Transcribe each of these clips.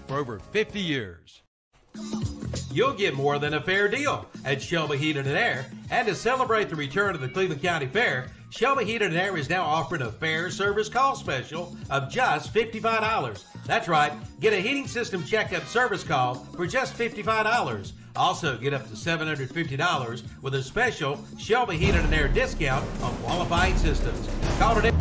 for over 50 years. You'll get more than a fair deal at Shelby Heating and Air. And to celebrate the return of the Cleveland County Fair, Shelby Heating and Air is now offering a fair service call special of just $55. That's right, get a heating system checkup service call for just $55. Also, get up to $750 with a special Shelby Heating and Air discount on qualifying systems. Call today.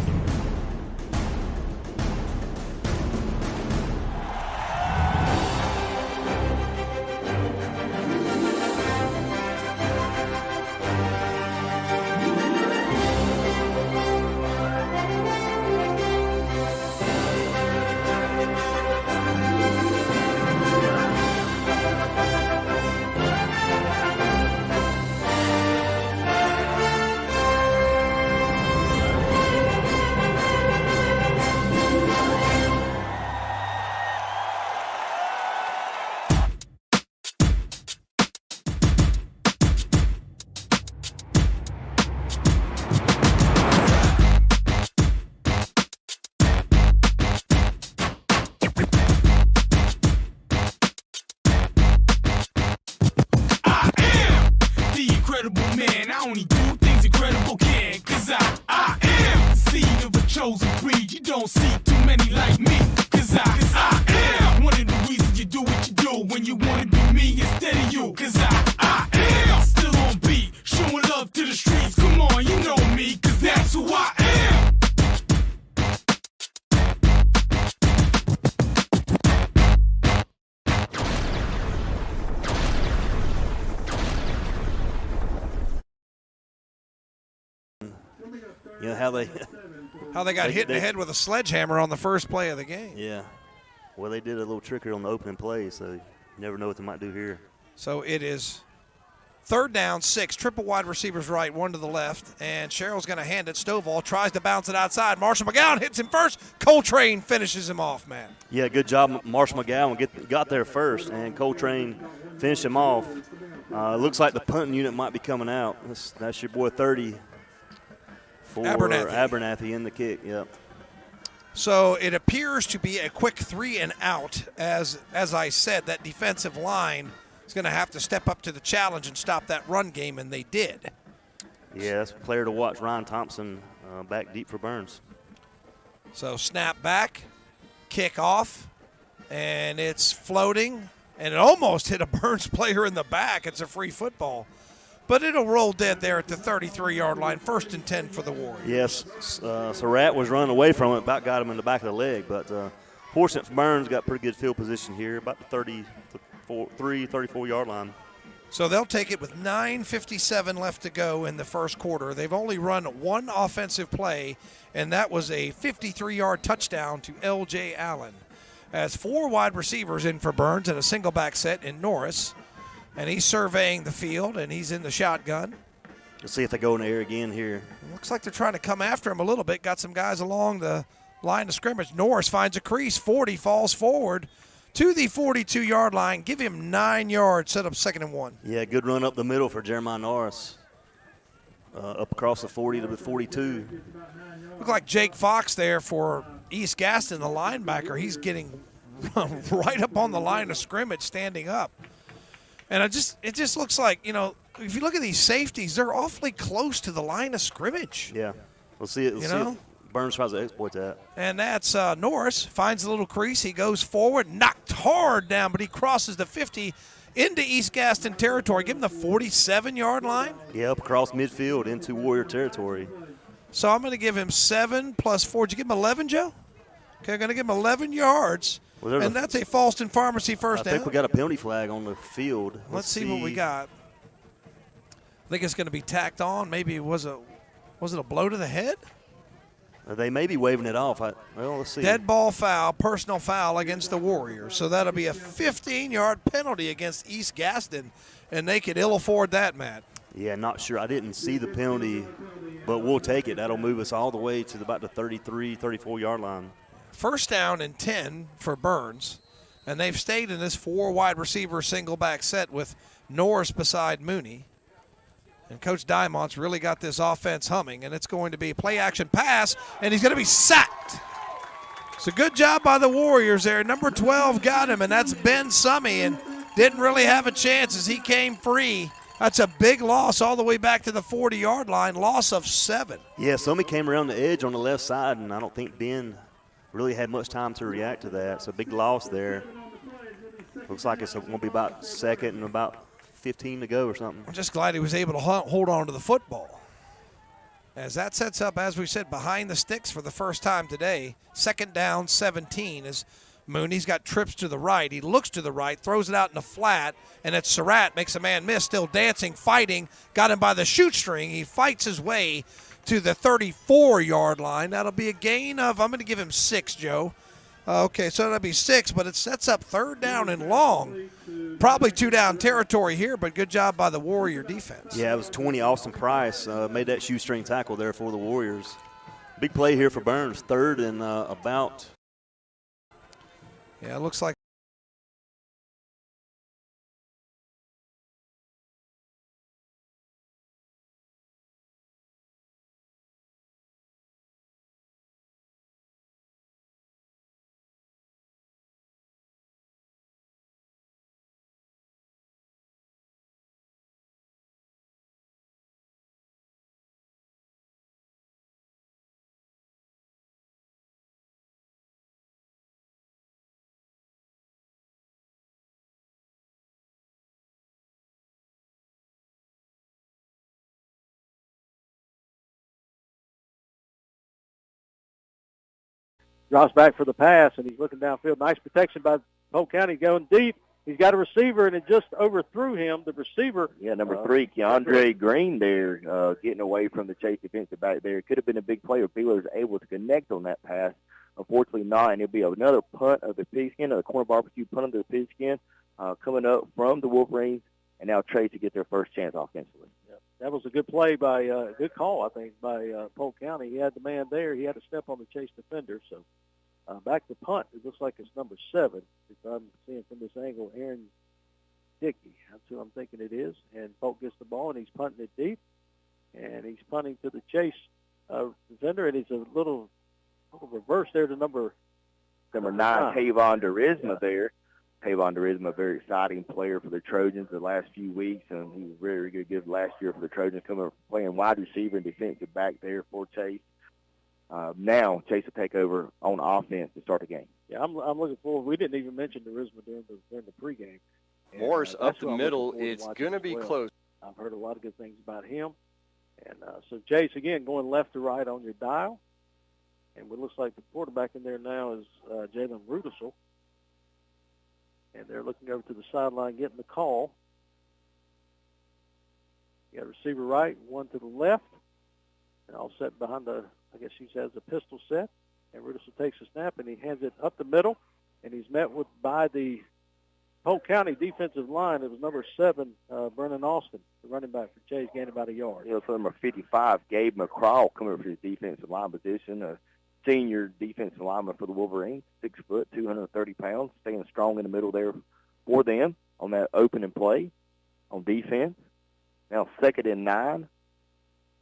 You know how they got hit in the head with a sledgehammer on the first play of the game. Yeah. Well, they did a little trickery on the opening play, so you never know what they might do here. So it is 3rd down, 6, triple wide receivers right, 1 to the left, and Sherrill's going to hand it. Stovall tries to bounce it outside. Marshall McGowan hits him first. Coltrane finishes him off, man. Yeah, good job. Marshall McGowan got there first, and Coltrane finished him off. Looks like the punting unit might be coming out. That's your boy 30 for Abernathy in the kick, yep. So it appears to be a quick 3 and out. As I said, that defensive line is going to have to step up to the challenge and stop that run game, and they did. Yeah, that's a player to watch. Ryan Thompson back deep for Burns. So snap back, kick off, and it's floating, and it almost hit a Burns player in the back. It's a free football. But it'll roll dead there at the 33-yard line, 1st and 10 for the Warriors. Yes, Surratt was running away from it, about got him in the back of the leg. But fortunate for Burns, got pretty good field position here, about the 34-yard line. So they'll take it with 9:57 left to go in the first quarter. They've only run one offensive play, and that was a 53-yard touchdown to L.J. Allen. As 4 wide receivers in for Burns and a single back set in Norris. And he's surveying the field, and he's in the shotgun. Let's see if they go in the air again here. Looks like they're trying to come after him a little bit. Got some guys along the line of scrimmage. Norris finds a crease. 40 falls forward to the 42-yard line. Give him 9 yards. Set up 2nd and 1. Yeah, good run up the middle for Jeremiah Norris. Up across the 40 to the 42. Look like Jake Fox there for East Gaston, the linebacker. He's getting right up on the line of scrimmage, standing up. And it just looks like, if you look at these safeties, they're awfully close to the line of scrimmage. Yeah. We'll see it. If Burns tries to exploit that. And that's Norris. Finds a little crease. He goes forward, knocked hard down, but he crosses the 50 into East Gaston territory. Give him the 47-yard line. Yeah, up across midfield into Warrior territory. So I'm going to give him 7 plus 4. Did you give him 11, Joe? Okay, I'm going to give him 11 yards. Well, and that's a Falston Pharmacy first down. I think we got a penalty flag on the field. Let's see what we got. I think it's going to be tacked on. Maybe it was it a blow to the head? They may be waving it off. Let's see. Dead ball foul, personal foul against the Warriors. So that'll be a 15-yard penalty against East Gaston, and they could ill afford that, Matt. Yeah, not sure. I didn't see the penalty, but we'll take it. That'll move us all the way to about the 33, 34-yard line. 1st down and 10 for Burns, and they've stayed in this 4 wide receiver single back set with Norris beside Mooney. And Coach Diamond's really got this offense humming, and it's going to be a play action pass, and he's going to be sacked. So good job by the Warriors there. Number 12 got him, and that's Ben Summey, and didn't really have a chance as he came free. That's a big loss all the way back to the 40-yard line, loss of 7. Yeah, Summey came around the edge on the left side, and I don't think Ben really had much time to react to that. It's a big loss there. Looks like it's going to be about second and about 15 to go or something. I'm just glad he was able to hold on to the football. As that sets up, as we said, behind the sticks for the first time today. 2nd down, 17 as Mooney's got trips to the right. He looks to the right, throws it out in the flat, and it's Surratt, makes a man miss, still dancing, fighting, got him by the shoestring. He fights his way to the 34-yard line. That'll be a gain of, I'm going to give him 6, Joe. Okay, so that'll be 6, but it sets up 3rd down and long. Probably 2-down territory here, but good job by the Warrior defense. Yeah, it was 20. Austin Price made that shoestring tackle there for the Warriors. Big play here for Burns. 3rd and about. Yeah, it looks like. Drops back for the pass, and he's looking downfield. Nice protection by Polk County going deep. He's got a receiver, and it just overthrew him. The receiver. Yeah, number 3, Keandre Green there, getting away from the Chase defensive back there. It could have been a big play if Beeler was able to connect on that pass. Unfortunately not, and it'll be another punt of the pigskin, a corner barbecue punt of the pigskin coming up from the Wolverines, and now Chase to get their first chance offensively. Yeah, that was a good play by good call, I think, by Polk County. He had the man there. He had to step on the Chase defender, so. Back to punt. It looks like it's number 7. If I'm seeing from this angle, Aaron Dickey. That's who I'm thinking it is. And Polk gets the ball, and he's punting it deep. And he's punting to the Chase defender, and he's a little reverse there to number 9, Tavon Derisma there. Tavon Derisma, a very exciting player for the Trojans the last few weeks, and he was very good last year for the Trojans, coming up playing wide receiver and defensive back there for Chase. Now Chase will take over on offense to start the game. Yeah, I'm looking forward. We didn't even mention Derisma during the pregame. Morris up the middle. It's going to be close. I've heard a lot of good things about him. And so Chase, again, going left to right on your dial. And it looks like the quarterback in there now is Jalen Rudisell. And they're looking over to the sideline getting the call. You got a receiver right, one to the left. And all set behind I guess he has a pistol set, and Rudisell takes a snap, and he hands it up the middle, and he's met by the Polk County defensive line. It was number 7, Vernon Austin, the running back for Chase, gained about a yard. Yeah, so number 55, Gabe McCraw, coming up for his defensive line position, a senior defensive lineman for the Wolverines, 6 foot, 230 pounds, staying strong in the middle there for them on that opening play on defense. Now 2nd and 9.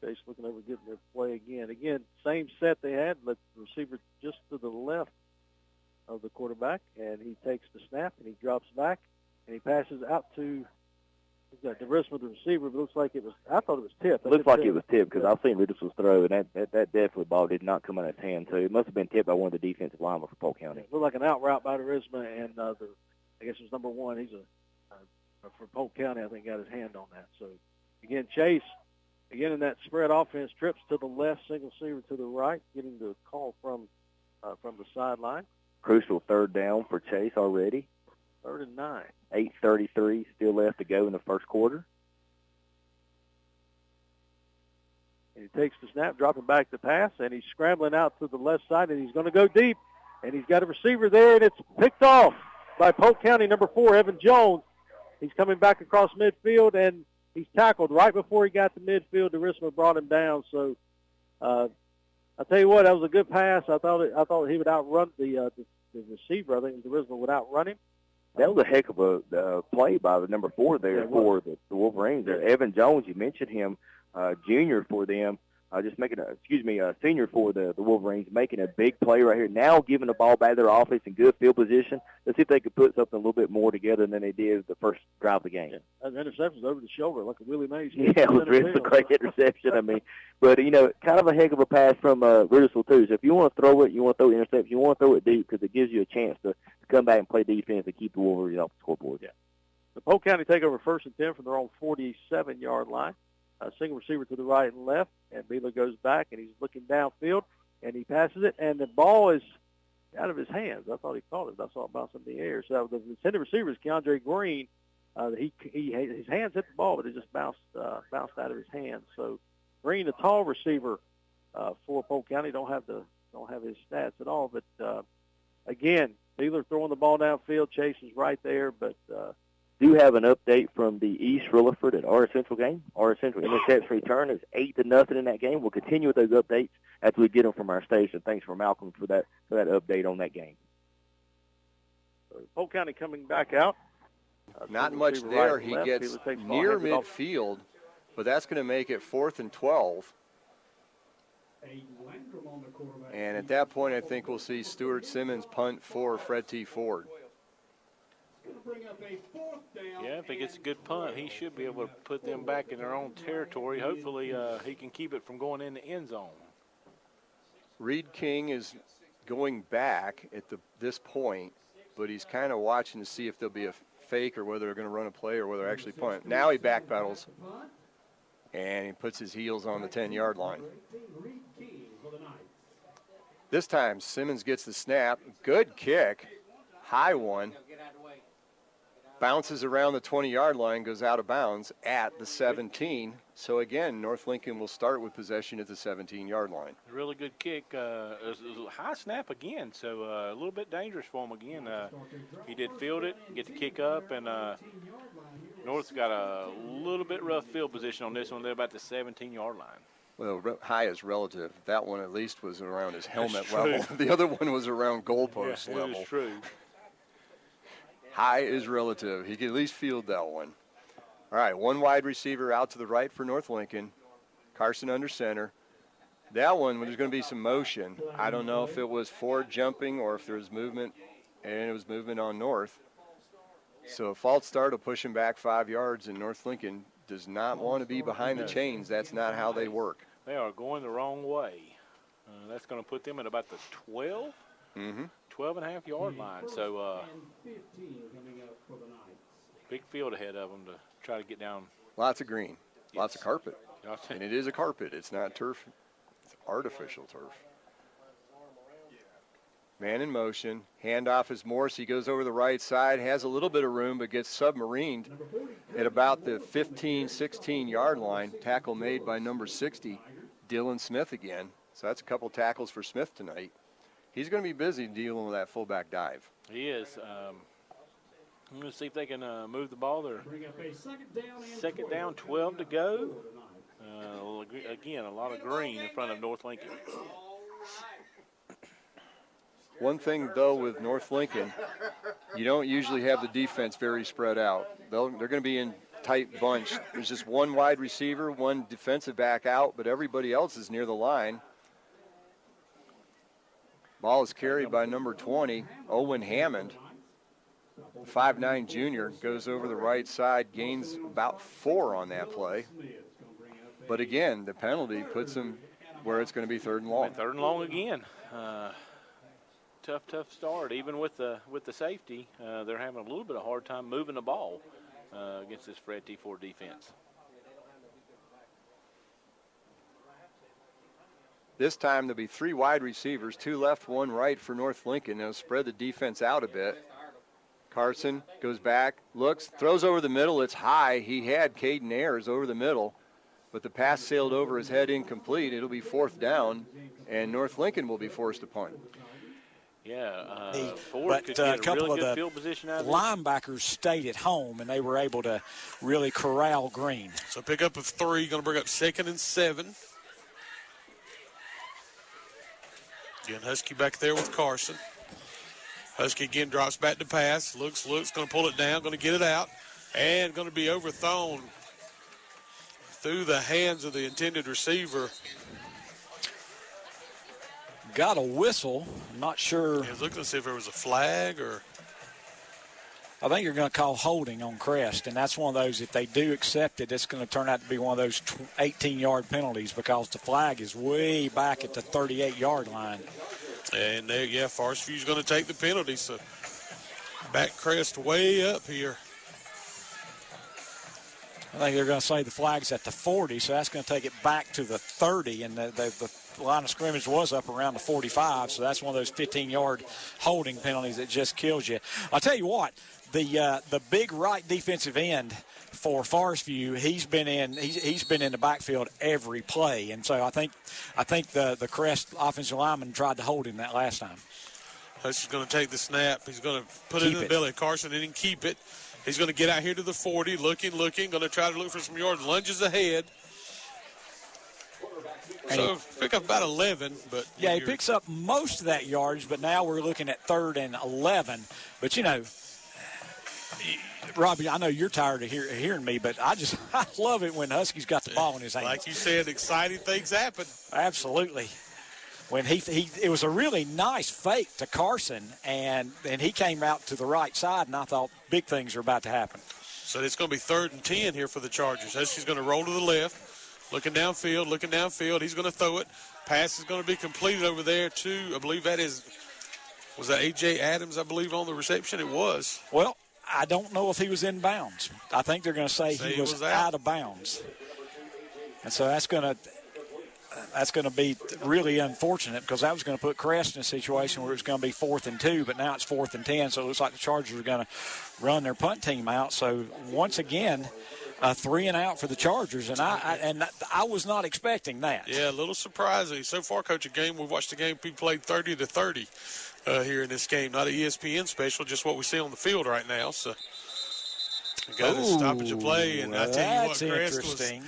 Chase looking over getting their play again. Again, same set they had. Let the receiver just to the left of the quarterback, and he takes the snap, and he drops back, and he passes out to he's got Derisma, the receiver, but it looks like it was – I thought it was tipped. It looks like it was tipped because I've seen Rudisell's throw, and that definitely ball did not come out of his hand. So it must have been tipped by one of the defensive linemen for Polk County. It looked like an out route by Derisma, and I guess it was number 1. He's for Polk County, I think, got his hand on that. So, again, Chase – again, in that spread offense, trips to the left, single receiver to the right, getting the call from the sideline. Crucial 3rd down for Chase already. 3rd and 9. 8:33 still left to go in the first quarter. And he takes the snap, dropping back the pass, and he's scrambling out to the left side, and he's going to go deep. And he's got a receiver there, and it's picked off by Polk County, number 4, Evan Jones. He's coming back across midfield, and he's tackled right before he got to midfield. Derisma brought him down. So, I'll tell you what, that was a good pass. I thought he would outrun the receiver. I think Derisma would outrun him. That was a heck of a play by the number 4 there for the Wolverines. There, Evan Jones, you mentioned him, junior for them. senior for the Wolverines, making a big play right here. Now giving the ball back to their offense in good field position. Let's see if they could put something a little bit more together than they did the first drive of the game. Yeah. That interception's over the shoulder like a Willie Mays. Yeah, it was really a great interception. I mean, but, kind of a heck of a pass from Ridgersville, too. So if you want to throw it, you want to throw interception, you want to throw it deep because it gives you a chance to come back and play defense and keep the Wolverines off the scoreboard. Yeah. The Polk County take over 1st and 10 from their own 47-yard line. A single receiver to the right and left, and Beeler goes back, and he's looking downfield, and he passes it, and the ball is out of his hands. I thought he caught it, but I saw it bounce in the air. So the intended receiver is Keandre Green. His hands hit the ball, but it just bounced out of his hands. So Green, a tall receiver for Polk County, don't have his stats at all. But again, Beeler throwing the ball downfield, Chase is right there, but. Do have an update from the East Rutherford at RS Central game. RS Central intercepts return is 8-0 in that game. We'll continue with those updates after we get them from our station. Thanks for Malcolm for that update on that game. So Polk County coming back out. Not much there. He gets near midfield, but that's going to make it 4th and 12. And at that point, I think we'll see Stuart Simmons punt for Fred T. Ford. Yeah, if he gets a good punt, he should be able to put them back in their own territory. Hopefully he can keep it from going in the end zone. Reed King is going back at this point, but he's kind of watching to see if there'll be a fake or whether they're going to run a play or whether they're actually punt. Now he backpedals, and he puts his heels on the 10-yard line. This time Simmons gets the snap. Good kick. High one. Bounces around the 20-yard line, goes out of bounds at the 17. So, again, North Lincoln will start with possession at the 17-yard line. Really good kick. It was a high snap again, so a little bit dangerous for him again. He did field it, get the kick up, and North's got a little bit rough field position on this one. They're about the 17-yard line. Well, high is relative. That one at least was around his helmet level. The other one was around goalpost level. That is true. High is relative. He can at least field that one. All right, one wide receiver out to the right for North Lincoln. Carson under center. That one, there's going to be some motion. I don't know if it was Ford jumping or if there was movement, and it was movement on North. So a false start will push him back 5 yards, and North Lincoln does not want to be behind the chains. That's not how they work. They are going the wrong way. That's going to put them at about the 12? 12.5-yard line. So big field ahead of them to try to get down. Lots of green, lots of carpet. And it is a carpet. It's not turf. It's artificial turf. Man in motion. Handoff is Morse. He goes over the right side, has a little bit of room, but gets submarined at about the 15, 16-yard line. Tackle made by number 60, Dylan Smith again. So that's a couple tackles for Smith tonight. He's going to be busy dealing with that fullback dive. He is. I'm going to see if they can move the ball. They're second down, 12 to go. Again, a lot of green in front of North Lincoln. One thing, though, with North Lincoln, you don't usually have the defense very spread out. They're going to be in tight bunch. There's just one wide receiver, one defensive back out, but everybody else is near the line. Ball is carried by number 20, Owen Hammond. 5'9" junior, goes over the right side, gains about 4 on that play. But again, the penalty puts him where it's going to be 3rd and long. 3rd and long again. Tough start. Even with the safety, they're having a little bit of hard time moving the ball against this Fred T. Ford defense. This time there'll be 3 wide receivers, 2 left, 1 right for North Lincoln. They'll spread the defense out a bit. Carson goes back, looks, throws over the middle. It's high. He had Caden Ayers over the middle, but the pass sailed over his head incomplete. It'll be 4th down, and North Lincoln will be forced to punt. Yeah, Ford could get a couple really good field position out of linebackers stayed at home, and they were able to really corral Green. So pickup of 3, going to bring up 2nd and 7. Again, Husky back there with Carson. Husky again drops back to pass. Looks, going to pull it down, going to get it out, and going to be overthrown through the hands of the intended receiver got a whistle. I'm not sure. I was looking to see if there was a flag or. I think you're going to call holding on Crest, and that's one of those, if they do accept it, it's going to turn out to be one of those 18-yard penalties because the flag is way back at the 38-yard line. And there, Forest View's going to take the penalty, so back Crest way up here. I think they're going to say the flag's at the 40, so that's going to take it back to the 30, and the line of scrimmage was up around the 45, so that's one of those 15-yard holding penalties that just kills you. I'll tell you what, the big right defensive end for Forest View, he's been in the backfield every play, and so I think the Crest offensive lineman tried to hold him that last time. He's going to take the snap. He's going to put it in the belly of Carson and then keep it. He's going to get out here to the 40, looking, going to try to look for some yards, lunges ahead. So pick up about 11. But yeah, he picks up most of that yardage, but now we're looking at 3rd and 11. But, you know, Robbie, I know you're tired of hearing me, but I love it when Husky's got the ball in his hands. Like you said, exciting things happen. Absolutely. When it was a really nice fake to Carson, and he came out to the right side, and I thought big things are about to happen. So it's going to be 3rd and 10 here for the Chargers. Husky's going to roll to the left, looking downfield. He's going to throw it. Pass is going to be completed over there to, I believe was that A.J. Adams, I believe, on the reception? It was. Well, I don't know if he was in bounds. I think they're going to say he was out of bounds. And so that's going to be really unfortunate because that was going to put Crest in a situation where it was going to be 4th and 2, but now it's 4th and 10, so it looks like the Chargers are going to run their punt team out. So once again, 3 and out for the Chargers, and I was not expecting that. Yeah, a little surprising. So far, Coach, we've watched the game, people played 30-30 here in this game. Not an ESPN special, just what we see on the field right now. So we got a stoppage of play, and I tell you what, Crest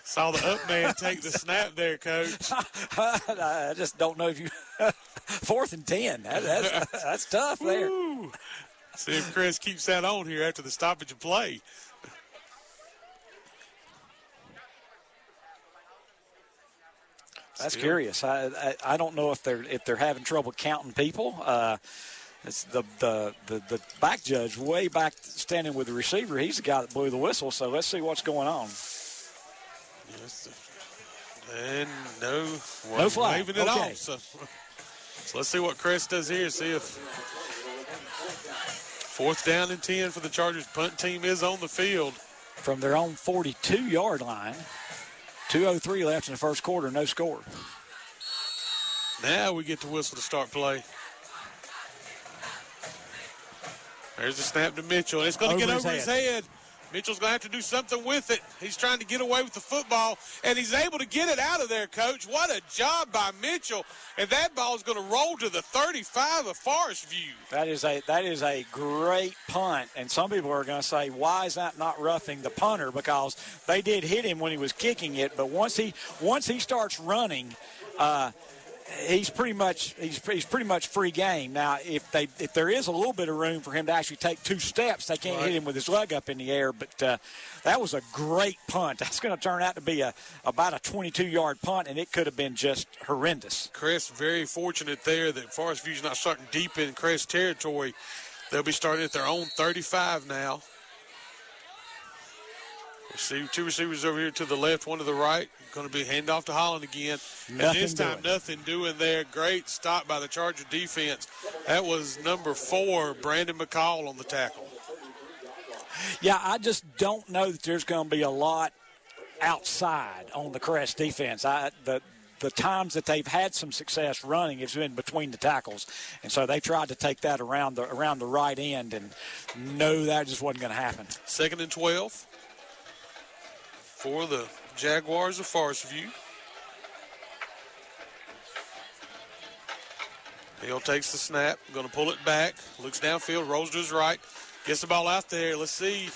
saw the up man take the snap there, Coach. I just don't know if you 4th and 10. That's tough there. Ooh. See if Crest keeps that on here after the stoppage of play. That's curious. I don't know if they're having trouble counting people. It's the back judge way back standing with the receiver. He's the guy that blew the whistle. So let's see what's going on. Yes. And no flag. Waving it off. So let's see what Crest does here. See if 4th down and 10 for the Chargers. Punt team is on the field. From their own 42-yard line. 2:03 left in the first quarter, no score. Now we get the whistle to start play. There's the snap to Mitchell. It's going to get over his head. Mitchell's going to have to do something with it. He's trying to get away with the football, and he's able to get it out of there, Coach. What a job by Mitchell. And that ball is going to roll to the 35 of Forest View. That is a great punt, and some people are going to say, why is that not roughing the punter? Because they did hit him when he was kicking it, but once he starts running, he's pretty much free game. Now, if there is a little bit of room for him to actually take 2 steps, they can't hit him with his leg up in the air. But that was a great punt. That's going to turn out to be about a 22-yard punt, and it could have been just horrendous. Crest very fortunate there that Forest View's not starting deep in Crest territory. They'll be starting at their own 35 now. See 2 receivers over here to the left, 1 to the right. Going to be handoff to Holland again. And this time, nothing doing there. Great stop by the Charger defense. That was number 4, Brandon McCall on the tackle. Yeah, I just don't know that there's going to be a lot outside on the Crest defense. The times that they've had some success running has been between the tackles, and so they tried to take that around the right end, and no, that just wasn't going to happen. 2nd and 12 for the Jaguars of Forest View. Hill takes the snap, going to pull it back, looks downfield, rolls to his right, gets the ball out there. Let's see.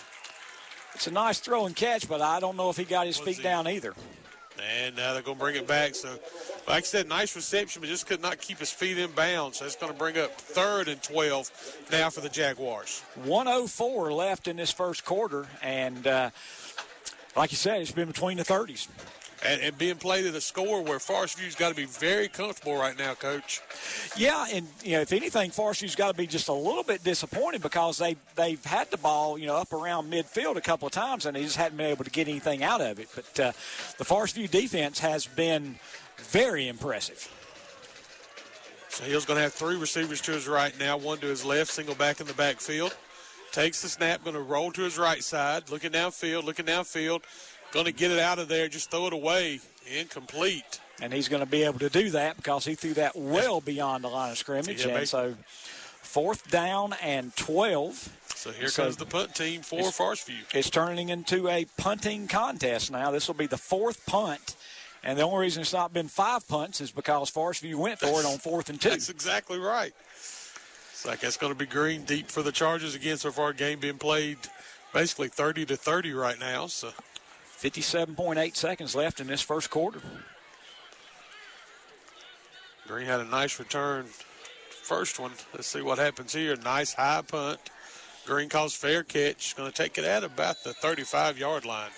It's a nice throw and catch, but I don't know if he got his feet down either. And now they're going to bring it back. So, like I said, nice reception, but just could not keep his feet in bounds. So that's going to bring up 3rd and 12 now for the Jaguars. 1:04 left in this first quarter, and like you said, it's been between the 30s. and being played at a score where Forest View's got to be very comfortable right now, Coach. Yeah, and if anything, Forest View's got to be just a little bit disappointed because they've had the ball up around midfield a couple of times and they just hadn't been able to get anything out of it. But the Forest View defense has been very impressive. So Hill's going to have 3 receivers to his right now, 1 to his left, single back in the backfield. Takes the snap, going to roll to his right side, looking downfield, going to get it out of there, just throw it away, incomplete. And he's going to be able to do that because he threw that well beyond the line of scrimmage. Yeah, and so 4th down and 12. So here comes the punt team for Forest View. It's turning into a punting contest now. This will be the 4th punt. And the only reason it's not been 5 punts is because Forest View went for it on 4th and 2. That's exactly right. It's like it's going to be green deep for the Chargers again. So far, game being played basically 30-30 right now. So 57.8 seconds left in this first quarter. Green had a nice return. First one. Let's see what happens here. Nice high punt. Green calls fair catch. Going to take it at about the 35-yard line.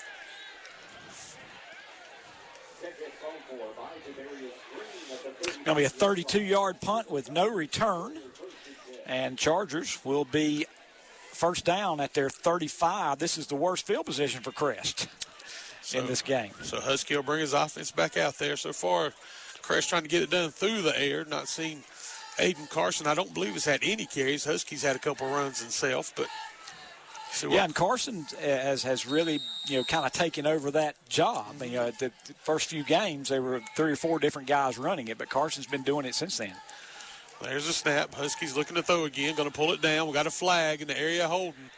Going to be a 32-yard punt with no return. And Chargers will be first down at their 35. This is the worst field position for Crest in this game. So Husky will bring his offense back out there. So far, Crest trying to get it done through the air. Not seen Aiden Carson, I don't believe, has had any carries. Huskies had a couple runs himself, but yeah, and Carson has really, kind of taken over that job. The first few games, there were 3 or 4 different guys running it, but Carson's been doing it since then. There's a snap. Huskies looking to throw again, going to pull it down. We got a flag in the area holding.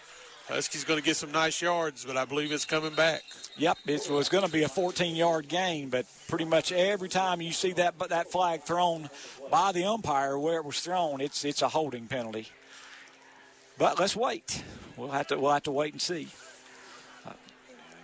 Huskies going to get some nice yards, but I believe it's coming back. Yep, it was going to be a 14-yard gain, but pretty much every time you see that flag thrown by the umpire where it was thrown, it's a holding penalty. But let's wait. We'll have to wait and see.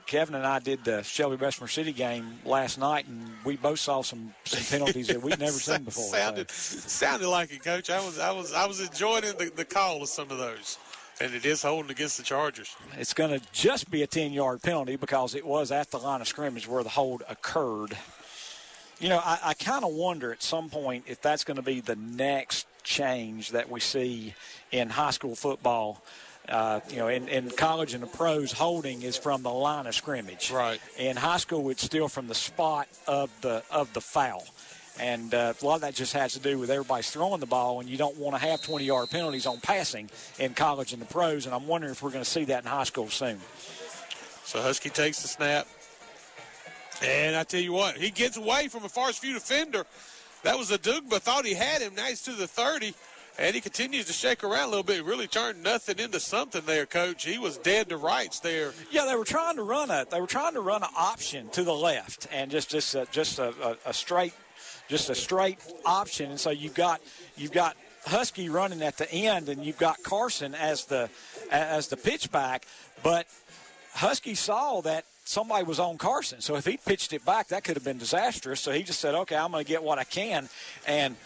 Kevin and I did the Shelby-Bessemer City game last night, and we both saw some penalties that we've never seen before. Sounded like it, Coach. I was enjoying the call of some of those, and it is holding against the Chargers. It's going to just be a 10-yard penalty because it was at the line of scrimmage where the hold occurred. I kind of wonder at some point if that's going to be the next change that we see in high school football. In college and the pros, holding is from the line of scrimmage. Right. In high school, it's still from the spot of the foul. And a lot of that just has to do with everybody's throwing the ball, and you don't want to have 20-yard penalties on passing in college and the pros, and I'm wondering if we're going to see that in high school soon. So Husky takes the snap. And I tell you what, he gets away from a Forest View defender. That was a Dugba. Thought he had him. Now he's to the 30. And he continues to shake around a little bit. Really turned nothing into something there, Coach. He was dead to rights there. Yeah, they were trying to run an option to the left, and just a straight option. And so you've got Husky running at the end, and you've got Carson as the pitchback. But Husky saw that somebody was on Carson, so if he pitched it back, that could have been disastrous. So he just said, "Okay, I'm going to get what I can," and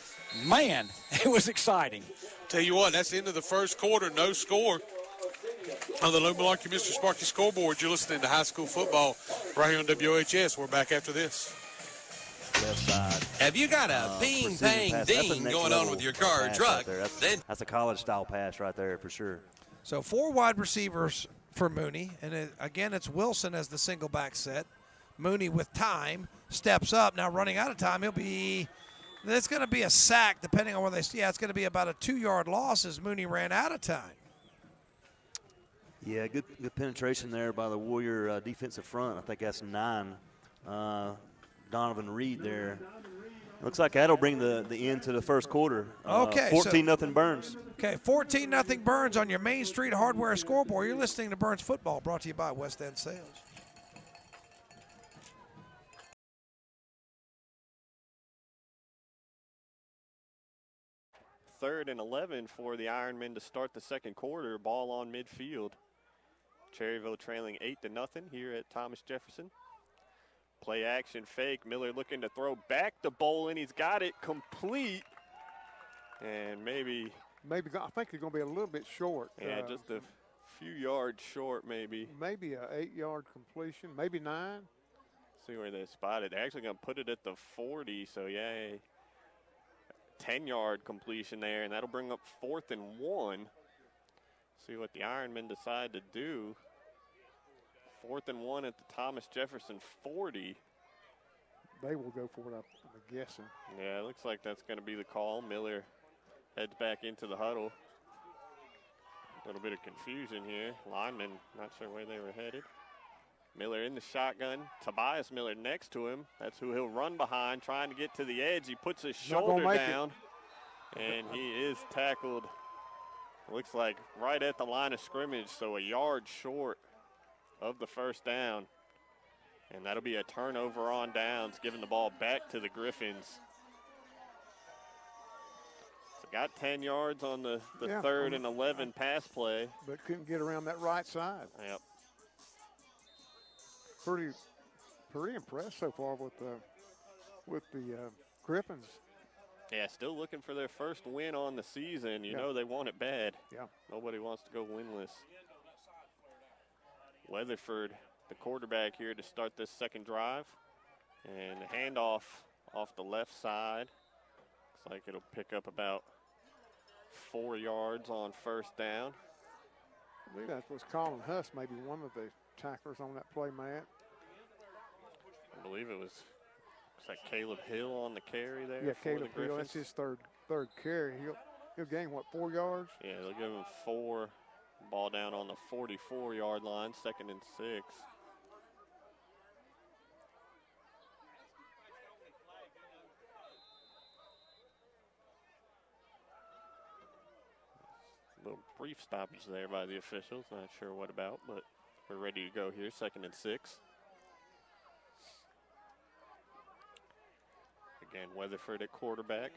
man, it was exciting. Tell you what, that's the end of the first quarter. No score on the Lou Malarkey Mr. Sparky scoreboard. You're listening to high school football right here on WHS. We're back after this. Left side. Have you got a ping, pang, ding going on with your car or truck? That's a college-style pass right there for sure. So 4 wide receivers for Mooney. And again, it's Wilson as the single back set. Mooney with time steps up. Now running out of time, it's going to be a sack depending on where they see. Yeah, it's going to be about a 2-yard loss as Mooney ran out of time. Yeah, good penetration there by the Warrior defensive front. I think that's 9. Donovan Reed there. Looks like that'll bring the end to the first quarter. Okay. 14-0 Burns. Okay, 14-0 Burns on your Main Street Hardware scoreboard. You're listening to Burns Football, brought to you by West End Sales. Third and 11 for the Ironmen to start the second quarter. Ball on midfield. Cherryville trailing 8-0 here at Thomas Jefferson. Play action fake. Miller looking to throw back to Bolin. He's got it complete. And maybe I think he's going to be a little bit short. Yeah, just a few yards short maybe. Maybe an 8-yard completion, maybe 9. see where they spotted. They're actually going to put it at the 40, so yeah, 10-yard completion there, and that'll bring up 4th and 1. See what the Ironmen decide to do. 4th and 1 at the Thomas Jefferson 40. They will go for it, I'm guessing. Yeah, it looks like that's going to be the call. Miller heads back into the huddle. A little bit of confusion here. Linemen not sure where they were headed. Miller in the shotgun. Tobias Miller next to him. That's who he'll run behind, trying to get to the edge. He puts his shoulder down, and he is tackled, looks like right at the line of scrimmage, so a yard short of the first down. And that'll be a turnover on downs, giving the ball back to the Griffins. So got 10 yards on the 3rd and 11 pass play. But couldn't get around that right side. Yep. Pretty impressed so far with the Griffins. Yeah, still looking for their first win on the season. You know they want it bad. Yeah. Nobody wants to go winless. Weatherford, the quarterback here to start this second drive. And the handoff off the left side. Looks like it'll pick up about 4 yards on first down. I believe that was Colin Huss, maybe one of the tacklers on that play, Matt. I believe it was like Caleb Hill on the carry there. Yeah, for Caleb the Hill, that's his third carry. He'll gain, what, 4 yards? Yeah, they'll give him 4. Ball down on the 44-yard line, 2nd and 6. A little brief stoppage there by the officials. Not sure what about, but we're ready to go here, 2nd and 6. Again, Weatherford at quarterback.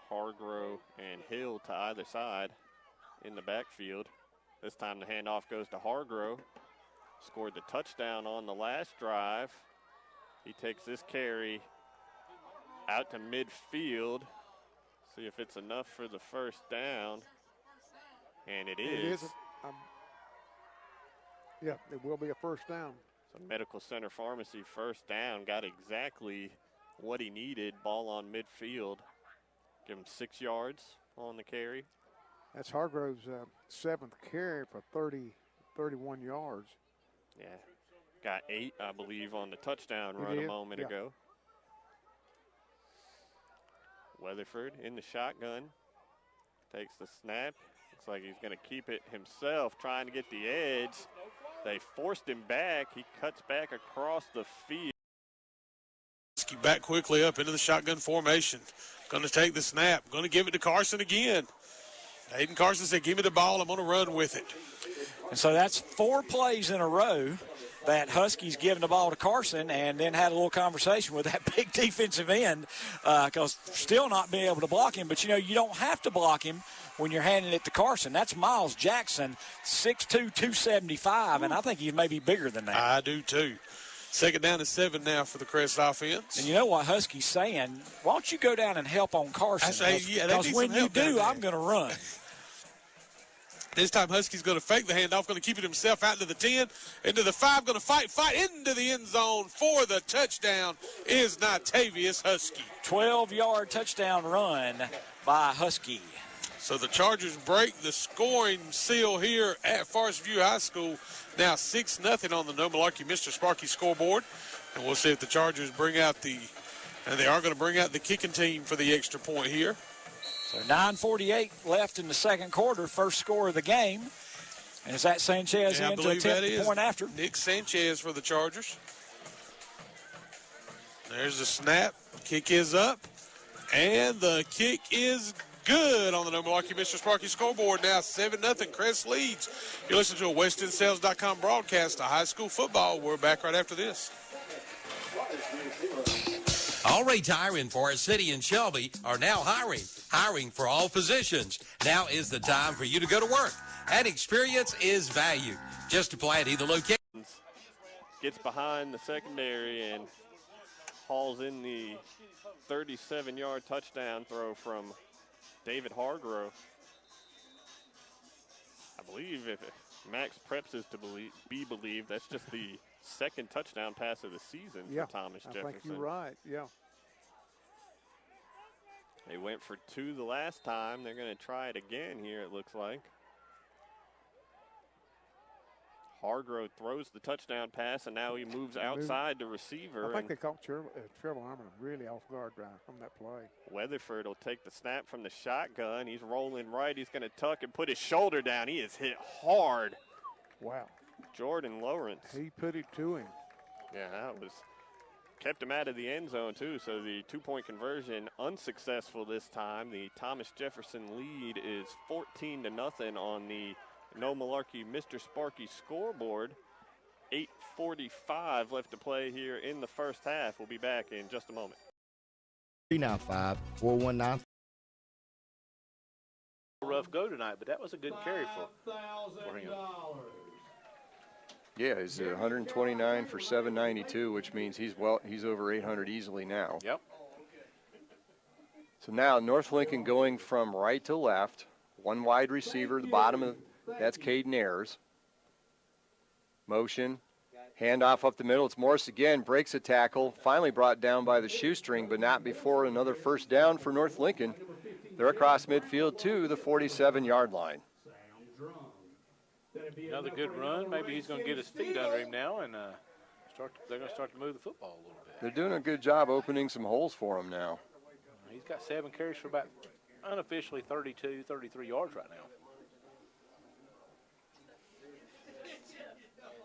Hargrove and Hill to either side in the backfield. This time the handoff goes to Hargrove. Scored the touchdown on the last drive. He takes this carry out to midfield. See if it's enough for the first down. And it is. Yeah, it will be a first down. So Medical Center Pharmacy first down. Got exactly what he needed. Ball on midfield. Give him 6 yards on the carry. That's Hargrove's 7th carry for 31 yards. Yeah, got 8, I believe, on the touchdown run a moment ago. Weatherford in the shotgun. Takes the snap. Looks like he's going to keep it himself, trying to get the edge. They forced him back. He cuts back across the field. Back quickly up into the shotgun formation. Going to take the snap. Going to give it to Carson again. Hayden Carson said, give me the ball. I'm going to run with it. And so that's 4 plays in a row that Huskies giving the ball to Carson and then had a little conversation with that big defensive end because still not being able to block him. But, you know, you don't have to block him when you're handing it to Carson. That's Miles Jackson, 6'2", 275, and I think he's maybe bigger than that. I do too. 2nd down and 7 now for the Crest offense. And you know what Husky's saying? Why don't you go down and help on Carson? Because when you do, I'm going to run. This time Husky's going to fake the handoff, going to keep it himself out into the 10, into the 5, going to fight into the end zone for the touchdown is Natavius Husky. 12-yard touchdown run by Husky. So the Chargers break the scoring seal here at Forest View High School. Now 6-0 on the No Malarkey Mr. Sparky scoreboard. And we'll see if the Chargers bring out and they are going to bring out the kicking team for the extra point here. So 9:48 left in the second quarter, first score of the game. And is that Sanchez in to attempt the point after? Nick Sanchez for the Chargers. There's the snap. Kick is up. And the kick is good on the No Malarkey Mr. Sparky scoreboard. Now 7-0. Crest leads. You listen to a WestEndSales.com broadcast of high school football. We're back right after this. All rates hiring for our city and Shelby are now hiring for all positions. Now is the time for you to go to work. And experience is valued. Just apply at either location. Gets behind the secondary and hauls in the 37-yard touchdown throw from David Hargrove. I believe if Max Preps is to be believed, that's just the second touchdown pass of the season for Thomas Jefferson. I think you're right, yeah. They went for 2 the last time. They're going to try it again here, it looks like. Hargrove throws the touchdown pass, and now he moves outside the receiver. I think they caught Trevor Harmon really off guard from that play. Weatherford will take the snap from the shotgun. He's rolling right. He's going to tuck and put his shoulder down. He is hit hard. Wow. Jordan Lawrence. He put it to him. Yeah, that was kept him out of the end zone, too. So the 2-point conversion unsuccessful this time. The Thomas Jefferson lead is 14-0 on the No Malarkey Mr. Sparky scoreboard. 8:45 left to play here in the first half. We'll be back in just a moment. 395-419. Rough go tonight, but that was a good carry for him. Yeah, he's 129 for 792, which means he's over 800 easily now. Yep. So now North Lincoln going from right to left, one wide receiver, the bottom of that's Caden Ayers. Motion, handoff up the middle. It's Morris again, breaks a tackle, finally brought down by the shoestring, but not before another first down for North Lincoln. They're across midfield to the 47-yard line. Another good run. Maybe he's going to get his feet under him now, and they're going to start to move the football a little bit. They're doing a good job opening some holes for him now. He's got 7 carries for about unofficially 32, 33 yards right now.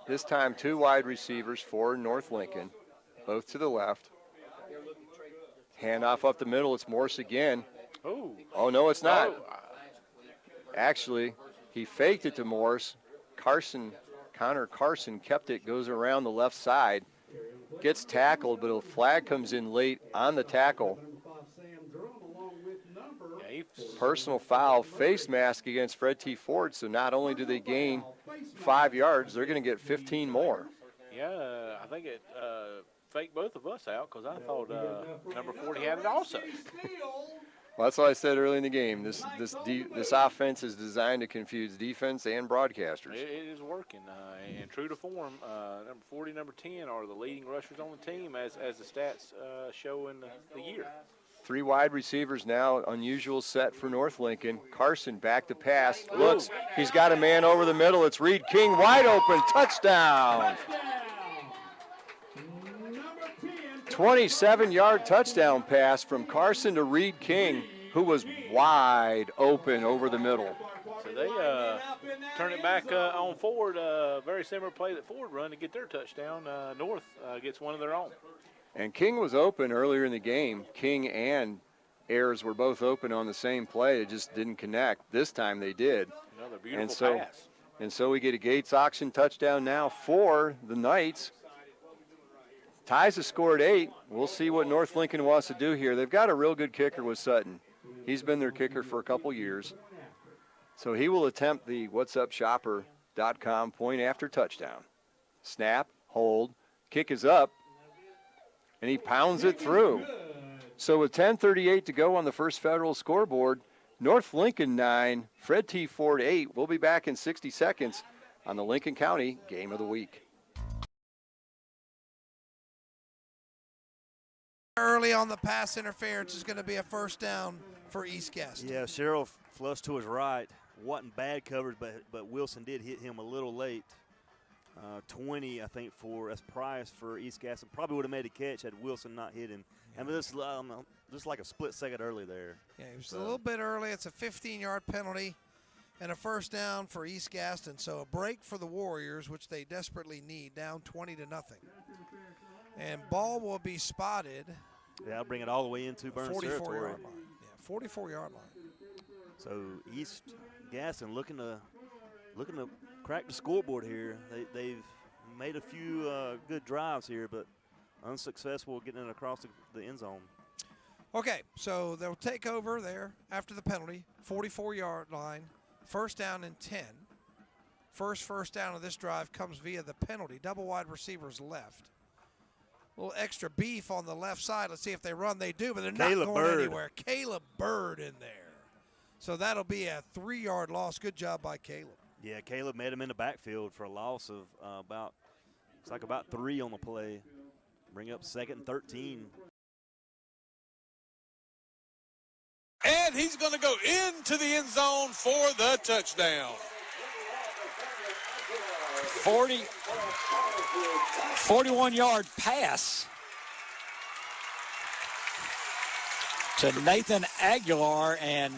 This time 2 wide receivers for North Lincoln, both to the left. Handoff up the middle. It's Morse again. Oh, no, it's not. Actually, he faked it to Morse. Connor Carson kept it, goes around the left side, gets tackled, but a flag comes in late on the tackle. Personal foul, face mask against Fred T. Ford, so not only do they gain 5 yards, they're going to get 15 more. Yeah, I think it faked both of us out because I thought number 40 had it also. Well, that's what I said early in the game. This offense is designed to confuse defense and broadcasters. It is working, and true to form, number 40, number 10 are the leading rushers on the team as the stats show in the year. 3 wide receivers now, unusual set for North Lincoln. Carson back to pass, looks, he's got a man over the middle. It's Reed King, wide open, touchdown. 27-yard touchdown pass from Carson to Reed King, who was wide open over the middle. So they turn it back on Ford, very similar play that Ford run to get their touchdown. North gets one of their own. And King was open earlier in the game. King and Ayers were both open on the same play. It just didn't connect. This time they did. Another beautiful pass. And so we get a Gates Auction touchdown now for the Knights. Ties the score at 8. We'll see what North Lincoln wants to do here. They've got a real good kicker with Sutton. He's been their kicker for a couple years. So he will attempt the whatsupshopper.com point after touchdown. Snap, hold, kick is up, and he pounds it through. So with 10:38 to go on the First Federal scoreboard, North Lincoln 9, Fred T. Ford 8. We'll be back in 60 seconds on the Lincoln County Game of the Week. Early on the pass interference is going to be a first down for East Gaston. Yeah, Sherrill flushed to his right. Wasn't bad coverage, but Wilson did hit him a little late. 20, I think, as Price for East Gaston. Probably would have made a catch had Wilson not hit him. I mean, this just like a split second early there. Yeah, it was a little bit early. It's a 15-yard penalty and a first down for East Gaston. So a break for the Warriors, which they desperately need, down 20-0. And ball will be spotted. Yeah, I'll bring it all the way into Burns territory. 44-yard line. Yeah, 44-yard line. So East Gaston looking to crack the scoreboard here. They've made a few good drives here, but unsuccessful getting it across the end zone. Okay, so they'll take over there after the penalty, 44-yard line, first down and 10. First down of this drive comes via the penalty. Double wide receivers left. A little extra beef on the left side. Let's see if they run. They do, but they're not going anywhere. Caleb Bird in there. So that'll be a 3-yard loss. Good job by Caleb. Yeah, Caleb met him in the backfield for a loss of about 3 on the play. Bring up 2nd and 13. And he's going to go into the end zone for the touchdown. 41-yard pass to Nathan Aguilar, and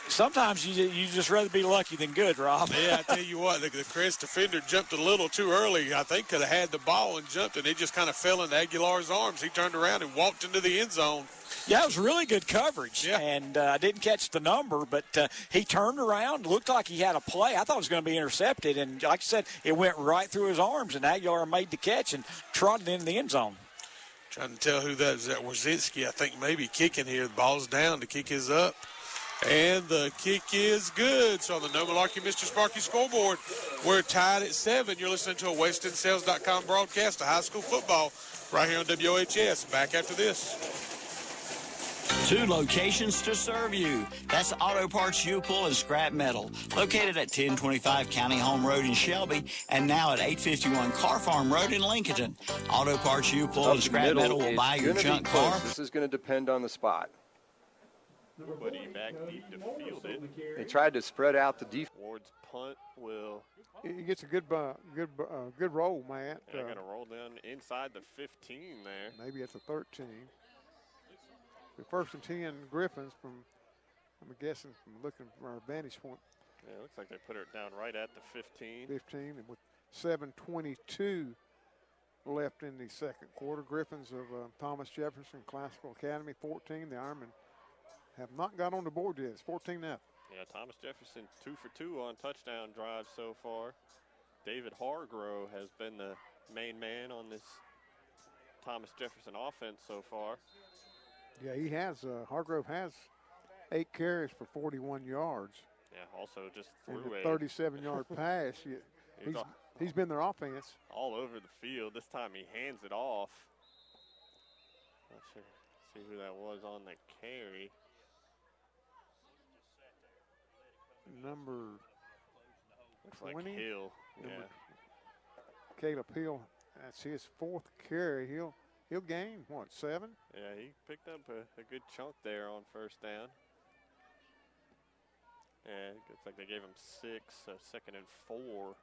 sometimes you just rather be lucky than good, Rob. Yeah, I tell you what, the Crest defender jumped a little too early. I think could have had the ball and jumped, and it just kind of fell into Aguilar's arms. He turned around and walked into the end zone. Yeah, it was really good coverage, and I didn't catch the number, but he turned around, looked like he had a play. I thought it was going to be intercepted, and like I said, it went right through his arms, and Aguilar made the catch and trotted into the end zone. Trying to tell who that is. That Wazinski, I think, maybe kicking here. The ball's down. The kick is up. And the kick is good. So on the No Malarkey Mr. Sparky scoreboard, we're tied at 7. You're listening to a WestEndSales.com broadcast of high school football right here on WOHS. Back after this. 2 locations to serve you. That's Auto Parts U-Pull and Scrap Metal, located at 1025 County Home Road in Shelby and now at 851 Car Farm Road in Lincoln. Auto Parts U-Pull and Scrap Metal will buy your junk car. This is going to depend on the spot. Putting back deep to field it. They tried to spread out the defense. Ward's punt will. He gets a good roll, Matt. Yeah, got to roll down inside the 15 there. Maybe it's a 13. The 1st and 10 Griffins I'm guessing from looking from our vantage point. Yeah, it looks like they put it down right at the 15. 15, and with 7:22 left in the second quarter. Griffins of Thomas Jefferson Classical Academy, 14. The Ironmen have not got on the board yet. It's 14-0. Yeah, Thomas Jefferson 2 for 2 on touchdown drives so far. David Hargrove has been the main man on this Thomas Jefferson offense so far. Yeah, he has. Hargrove has 8 carries for 41 yards. Yeah, also just threw a 37-yard pass. He's been their offense. All over the field. This time he hands it off. Not sure. See who that was on the carry. Number Looks 20. like Hill. Yeah. Caleb Hill. That's his 4th carry. He'll gain, what, 7? Yeah, he picked up a good chunk there on first down. Yeah, it looks like they gave him 6, so 2nd and 4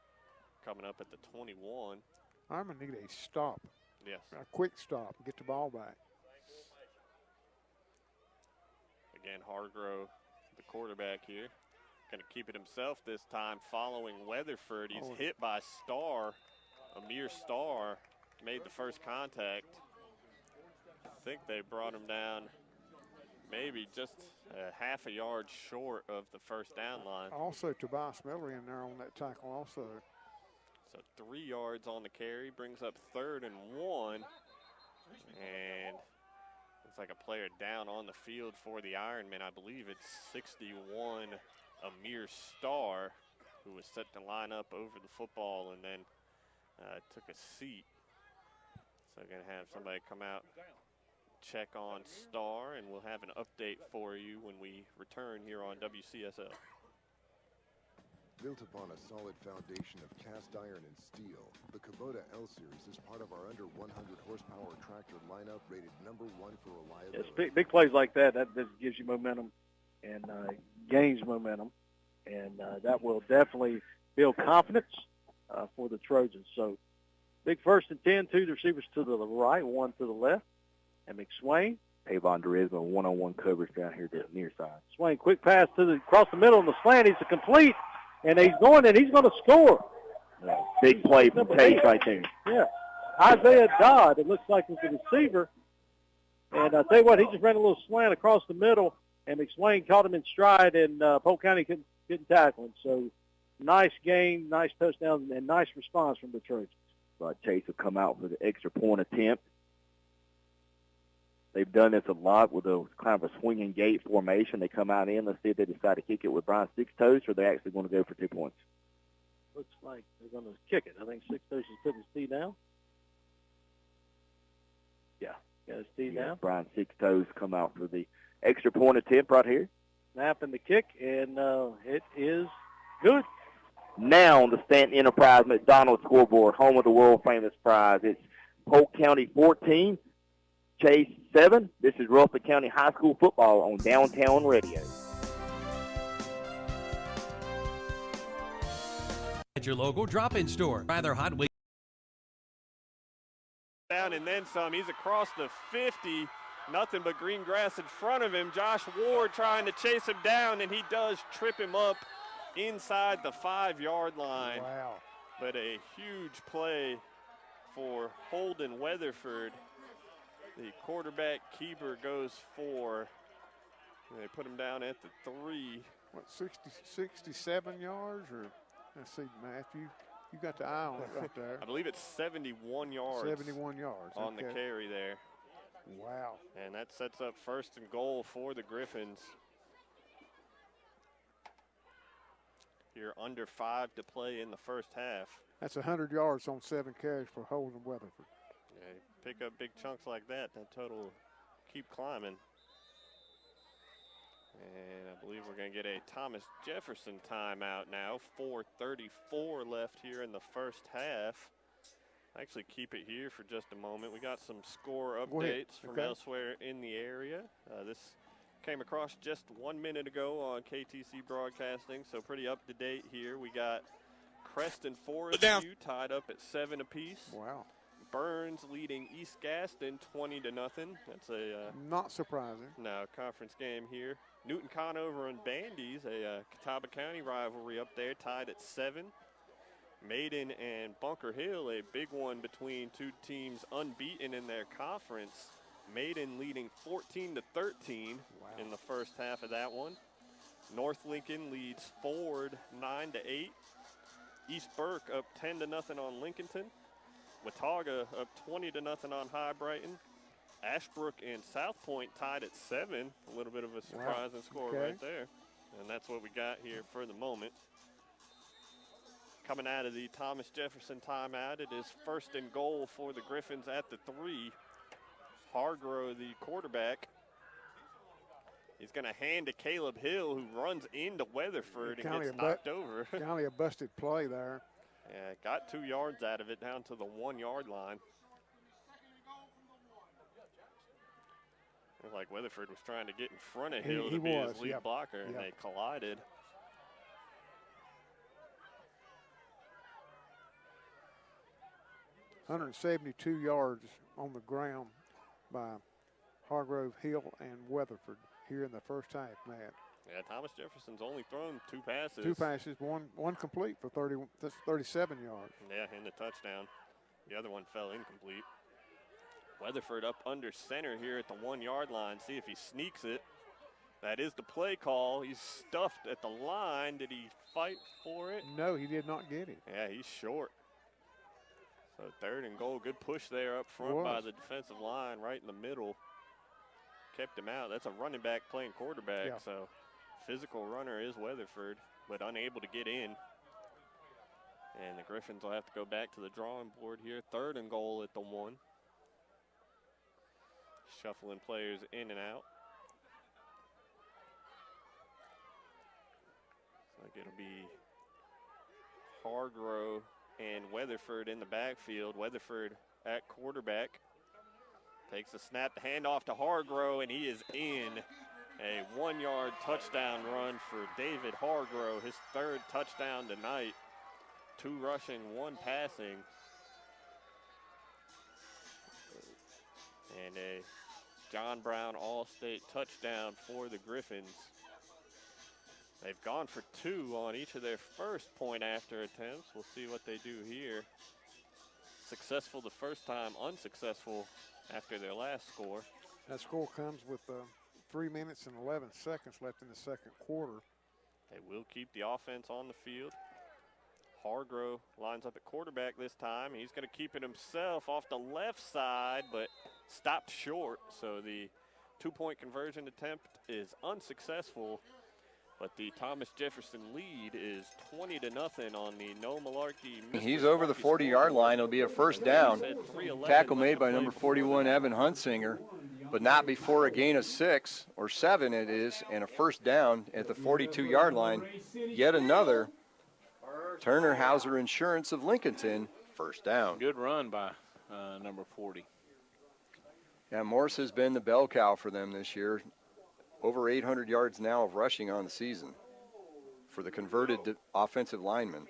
coming up at the 21. Ironmen need a stop. Yes. A quick stop, get the ball back. Again, Hargrove, the quarterback here, going to keep it himself this time following Weatherford. He's hit by Starr. Amir Starr made the first contact. I think they brought him down maybe just a half a yard short of the first down line. Also, Tobias Miller in there on that tackle also. So 3 yards on the carry, brings up 3rd and 1. And it's like a player down on the field for the Ironmen. I believe it's 61 Amir Starr, who was set to line up over the football and then took a seat. So going to have somebody come out, check on Starr, and we'll have an update for you when we return here on WCSL. Built upon a solid foundation of cast iron and steel, the Kubota L-Series is part of our under 100 horsepower tractor lineup rated #1 for reliability. Yes, big plays like that just gives you momentum and gains momentum, and that will definitely build confidence for the Trojans. So big 1st and 10, 2 receivers to the right, 1 to the left, and McSwain. Avon Derisma, one-on-one coverage down here to the near side. Swain, quick pass across the middle on the slant. He's complete, and he's going to score. Big play from Tate right there. Yeah. Isaiah Dodd, it looks like, was the receiver. And I'll tell you what, he just ran a little slant across the middle, and McSwain caught him in stride, and Polk County couldn't tackle him. So nice game, nice touchdown, and nice response from the Trojans. But Chase will come out for the extra point attempt. They've done this a lot with a kind of a swinging gate formation. They come out in. Let's see if they decide to kick it with Brian Sixtoes, or they're actually going to go for 2 points. Looks like they're going to kick it. I think Sixtoes is putting his tee down. Yeah, got his tee down. Brian Sixtoes come out for the extra point attempt right here. Snapping the kick, and it is good. Now on the Stanton Enterprise McDonald scoreboard, home of the world-famous prize, it's Polk County 14, Chase 7. This is Rutherford County High School football on Downtown Radio. At your local drop-in store. Try their Hot Wheels. Down and then some. He's across the 50. Nothing but green grass in front of him. Josh Ward trying to chase him down, and he does trip him up inside the 5-yard line. Wow. But a huge play for Holden Weatherford. The quarterback keeper goes for, they put him down at the 3. What, 67 yards? Or let's see, Matthew, you got the eye on it right there. I believe it's 71 yards. 71 yards. On the carry there. Wow. And that sets up 1st and goal for the Griffins. You're under 5 to play in the first half. That's 100 yards on 7 carries for Holden Weatherford. Yeah, you pick up big chunks like that, that total will keep climbing. And I believe we're going to get a Thomas Jefferson timeout now. 4:34 left here in the first half. Actually keep it here for just a moment. We got some score updates from elsewhere in the area. This came across just 1 minute ago on KTC Broadcasting, so pretty up to date here. We got Crest and Forest View tied up at 7 apiece. Wow. Burns leading East Gaston 20-0. That's a not surprising. No, conference game here. Newton Conover and Bandy's, a Catawba County rivalry up there, tied at 7. Maiden and Bunker Hill, a big one between two teams unbeaten in their conference. Maiden leading 14-13 in the first half of that one. North Lincoln leads Ford 9-8. East Burke up 10-0 on Lincolnton. Watauga up 20-0 on High Brighton. Ashbrook and South Point tied at 7. A little bit of a surprising score right there. And that's what we got here for the moment. Coming out of the Thomas Jefferson timeout, it is 1st and goal for the Griffins at the 3. Hargrove, the quarterback, he's going to hand to Caleb Hill, who runs into Weatherford and gets knocked over. Kind of a busted play there. Yeah, got 2 yards out of it down to the 1-yard line. Looked like Weatherford was trying to get in front of Hill to be his lead blocker, and they collided. .172 yards on the ground by Hargrove, Hill, and Weatherford here in the first half, Matt. Yeah, Thomas Jefferson's only thrown 2 passes. 2 passes, one complete for 37 yards. Yeah, and the touchdown. The other one fell incomplete. Weatherford up under center here at the 1-yard line. See if he sneaks it. That is the play call. He's stuffed at the line. Did he fight for it? No, he did not get it. Yeah, he's short. So 3rd and goal. Good push there up front by the defensive line right in the middle. Kept him out. That's a running back playing quarterback. Yeah. So physical runner is Weatherford, but unable to get in. And the Griffins will have to go back to the drawing board here. 3rd and goal at the 1. Shuffling players in and out. Like it'll be Hargrove and Weatherford in the backfield. Weatherford at quarterback. Takes the snap, the handoff to Hargrove, and he is in. A 1-yard touchdown run for David Hargrove, his 3rd touchdown tonight. 2 rushing, 1 passing. And a John Brown All-State touchdown for the Griffins. They've gone for 2 on each of their first point-after attempts. We'll see what they do here. Successful the first time, unsuccessful after their last score. That score comes with 3 minutes and 11 seconds left in the second quarter. They will keep the offense on the field. Hargrove lines up at quarterback this time. He's going to keep it himself off the left side, but stopped short. So the 2-point conversion attempt is unsuccessful. But the Thomas Jefferson lead is 20-0 on the No Malarkey. He's over the 40-yard line. It'll be a first down. Tackle made by number 41, Evan Hunsinger, but not before a gain of 6 or 7 it is, and a first down at the 42-yard line. Yet another Turner Hauser Insurance of Lincolnton, first down. Good run by number 40. Yeah, Morse has been the bell cow for them this year. Over 800 yards now of rushing on the season for the converted offensive lineman.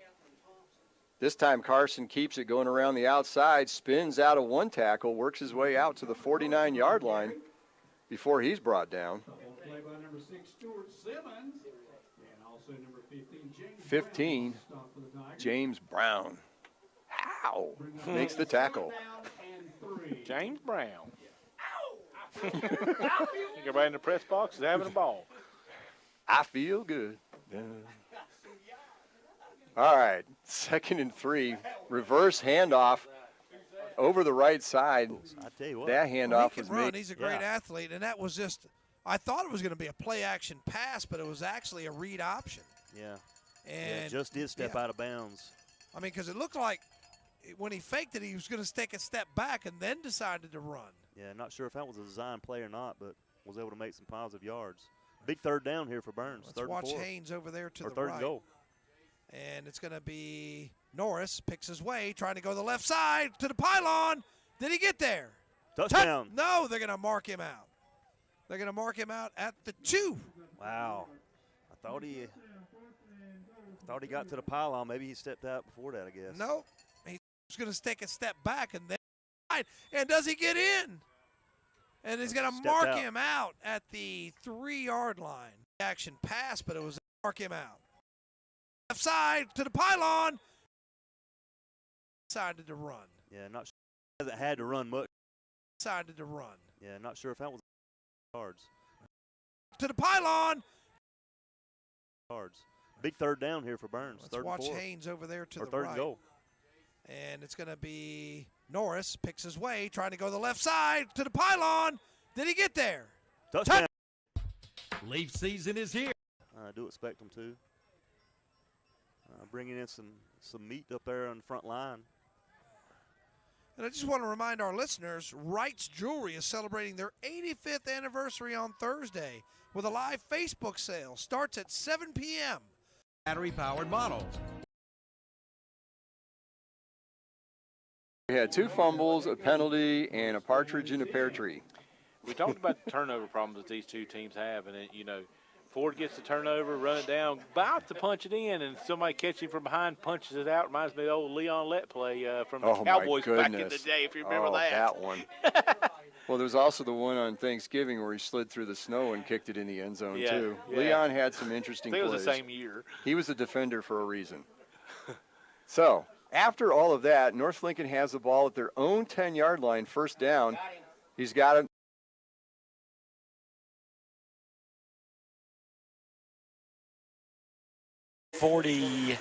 This time Carson keeps it going around the outside, spins out of one tackle, works his way out to the 49-yard line before he's brought down. 15, James Brown. How? Makes the tackle. James Brown. Everybody in the press box is having a ball. I feel good. All right, 2nd and 3, reverse handoff over the right side. I tell you what, that handoff was made. He's a great athlete, and that was just, I thought it was going to be a play-action pass, but it was actually a read option. Yeah. And just did step out of bounds. I mean, because it looked like when he faked it, he was going to take a step back and then decided to run. Yeah, not sure if that was a design play or not, but was able to make some positive yards. Big third down here for Burns. Let's watch Haynes over there to the third right. And goal. And it's going to be Norris picks his way, trying to go to the left side to the pylon. Did he get there? Touchdown. No, they're going to mark him out. They're going to mark him out at the 2. Wow. I thought he got to the pylon. Maybe he stepped out before that, I guess. No, he's going to take a step back and then. And does he get in? And he's going to mark him out at the 3-yard line. Action pass, but it was mark him out. Left side to the pylon. Decided to run. Yeah, not sure. Hasn't had to run much. Decided to run. Yeah, not sure if that was yards. To the pylon. Yards. Big third down here for Burns. Let's watch Haynes over there to the third right. And goal. And it's going to be Norris picks his way, trying to go to the left side to the pylon. Did he get there? Touchdown. Leaf season is here. I do expect them to. Bringing in some meat up there on the front line. And I just want to remind our listeners, Wright's Jewelry is celebrating their 85th anniversary on Thursday with a live Facebook sale. Starts at 7 p.m. Battery-powered models. We had 2 fumbles, a penalty, and a partridge in a pear tree. We talked about the turnover problems that these two teams have, and Ford gets the turnover, run it down, about to punch it in, and somebody catches him from behind, punches it out. Reminds me of the old Leon Lett play from the Cowboys back in the day, if you remember that. That one. Well, there's also the one on Thanksgiving where he slid through the snow and kicked it in the end zone, too. Yeah. Leon had some interesting plays. I think it was the same year. He was a defender for a reason. So, after all of that, North Lincoln has the ball at their own 10-yard line, first down. He's got it. $43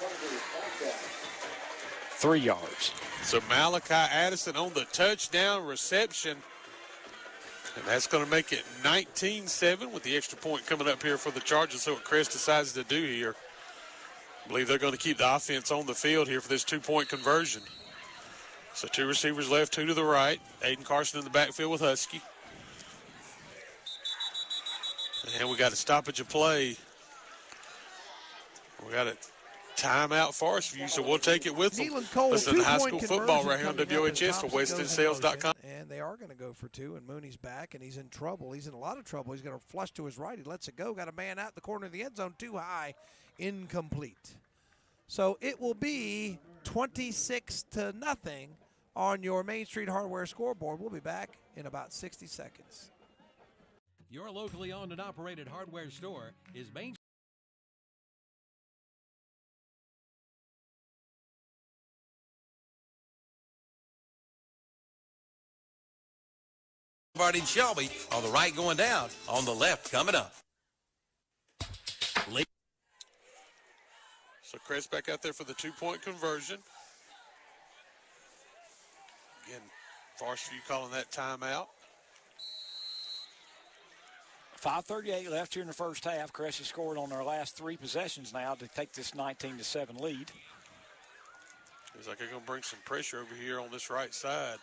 yards. So Malachi Addison on the touchdown reception. And that's going to make it 19-7 with the extra point coming up here for the Chargers. So what Crest decides to do here. I believe they're going to keep the offense on the field here for this 2-point conversion. So 2 receivers left, 2 to the right. Aiden Carson in the backfield with Husky. And we got a stoppage of play. We got a timeout Forest View, so we'll take it with them. Listen to high school football right here on WHS for WesternSales.com. And they are going to go for 2, and Mooney's back, and he's in trouble. He's in a lot of trouble. He's going to flush to his right. He lets it go. Got a man out in the corner of the end zone, too high, incomplete. So it will be 26-0 on your Main Street Hardware scoreboard. We'll be back in about 60 seconds. Your locally owned and operated hardware store is Main Street. Shelby on the right going down, on the left coming up. So Crest back out there for the 2-point conversion. Again, Forest View calling that timeout. 5:38 left here in the first half. Crest has scored on their last 3 possessions now to take this 19-7 lead. Looks like they're going to bring some pressure over here on this right side.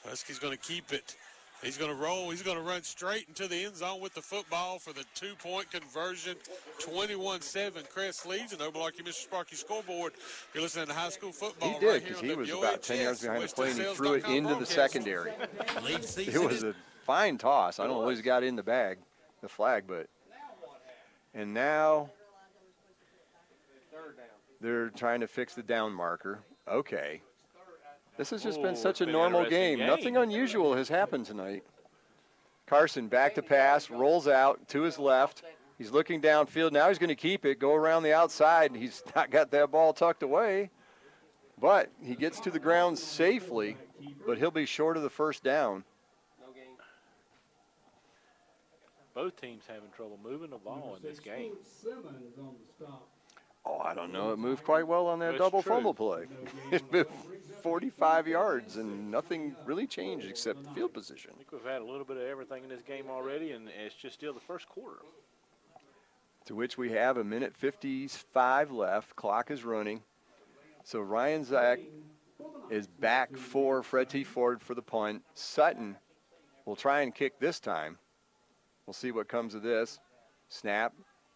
Husky's going to keep it. He's going to roll. He's going to run straight into the end zone with the football for the 2-point conversion. 21-7. Crest leads. And Obalaki, Mr. Sparky Scoreboard. You're listening to high school football. He did, right because here he was about 10 yards behind the play, and he threw it into the secondary. It was a fine toss. I don't know what he's got in the bag, the flag, but. And now they're trying to fix the down marker. Okay. This has just been such a normal game. Nothing unusual has happened tonight. Carson back to pass, rolls out to his left. He's looking downfield. Now he's going to keep it, go around the outside. He's not got that ball tucked away. But he gets to the ground safely, but he'll be short of the first down. Both teams having trouble moving the ball in this game. Oh, I don't know. It moved quite well on that double fumble play. It moved 45 yards, and nothing really changed except the field position. I think we've had a little bit of everything in this game already, and it's just still the first quarter. To which we have 1:55 left. Clock is running. So Ryan Zach is back for Fred T. Ford for the punt. Sutton will try and kick this time. We'll see what comes of this. Snap,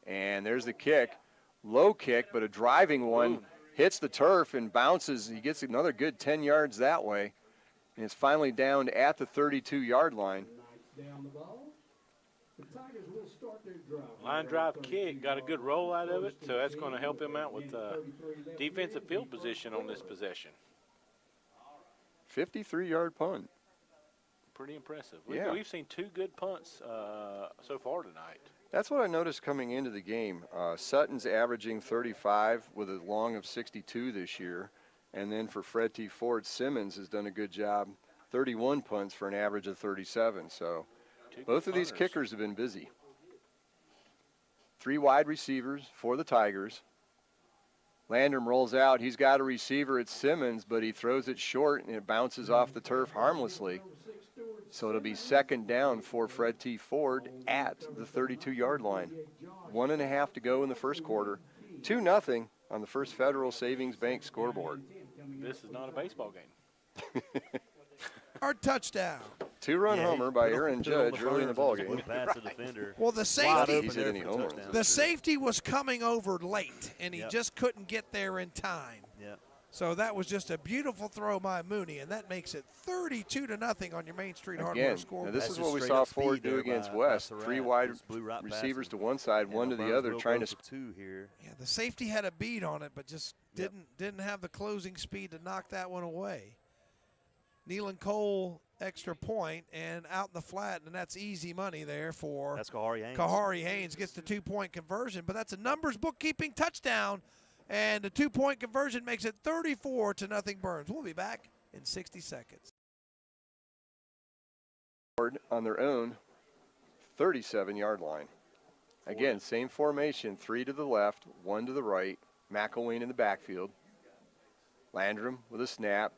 and there's the kick. Low kick, but a driving one. Hits the turf and bounces. He gets another good 10 yards that way. And it's finally down at the 32-yard line. Line drive kick, got a good roll out of it, so that's going to help him out with defensive field position on this possession. 53-yard punt. Pretty impressive. Yeah. We've seen two good punts so far tonight. That's what I noticed coming into the game. Sutton's averaging 35 with a long of 62 this year. And then for Fred T. Ford, Simmons has done a good job. 31 punts for an average of 37. So both of these kickers have been busy. 3 wide receivers for the Tigers. Landrum rolls out. He's got a receiver. It's Simmons, but he throws it short, and it bounces off the turf harmlessly. So it'll be second down for Fred T. Ford at the 32-yard line. 1.5 to go in the first quarter. 2-0 on the First Federal Savings Bank scoreboard. This is not a baseball game. Our touchdown. 2-run homer by Aaron Judge early in the ball game. Well, the safety was coming over late, and he just couldn't get there in time. Yeah. So that was just a beautiful throw by Mooney, and that makes it 32-0 on your Main Street Hardware scoreboard. Now this is what we saw Ford do against West. 3 wide receivers to one side, one to the other, trying to two here. Yeah, the safety had a beat on it, but just didn't have the closing speed to knock that one away. Nealon Cole extra point and out in the flat, and that's easy money there for Kahari Haynes gets the 2-point conversion, but that's a numbers bookkeeping touchdown. And the 2-point conversion makes it 34-0 Burns. We'll be back in 60 seconds. On their own 37-yard line. Again, same formation, 3 to the left, 1 to the right. McElwain in the backfield. Landrum with a snap.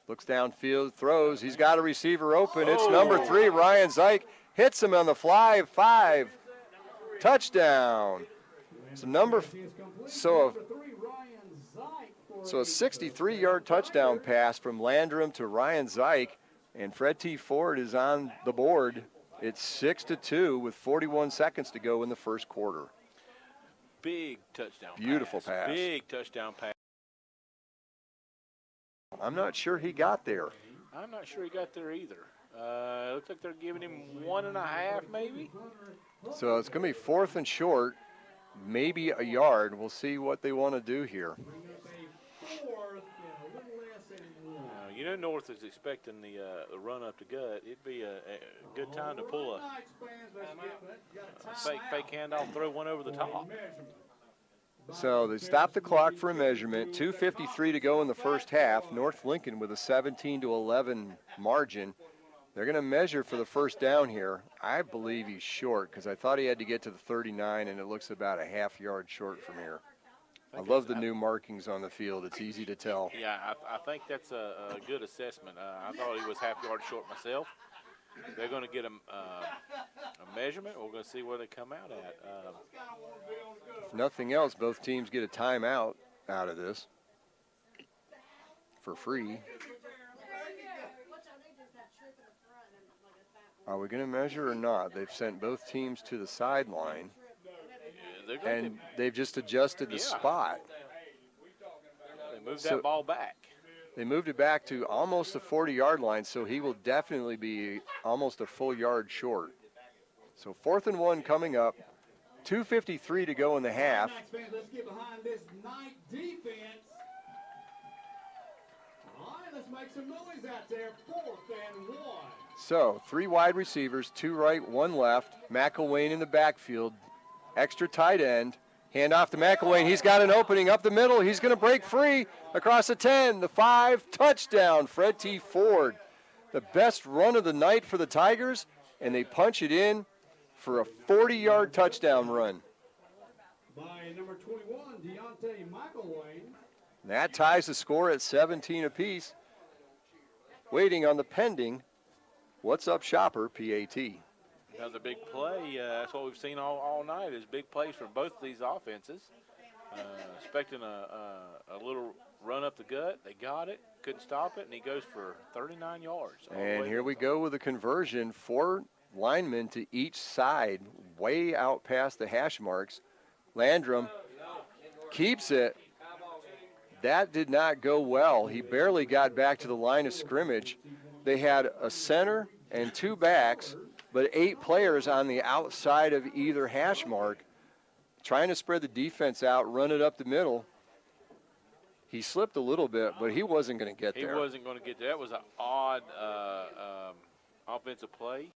Looks downfield, throws. He's got a receiver open. It's number 3, Ryan Zeich. Hits him on the fly, 5. Touchdown. So a 63-yard touchdown pass from Landrum to Ryan Zeich, and Fred T. Ford is on the board. It's 6-2 with 41 seconds to go in the first quarter. Big touchdown Beautiful pass. Big touchdown pass. I'm not sure he got there. I'm not sure he got there either. Looks like they're giving him 1.5 maybe. So it's going to be 4th and short. Maybe a yard. We'll see what they want to do here. You know North is expecting the run up to gut. It'd be a good time to pull a fake handoff, throw one over the top. So they stopped the clock for a measurement. 2:53 to go in the first half. North Lincoln with a 17-11 margin. They're going to measure for the first down here. I believe he's short because I thought he had to get to the 39, and it looks about a half yard short from here. I love the new markings on the field. It's easy to tell. Yeah, I think that's a good assessment. I thought he was half yard short myself. They're going to get a measurement. We're going to see where they come out at. If nothing else, both teams get a timeout out of this for free. Are we going to measure or not? They've sent both teams to the sideline, and they've just adjusted the spot. They moved that ball back. They moved it back to almost the 40-yard line, so he will definitely be almost a full yard short. So 4th and 1 coming up. 2:53 to go in the half. Let's get behind this night defense. All right, let's make some noise out there. 4th and 1. So 3 wide receivers, 2 right, 1 left. McElwain in the backfield. Extra tight end. Hand off to McElwain. He's got an opening up the middle. He's going to break free across the 10, the 5, touchdown, Fred T. Ford. The best run of the night for the Tigers, and they punch it in for a 40-yard touchdown run. By number 21, Deontay McElwain. That ties the score at 17 apiece. Waiting on the pending What's Up Shopper PAT. Another big play. That's what we've seen all night is big plays from both of these offenses. Expecting a little run up the gut. They got it, couldn't stop it, and he goes for 39 yards. And here we go with a conversion. 4 linemen to each side, way out past the hash marks. Landrum keeps it. That did not go well. He barely got back to the line of scrimmage. They had a center and 2 backs, but 8 players on the outside of either hash mark, trying to spread the defense out, run it up the middle. He slipped a little bit, but he wasn't going to get there. He wasn't going to get there. That was an odd offensive play.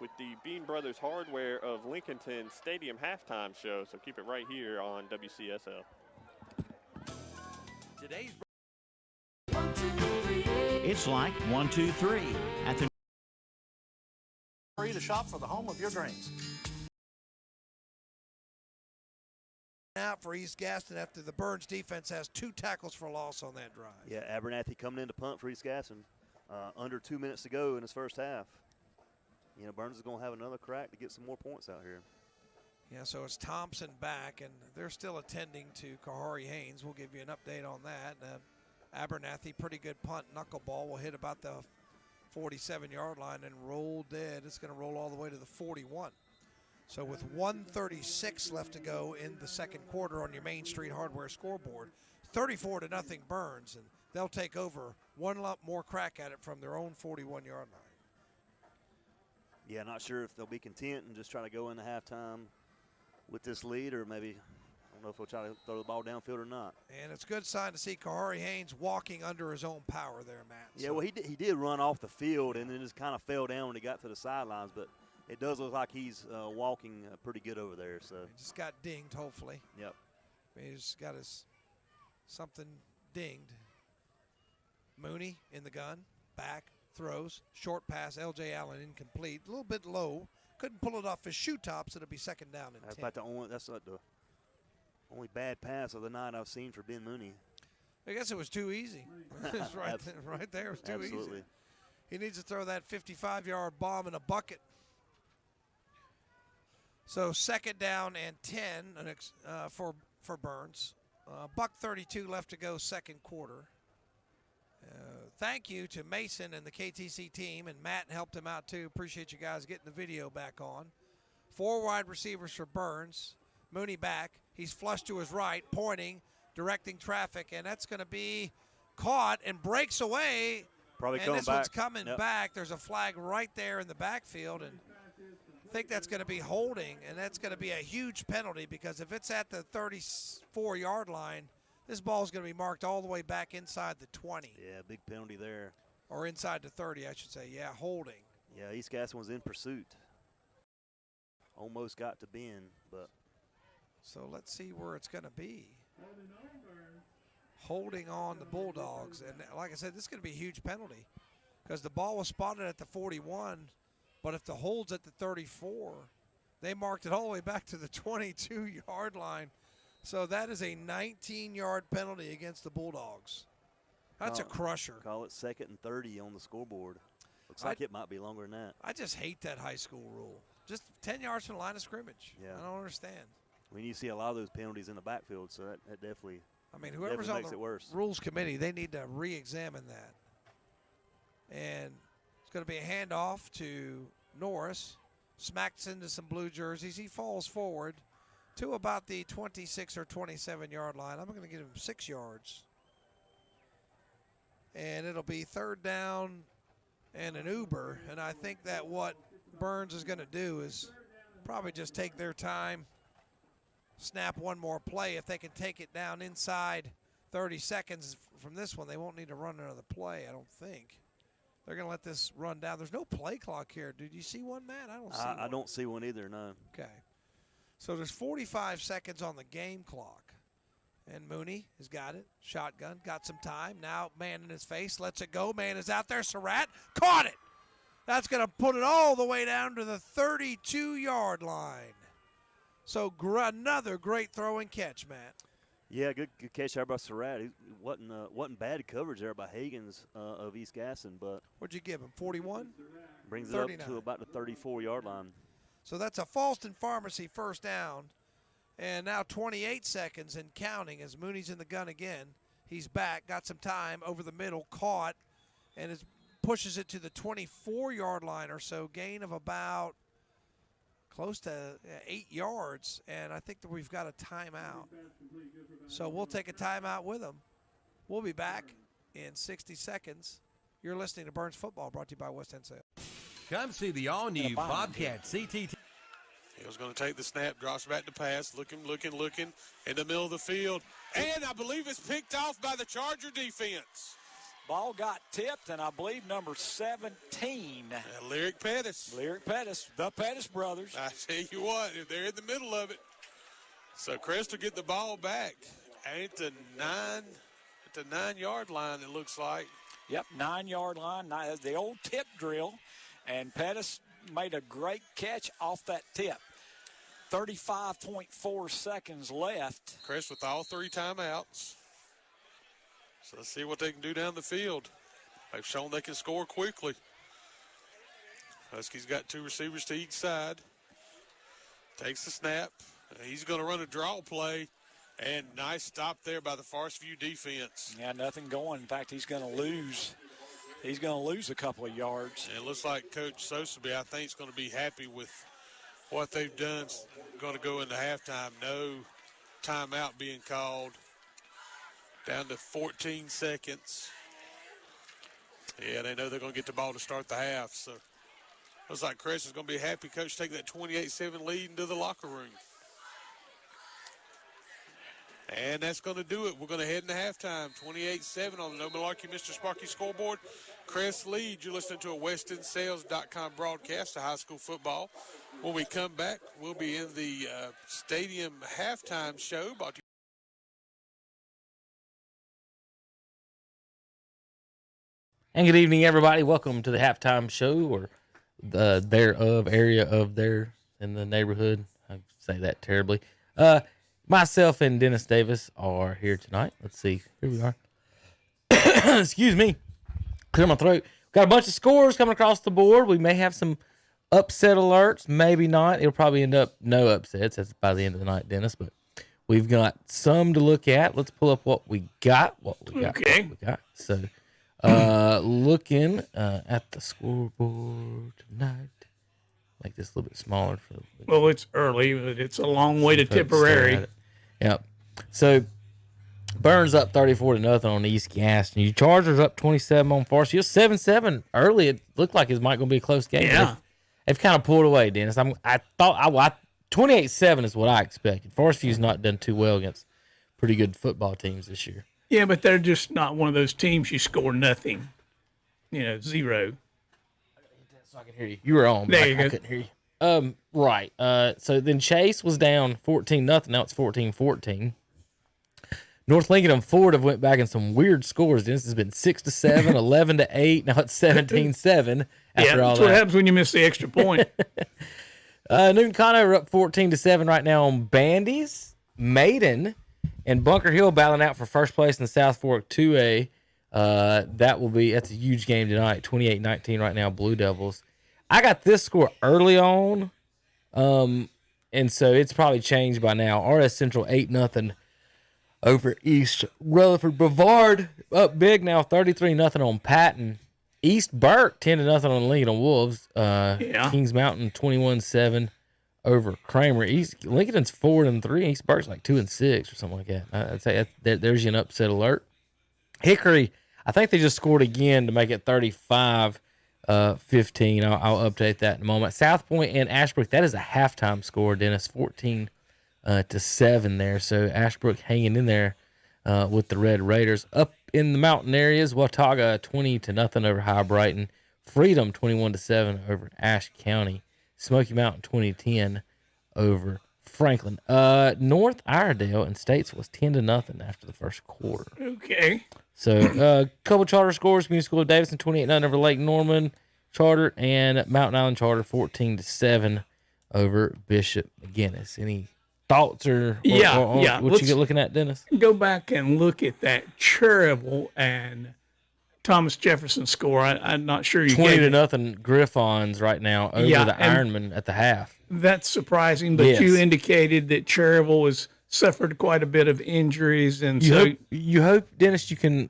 With the Bean Brothers Hardware of Lincolnton Stadium halftime show, so keep it right here on WCSL. Today's It's like 1, 2, 3 at the Free to shop for the home of your dreams. Out for East Gaston after the Burns defense has 2 tackles for loss on that drive. Yeah, Abernathy coming in to punt for East Gaston. Under 2 minutes to go in his first half. You know, Burns is going to have another crack to get some more points out here. Yeah, so it's Thompson back, and they're still attending to Kahari Haynes. We'll give you an update on that. Abernathy, pretty good punt. Knuckleball will hit about the 47-yard line and roll dead. It's going to roll all the way to the 41. So with 1:36 left to go in the second quarter on your Main Street Hardware scoreboard, 34-0 Burns, and they'll take over one more crack at it from their own 41-yard line. Yeah, not sure if they'll be content and just try to go into halftime with this lead, or maybe, I don't know if they'll try to throw the ball downfield or not. And it's a good sign to see Kahari Haynes walking under his own power there, Matt. Yeah, well, he did run off the field and then just kind of fell down when he got to the sidelines, but it does look like he's walking pretty good over there. So he just got dinged, hopefully. Yep. He's got his something dinged. Mooney in the gun, back, throws, short pass, L.J. Allen incomplete, a little bit low. Couldn't pull it off his shoe tops. It'll be second down and 10. That's like the only bad pass of the night I've seen for Ben Mooney. I guess it was too easy. It's right there. It was too Absolutely. easy. He needs to throw that 55-yard bomb in a bucket. So second down and 10 for Burns. $1:32 left to go second quarter. Thank you to Mason and the KTC team, and Matt helped him out too. Appreciate you guys getting the video back on. 4 wide receivers for Burns. Mooney back. He's flushed to his right, pointing, directing traffic, and that's going to be caught and breaks away. Probably and coming this back. one's coming back. There's a flag right there in the backfield, and I think that's going to be holding, and that's going to be a huge penalty because if it's at the 34-yard line, this ball is going to be marked all the way back inside the 20. Yeah, big penalty there. Or inside the 30, I should say. Yeah, holding. Yeah, East Gaston was in pursuit. Almost got to Ben, but. So let's see where it's going to be. Holding on the Bulldogs. And like I said, this is going to be a huge penalty because the ball was spotted at the 41, but if the hold's at the 34, they marked it all the way back to the 22-yard line. So that is a 19-yard penalty against the Bulldogs. That's a crusher. Call it 2nd and 30 on the scoreboard. Looks like it might be longer than that. I just hate that high school rule. Just 10 yards from the line of scrimmage. Yeah. I don't understand. I mean, you see a lot of those penalties in the backfield, so that definitely I mean, whoever's on the rules committee, they need to re-examine that. And it's going to be a handoff to Norris. Smacks into some blue jerseys. He falls forward to about the 26 or 27-yard line. I'm going to give him 6 yards. And it'll be third down and an Uber. And I think that what Burns is going to do is probably just take their time, snap one more play. If they can take it down inside 30 seconds from this one, they won't need to run another play, I don't think. They're going to let this run down. There's no play clock here. Did you see one, Matt? I don't see one either, no. Okay. So there's 45 seconds on the game clock. And Mooney has got it. Shotgun. Got some time. Now man in his face. Lets it go. Man is out there. Surratt caught it. That's going to put it all the way down to the 32-yard line. So another great throw and catch, Matt. Yeah, good catch there by Surratt. It wasn't bad coverage there by Higgins of East Gasson, but what'd you give him? 41. Brings 39. It up to about the 34-yard line. So that's a Falston Pharmacy first down. And now 28 seconds and counting as Mooney's in the gun again. He's back, got some time over the middle, caught, and pushes it to the 24-yard line or so. Gain of about close to 8 yards, and I think that we've got a timeout. So we'll take a timeout with them. We'll be back in 60 seconds. You're listening to Burns Football, brought to you by West End Sales. Come see the all-new Bobcat CTT. He was going to take the snap, drops back to pass, looking in the middle of the field. And I believe it's picked off by the Charger defense. Ball got tipped, and I believe number 17. Lyric Pettis. Lyric Pettis, the Pettis brothers. I tell you what, if they're in the middle of it. So Crest will get the ball back. At the 9-yard line, it looks like. Yep, 9-yard line, the old tip drill. And Pettis made a great catch off that tip. 35.4 seconds left. Crest with all 3 timeouts. So let's see what they can do down the field. They've shown they can score quickly. Huskies got 2 receivers to each side. Takes the snap. He's going to run a draw play. And nice stop there by the Forest View defense. Yeah, nothing going. In fact, he's going to lose. He's going to lose a couple of yards. And it looks like Coach Soseby, I think, is going to be happy with what they've done. Going to go into halftime. No timeout being called. Down to 14 seconds. Yeah, they know they're going to get the ball to start the half. So looks like Crest is going to be happy. Coach take that 28-7 lead into the locker room. And that's going to do it. We're going to head into halftime. 28-7 on the No Malarkey Mr. Sparky scoreboard. Crest leads. You're listening to a WestEndSales.com broadcast of high school football. When we come back, we'll be in the stadium halftime show. And good evening, everybody. Welcome to the halftime show, or the thereof area of there in the neighborhood. I say that terribly. Myself and Dennis Davis are here tonight. Let's see. Here we are. Excuse me. Clear my throat. Got a bunch of scores coming across the board. We may have some upset alerts. Maybe not. It'll probably end up no upsets. That's by the end of the night, Dennis. But we've got some to look at. Let's pull up what we got. Okay. So, looking at the scoreboard tonight. Make this a little bit smaller. Well, it's early, but it's a long way to Tipperary. Yep. So, Burns up 34-0 on East Gaston. You Chargers up 27 on Forest. You're 7-7 early. It looked like it might going to be a close game. Yeah. They've kind of pulled away, Dennis. I thought 28-7 is what I expected. Forest View's not done too well against pretty good football teams this year. Yeah, but they're just not one of those teams you score nothing. 0. So I can hear you. You were on, but I couldn't hear you. Right. So then Chase was down 14-0. Now it's 14-14. North Lincoln and Ford have went back in some weird scores. This has been 6-7, 11-8. Now it's 17-7. Yeah, that's what happens when you miss the extra point. Newton Conover up 14-7 right now on Bandies. Maiden and Bunker Hill battling out for first place in the South Fork 2A. That's a huge game tonight. 28-19 right now, Blue Devils. I got this score early on, and so it's probably changed by now. RS Central 8-0 over East Rutherford. Brevard up big now, 33-0 on Patton. East Burke 10-0 on Lincoln Wolves. Kings Mountain 21-7 over Kramer. Lincoln's 4-3. East Burke's like 2-6 or something like that. I'd say there's an upset alert. Hickory, I think they just scored again to make it 35-15. I'll update that in a moment. South Point and Ashbrook, that is a halftime score, Dennis, 14-7 there. So Ashbrook hanging in there with the Red Raiders. Up in the mountain areas, Watauga 20-0 over High Brighton. Freedom 21-7 over Ashe County. Smoky Mountain 20-10 over Franklin. North Iredale and States was 10-0 after the first quarter. Okay. So a couple charter scores. Community School of Davidson 28-0 over Lake Norman Charter, and Mountain Island Charter 14-7 over Bishop McGinnis. Any thoughts or what you get looking at, Dennis? Go back and look at that Cherryville and Thomas Jefferson score. I'm not sure you 20-0 Griffons right now over the Ironman at the half. That's surprising, but you indicated that Cherryville has suffered quite a bit of injuries, and you hope, Dennis, you can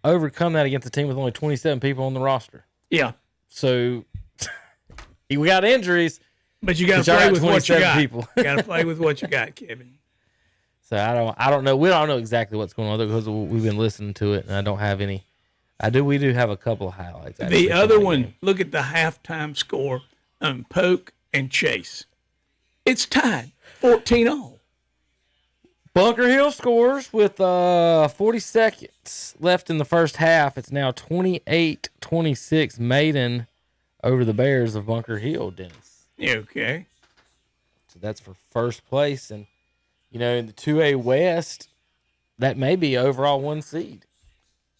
overcome that against a team with only 27 people on the roster. Yeah. So we got injuries, but you got to play with what you got. You got to play with what you got, Kevin. So I don't know. We don't know exactly what's going on because we've been listening to it, and I don't have any. We do have a couple of highlights. The other one, look at the halftime score on Polk and Chase. It's tied 14-all. Bunker Hill scores with 40 seconds left in the first half. It's now 28-26 Maiden over the Bears of Bunker Hill, Dennis. Okay. So that's for first place. And, in the 2A West, that may be overall one seed.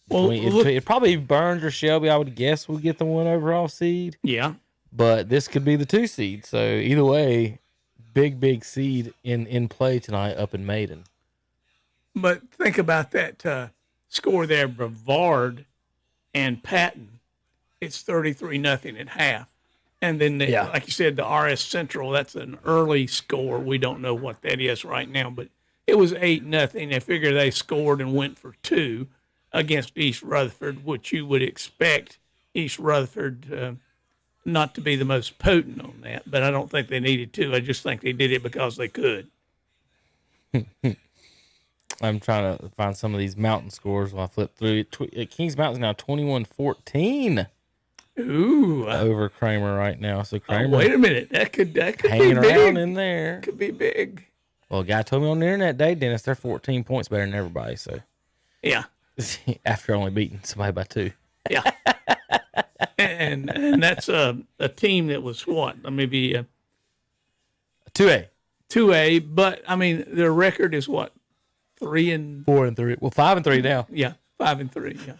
Well, it probably Burns or Shelby, I would guess, will get the one overall seed. Yeah. But this could be the 2 seed. So either way, big seed in play tonight up in Maiden. But think about that score there, Brevard and Patton. It's 33-0 at half. And then, like you said, the RS Central, that's an early score. We don't know what that is right now, but it was 8-0. I figure they scored and went for 2 against East Rutherford, which you would expect East Rutherford not to be the most potent on that, but I don't think they needed to. I just think they did it because they could. I'm trying to find some of these mountain scores while I flip through. Kings Mountain's now 21-14. Ooh, over Kramer right now. So Kramer, wait a minute, that could hanging be big. Around in there. Could be big. Well, a guy told me on the internet today, Dennis, they're 14 points better than everybody. So yeah, after only beating somebody by 2. Yeah. And that's a team that was what? Maybe 2A. 2A, but I mean their record is what? 4-3. Well, 5-3 now. Yeah, 5-3. Yeah,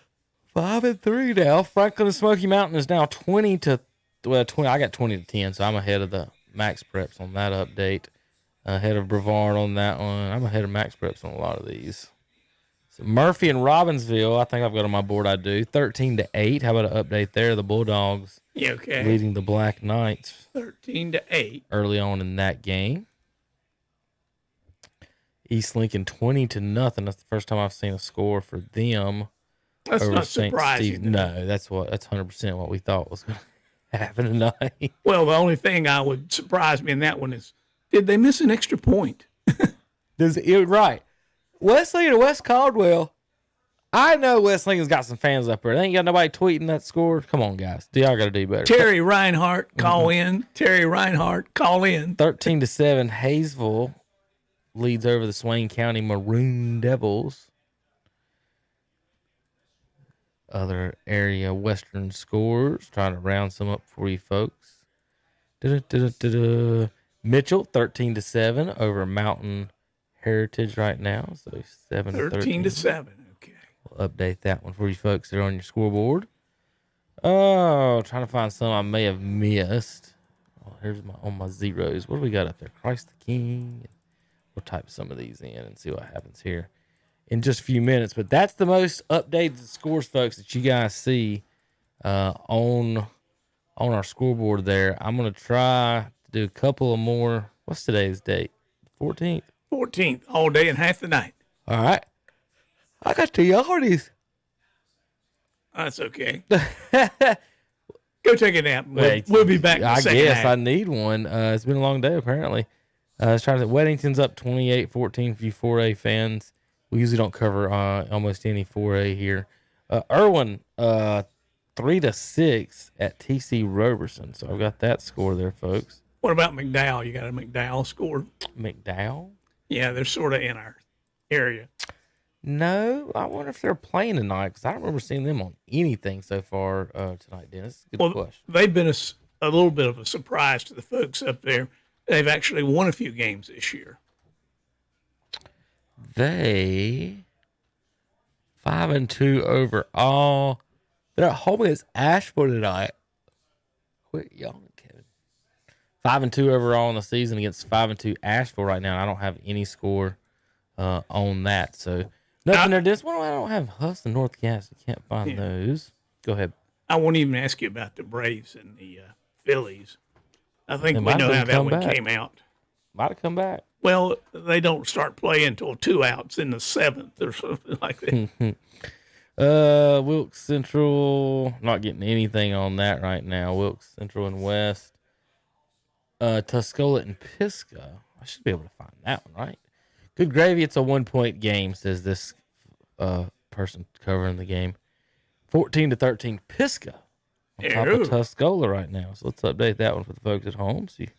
5-3 now. Franklin and Smoky Mountain is now 20. I got 20-10, so I'm ahead of the Max Preps on that update. Ahead of Brevard on that one. I'm ahead of Max Preps on a lot of these. So Murphy and Robbinsville, I think I've got on my board. I do 13-8. How about an update there? The Bulldogs, leading the Black Knights 13-8 early on in that game. East Lincoln 20-0. That's the first time I've seen a score for them. That's over not St. surprising. Steve. No, that's 100% what we thought was going to happen tonight. Well, the only thing I would surprise me in that one is, did they miss an extra point? Right. West Lincoln and West Caldwell. I know West Lincoln's got some fans up there. They ain't got nobody tweeting that score. Come on, guys. Y'all got to do better. Terry Reinhardt, call in. Terry Reinhardt, call in. 13-7, Hayesville leads over the Swain County Maroon Devils. Other area Western scores. Trying to round some up for you folks. Mitchell, 13-7 over Mountain Heritage right now. So 13-7. Okay. We'll update that one for you folks there on your scoreboard. Oh, trying to find some I may have missed. Oh, here's my zeros. What do we got up there? Christ the King. We'll type some of these in and see what happens here in just a few minutes. But that's the most updated scores, folks, that you guys see on our scoreboard there. I'm going to try to do a couple of more. What's today's date? 14th. 14th, all day and half the night. All right. I got the yardies. That's okay. Go take a nap. We'll be back in the second half. I need one. It's been a long day, apparently. I was trying to. Weddington's up 28-14 for you 4A fans. We usually don't cover almost any 4A here. Irwin, 3-6 at TC Roberson. So I've got that score there, folks. What about McDowell? You got a McDowell score? McDowell? Yeah, they're sort of in our area. No, I wonder if they're playing tonight because I don't remember seeing them on anything so far tonight, Dennis. Good question. They've been a little bit of a surprise to the folks up there. They've actually won a few games this year. They 5-2 overall. They're at home against Asheville tonight. Quit yelling, Kevin. 5-2 overall in the season against 5-2 Asheville right now. And I don't have any score on that, so. Nothing there, this one. I don't have Huss and North Gas. I can't find those. Go ahead. I won't even ask you about the Braves and the Phillies. I think we know how that one came out. Might have come back. Well, they don't start playing until 2 outs in the 7th or something like that. Wilkes Central. Not getting anything on that right now. Wilkes Central and West. Tuscola and Pisgah. I should be able to find that one, right? Good gravy. It's a 1-point game, says this person covering the game. 14-13 Pisgah on top of Tuscola right now. So let's update that one for the folks at home. See,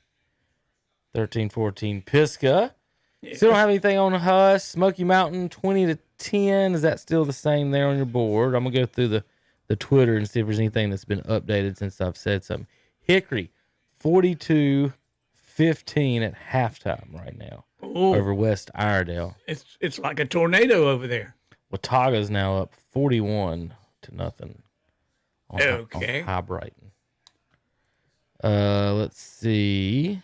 13-14 Pisgah. Yeah. Still don't have anything on Huss. Smoky Mountain 20-10. Is that still the same there on your board? I'm gonna go through the Twitter and see if there's anything that's been updated since I've said something. Hickory 42-15 at halftime right now. Ooh. Over West Iredale. It's like a tornado over there. Watauga's now up 41-0 on High Brighton. Let's see.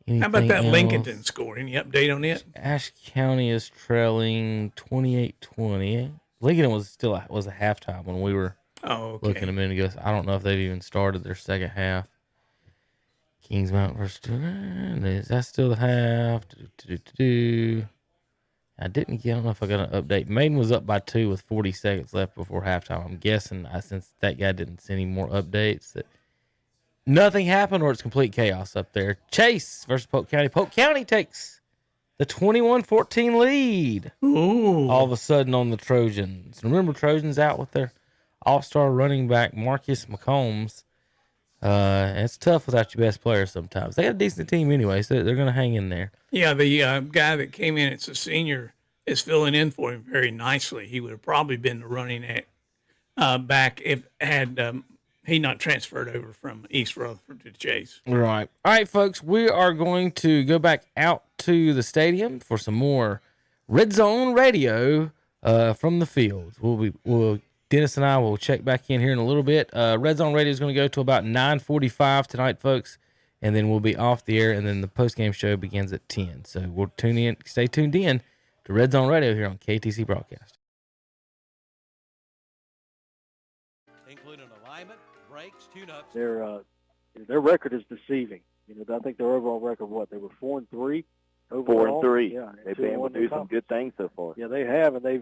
How about that Lincolnton score? Any update on it? Ashe County is trailing 28-20. Lincoln was a halftime when we were looking a minute ago. I don't know if they've even started their second half. Kings Mountain versus. Is that still the half? I don't know if I got an update. Maiden was up by 2 with 40 seconds left before halftime. I'm guessing since that guy didn't send any more updates that nothing happened or it's complete chaos up there. Chase versus Polk County. Polk County takes the 21-14 lead. Ooh. All of a sudden on the Trojans. Remember, Trojans out with their all-star running back Marcus McCombs. It's tough without your best player sometimes. They got a decent team anyway, so they're going to hang in there. Yeah, the guy that came in as a senior is filling in for him very nicely. He would have probably been the running back if had he not transferred over from East Rutherford to Chase. Right. All right, folks, we are going to go back out to the stadium for some more Red Zone Radio from the field. Dennis and I will check back in here in a little bit. Red Zone Radio is going to go to about 9:45 tonight, folks, and then we'll be off the air, and then the postgame show begins at 10. So we'll stay tuned in to Red Zone Radio here on KTC Broadcast. Including alignment, brakes, tune-ups. Their record is deceiving. I think their overall record, they were 4-3. Overall, 4-3. Yeah, they've been able to do some good things so far. Yeah, they have, and they've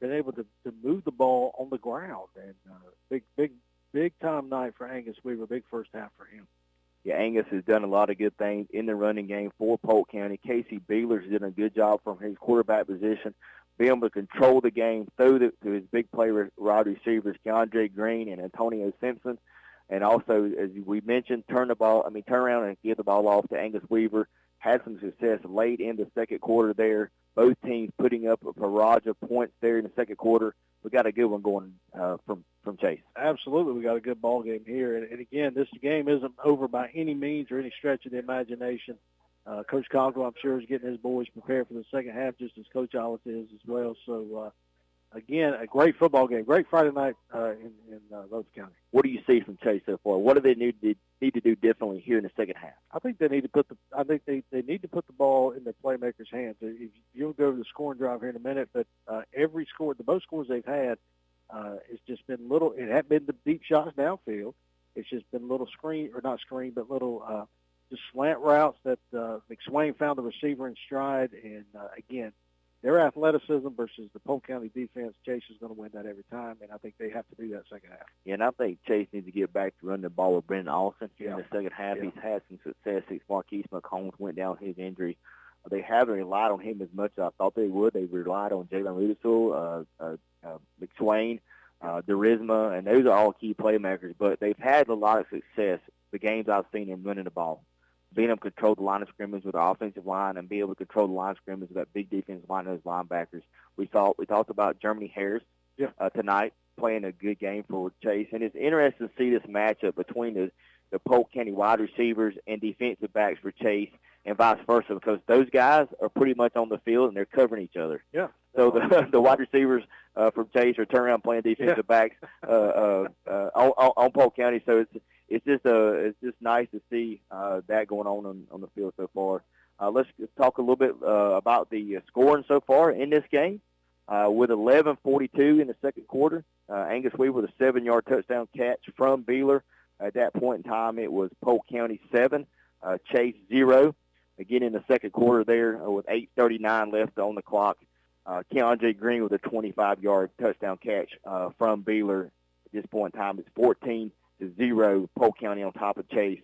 been able to move the ball on the ground. And big time night for Angus Weaver. Big first half for him. Yeah, Angus has done a lot of good things in the running game for Polk County. Casey Beeler's done a good job from his quarterback position, being able to control the game, throw to his big play wide receivers, Keandre Green and Antonio Simpson. And also, as we mentioned, turn around and give the ball off to Angus Weaver. Had some success late in the second quarter there. Both teams putting up a barrage of points there in the second quarter. We got a good one going from Chase. Absolutely, we got a good ball game here. And again, this game isn't over by any means or any stretch of the imagination. Coach Cogwell, I'm sure, is getting his boys prepared for the second half, just as Coach Ollis is as well. So, again, a great football game, great Friday night in Rose County. What do you see from Chase so far? What do they need to do differently here in the second half? I think they need to put the ball in their playmakers' hands. You'll go to the scoring drive here in a minute, but the most scores they've had, it's just been little. It hadn't been the deep shots downfield. It's just been little just slant routes that McSwain found the receiver in stride. And again, their athleticism versus the Polk County defense, Chase is going to win that every time, and I think they have to do that second half. Yeah, and I think Chase needs to get back to running the ball with Brendan Austin in the second half. Yeah. He's had some success since Marquise McCombs went down with his injury. They haven't relied on him as much as I thought they would. They relied on Jalen Rudisill, McSwain, Derisma, and those are all key playmakers. But they've had a lot of success, the games I've seen them running the ball, being able to control the line of scrimmage with the offensive line and be able to control the line of scrimmage with that big defensive line of those linebackers. We talked about Germany Harris tonight playing a good game for Chase. And it's interesting to see this matchup between the Polk County wide receivers and defensive backs for Chase and vice versa, because those guys are pretty much on the field and they're covering each other. Yeah. So the wide receivers from Chase are turning around playing defensive backs on Polk County. So it's just nice to see that going on the field so far. Let's talk a little bit about the scoring so far in this game. With 11:42 in the second quarter, Angus Weaver with a 7-yard touchdown catch from Beeler. At that point in time, it was Polk County 7, Chase 0. Again, in the second quarter there, with 8:39 left on the clock, Keandre Green with a 25-yard touchdown catch from Beeler. At this point in time, it's 14-0, Polk County on top of Chase.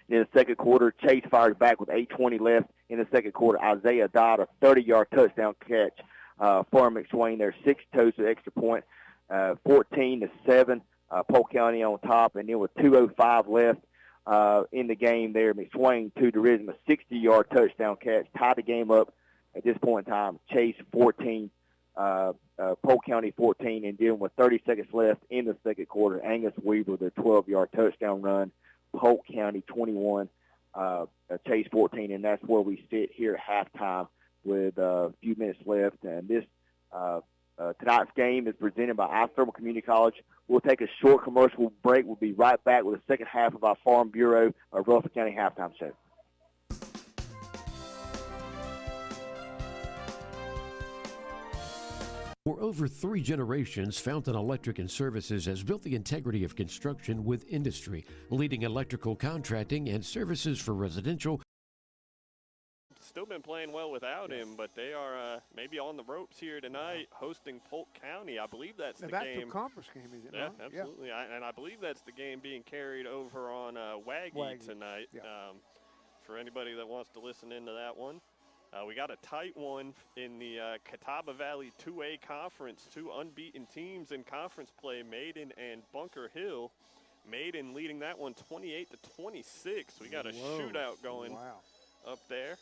In the second quarter, Chase fired back with 8:20 left in the second quarter. Isaiah Dodd, a 30-yard touchdown catch for McSwain there, 6 toes to extra point, 14-7, Polk County on top. And then with 2:05 left in the game there, McSwain to Derisma, 60-yard touchdown catch, tied the game up at this point in time. Chase 14, Polk County 14, and then with 30 seconds left in the second quarter, Angus Weaver with a 12-yard touchdown run. Polk County 21, Chase 14, and that's where we sit here at halftime with a few minutes left. And this tonight's game is presented by Thermal Community College. We'll take a short commercial break. We'll be right back with the second half of our Farm Bureau Rutherford County halftime show. For over 3 generations, Fountain Electric and Services has built the integrity of construction with industry, leading electrical contracting and services for residential. Still been playing well without him, but they are maybe on the ropes here tonight, hosting Polk County. I believe that's the game. That's a conference game, is it Yeah, not? absolutely. Yeah. And I believe that's the game being carried over on Waggy tonight. Yeah. For anybody that wants to listen into that one. We got a tight one in the Catawba Valley 2A Conference. 2 unbeaten teams in conference play, Maiden and Bunker Hill. Maiden leading that one 28-26. We got a shootout going up there.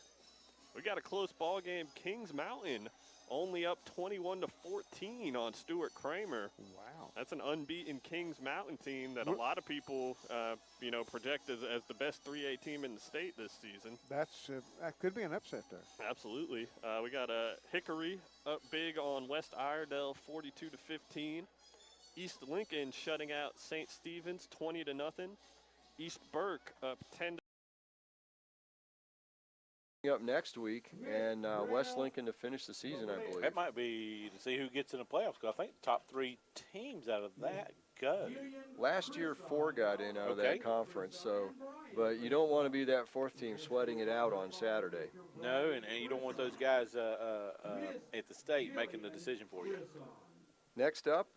We got a close ball game. Kings Mountain only up 21-14 on Stuart Kramer. Wow. That's an unbeaten Kings Mountain team that a lot of people, project as the best 3A team in the state this season. That could be an upset there. Absolutely. We got a Hickory up big on West Iredell, 42-15. East Lincoln shutting out St. Stephen's, 20-0. East Burke up 10. Up next week, and West Lincoln to finish the season, I believe. That might be to see who gets in the playoffs, because I think the top 3 teams out of that go. Last year, 4 got in out of that conference, but you don't want to be that 4th team sweating it out on Saturday. No, and you don't want those guys at the state making the decision for you. Next up,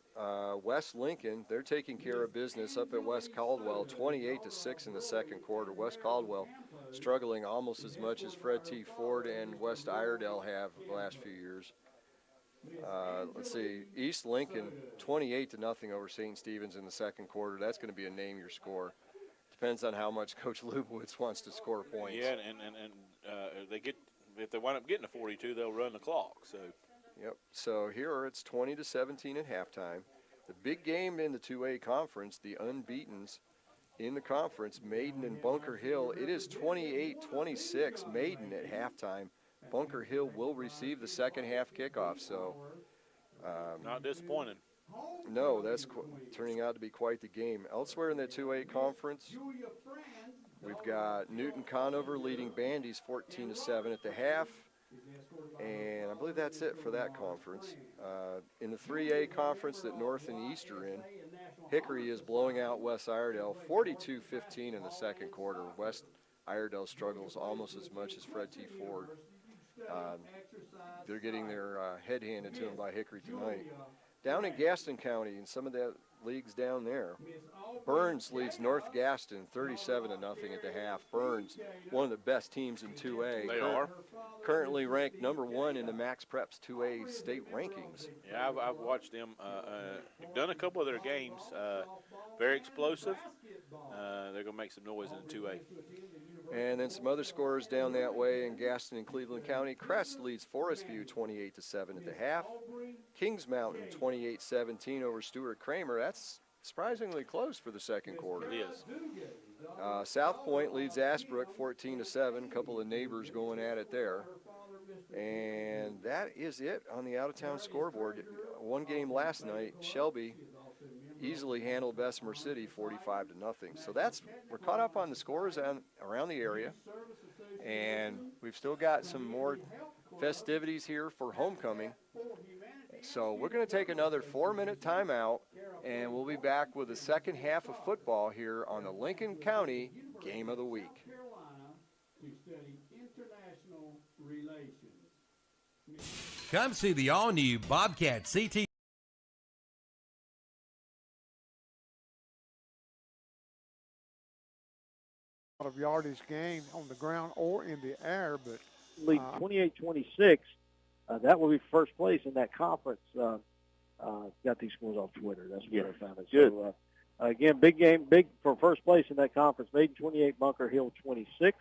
West Lincoln, they're taking care of business up at West Caldwell, 28-6 in the second quarter. West Caldwell struggling almost as much as Fred T. Ford and West Iredell have the last few years. Let's see, East Lincoln, 28-0 over St. Stephen's in the second quarter. That's going to be a name your score. Depends on how much Coach Lubowitz wants to score points. Yeah, and if they wind up getting a 42, they'll run the clock. So. Yep. So here it's 20-17 at halftime. The big game in the 2A conference, the unbeatens in the conference, Maiden and Bunker Hill. It is 28-26 Maiden at halftime. Bunker Hill will receive the second half kickoff. So not disappointing. No, that's turning out to be quite the game. Elsewhere in the 2A conference, we've got Newton Conover leading Bandy's 14-7 at the half. And I believe that's it for that conference. In the 3A conference that North and East are in, Hickory is blowing out West Iredell 42-15 in the second quarter. West Iredell struggles almost as much as Fred T. Ford. they're getting their head handed to them by Hickory tonight. Down in Gaston County, in some of the leagues down there, Burns leads North Gaston 37-0 at the half. Burns, one of the best teams in 2A. They are. Currently ranked number 1 in the Max Preps 2A state rankings. Yeah, I've watched them. Done a couple of their games. Very explosive. They're going to make some noise in the 2A. And then some other scores down that way in Gaston and Cleveland County. Crest leads Forest View 28-7 at the half. Kings Mountain 28-17 over Stuart Kramer. That's surprisingly close for the second quarter. It is. South Point leads Ashbrook 14-7. A couple of neighbors going at it there. And that is it on the out-of-town scoreboard. One game last night, Shelby easily handled Bessemer City 45-0. So we're caught up on the scores around the area, and we've still got some more festivities here for homecoming. So we're going to take another 4-minute timeout, and we'll be back with the second half of football here on the Lincoln County Game of the Week. To study international relations. Come see the all-new Bobcat CT. Of yardage gain on the ground or in the air, but lead 28-26. That will be first place in that conference. Got these scores off Twitter. That's where I found it. Good. So, again, big game, big for first place in that conference. Maiden 28, Bunker Hill 26.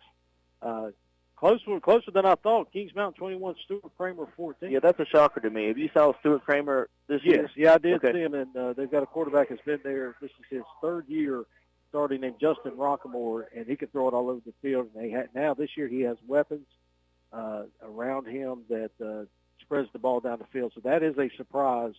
Closer than I thought. Kings Mountain 21, Stuart Kramer 14. Yeah, that's a shocker to me. Have you saw Stuart Kramer this year? Yes, yeah, I did Okay. see him, and they've got a quarterback that's been there. This is his third year starting, named Justin Rockamore, and he can throw it all over the field. And now this year he has weapons around him that spreads the ball down the field. So that is a surprise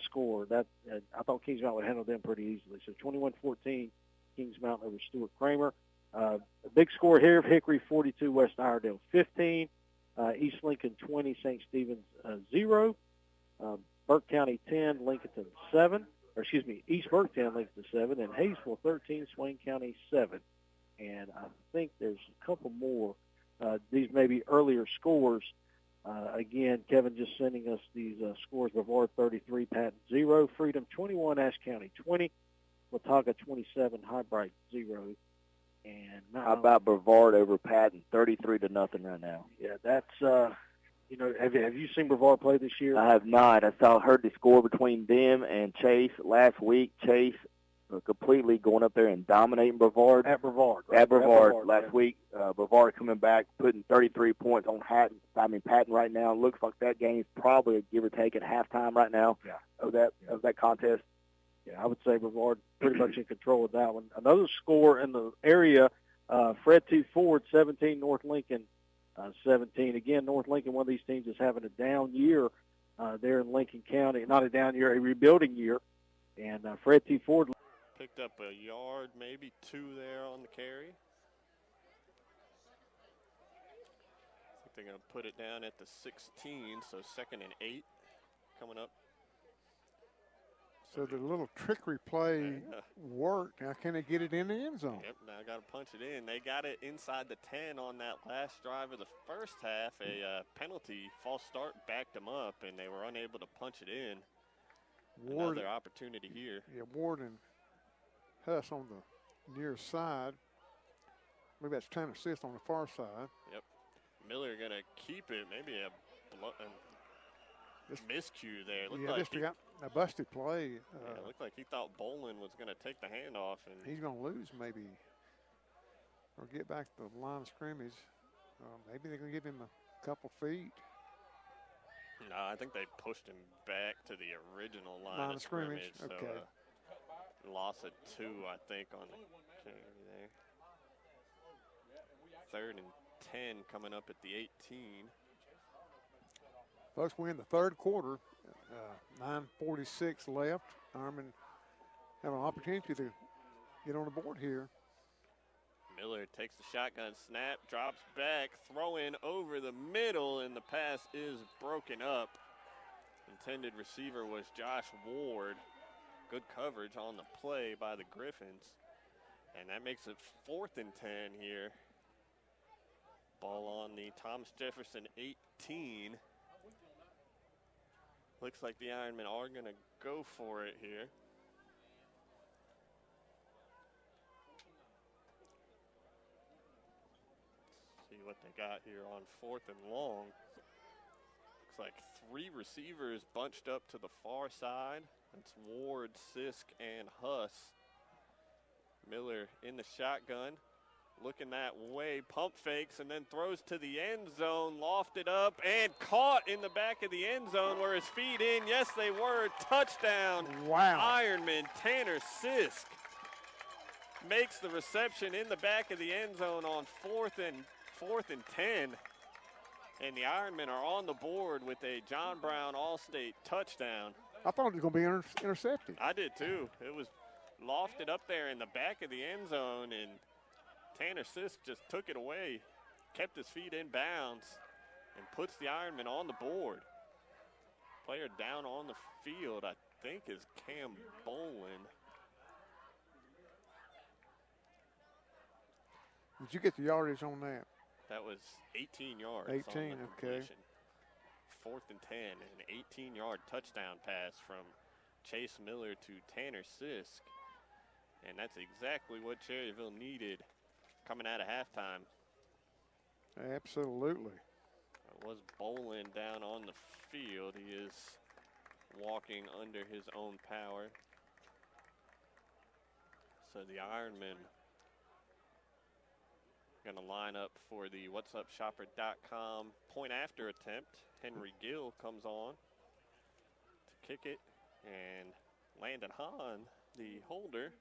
score. I thought Kings Mountain would handle them pretty easily. So 21-14, Kings Mountain over Stuart Kramer. A big score here: Hickory 42, West Iredale 15, East Lincoln 20, St. Stephen's 0, Burke County 10, Lincolnton 7. East Burke 10, Lincoln 7, and Hayesville 13, Swain County 7. And I think there's a couple more. These may be earlier scores. Again, Kevin just sending us these scores. Brevard 33, Patton 0, Freedom 21, Ashe County 20, Watauga 27, Highbright 0. And How about Brevard over Patton, 33-0 right now? Yeah, that's have you seen Brevard play this year? I have not. Heard the score between them and Chase last week. Chase completely going up there and dominating Brevard. At Brevard. Right? At Brevard last week. Brevard coming back, putting 33 points on Patton right now. It looks like that game's probably give or take at halftime right now. Yeah. Of that contest. Yeah, I would say Brevard pretty much in control of that one. Another score in the area, Fred T. Ford 17, North Lincoln 17. Again, North Lincoln, one of these teams is having a down year there in Lincoln County. Not a down year, a rebuilding year. And Fred T. Ford picked up a yard, maybe 2 there on the carry. I think they're going to put it down at the 16, so 2nd and 8 coming up. so the little trickery play worked. Now can they get it in the end zone? Yep, now got to punch it in. They got it inside the 10 on that last drive of the first half. A penalty, false start, backed them up, and they were unable to punch it in. Another opportunity here. Yeah, Ward and Huss on the near side. Maybe that's time assist on the far side. Yep. Miller going to keep it. Maybe a miscue there. Just got a busted play. It looked like he thought Bolin was going to take the handoff. And he's going to lose maybe or get back to the line of scrimmage. Maybe they're going to give him a couple feet. No, I think they pushed him back to the original line of scrimmage. Okay. So loss of 2, I think, on the carry there. 3rd and 10 coming up at the 18. Folks, we're in the third quarter. 9:46 left. Ironman have an opportunity to get on the board here. Miller takes the shotgun snap, drops back, throwing over the middle, and the pass is broken up. Intended receiver was Josh Ward. Good coverage on the play by the Griffins. And that makes it 4th and 10 here. Ball on the Thomas Jefferson 18. Looks like the Ironmen are going to go for it here. See what they got here on 4th and long. Looks like 3 receivers bunched up to the far side. That's Ward, Sisk, and Huss. Miller in the shotgun, looking that way, pump fakes, and then throws to the end zone, lofted up, and caught in the back of the end zone. Were his feet in? Yes, they were. Touchdown. Wow. Ironman Tanner Sisk makes the reception in the back of the end zone on 4th and 10. And the Ironmen are on the board with a John Brown All-State touchdown. I thought it was going to be intercepted. I did too. It was lofted up there in the back of the end zone, and Tanner Sisk just took it away, kept his feet in bounds, and puts the Ironmen on the board. Player down on the field, I think, is Cam Bolin. Did you get the yardage on that? That was 18 yards. 18, on the okay. completion. 4th and 10, an 18-yard touchdown pass from Chase Miller to Tanner Sisk. And that's exactly what Cherryville needed coming out of halftime. Absolutely. It was Bolin down on the field. He is walking under his own power. So the Ironmen going to line up for the whatsupshopper.com point after attempt. Henry Gill comes on to kick it, and Landon Hahn, the holder.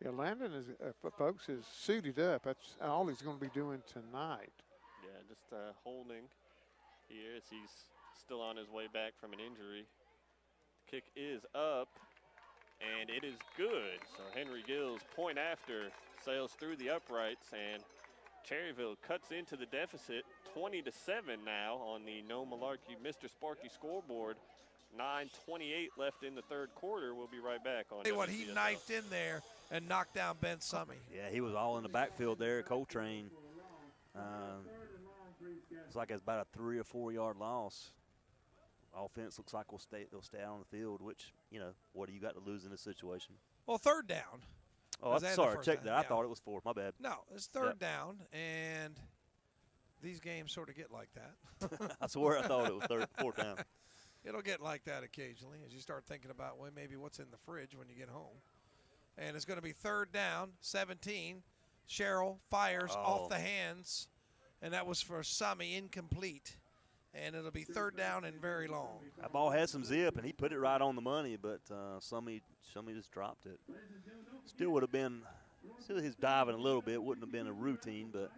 Yeah, Landon is, folks, is suited up. That's all he's going to be doing tonight. Yeah, just holding here as he's still on his way back from an injury. The kick is up, and it is good. So Henry Gill's point after sails through the uprights, and Cherryville cuts into the deficit 20-7 now on the No Malarkey Mr. Sparky scoreboard. 9:28 left in the third quarter. We'll be right back on. Tell you what, he knifed in there and knocked down Ben Summey. Yeah, he was all in the backfield there at Coltrane. It's like it's about a 3 or 4 yard loss. Offense looks like they'll stay out on the field, which, you know, what do you got to lose in this situation? Well, third down. Oh, I'm sorry. Check that. I thought it was 4. My bad. No, it's third down, and these games sort of get like that. I swear I thought it was 4th down. It'll get like that occasionally as you start thinking about, well, maybe what's in the fridge when you get home. And it's going to be third down, 17. Sherrill fires off the hands, and that was for Summey, incomplete. And it'll be third down and very long. That ball had some zip, and he put it right on the money, but Summey just dropped it. Still would have been, still he's diving a little bit, wouldn't have been a routine, but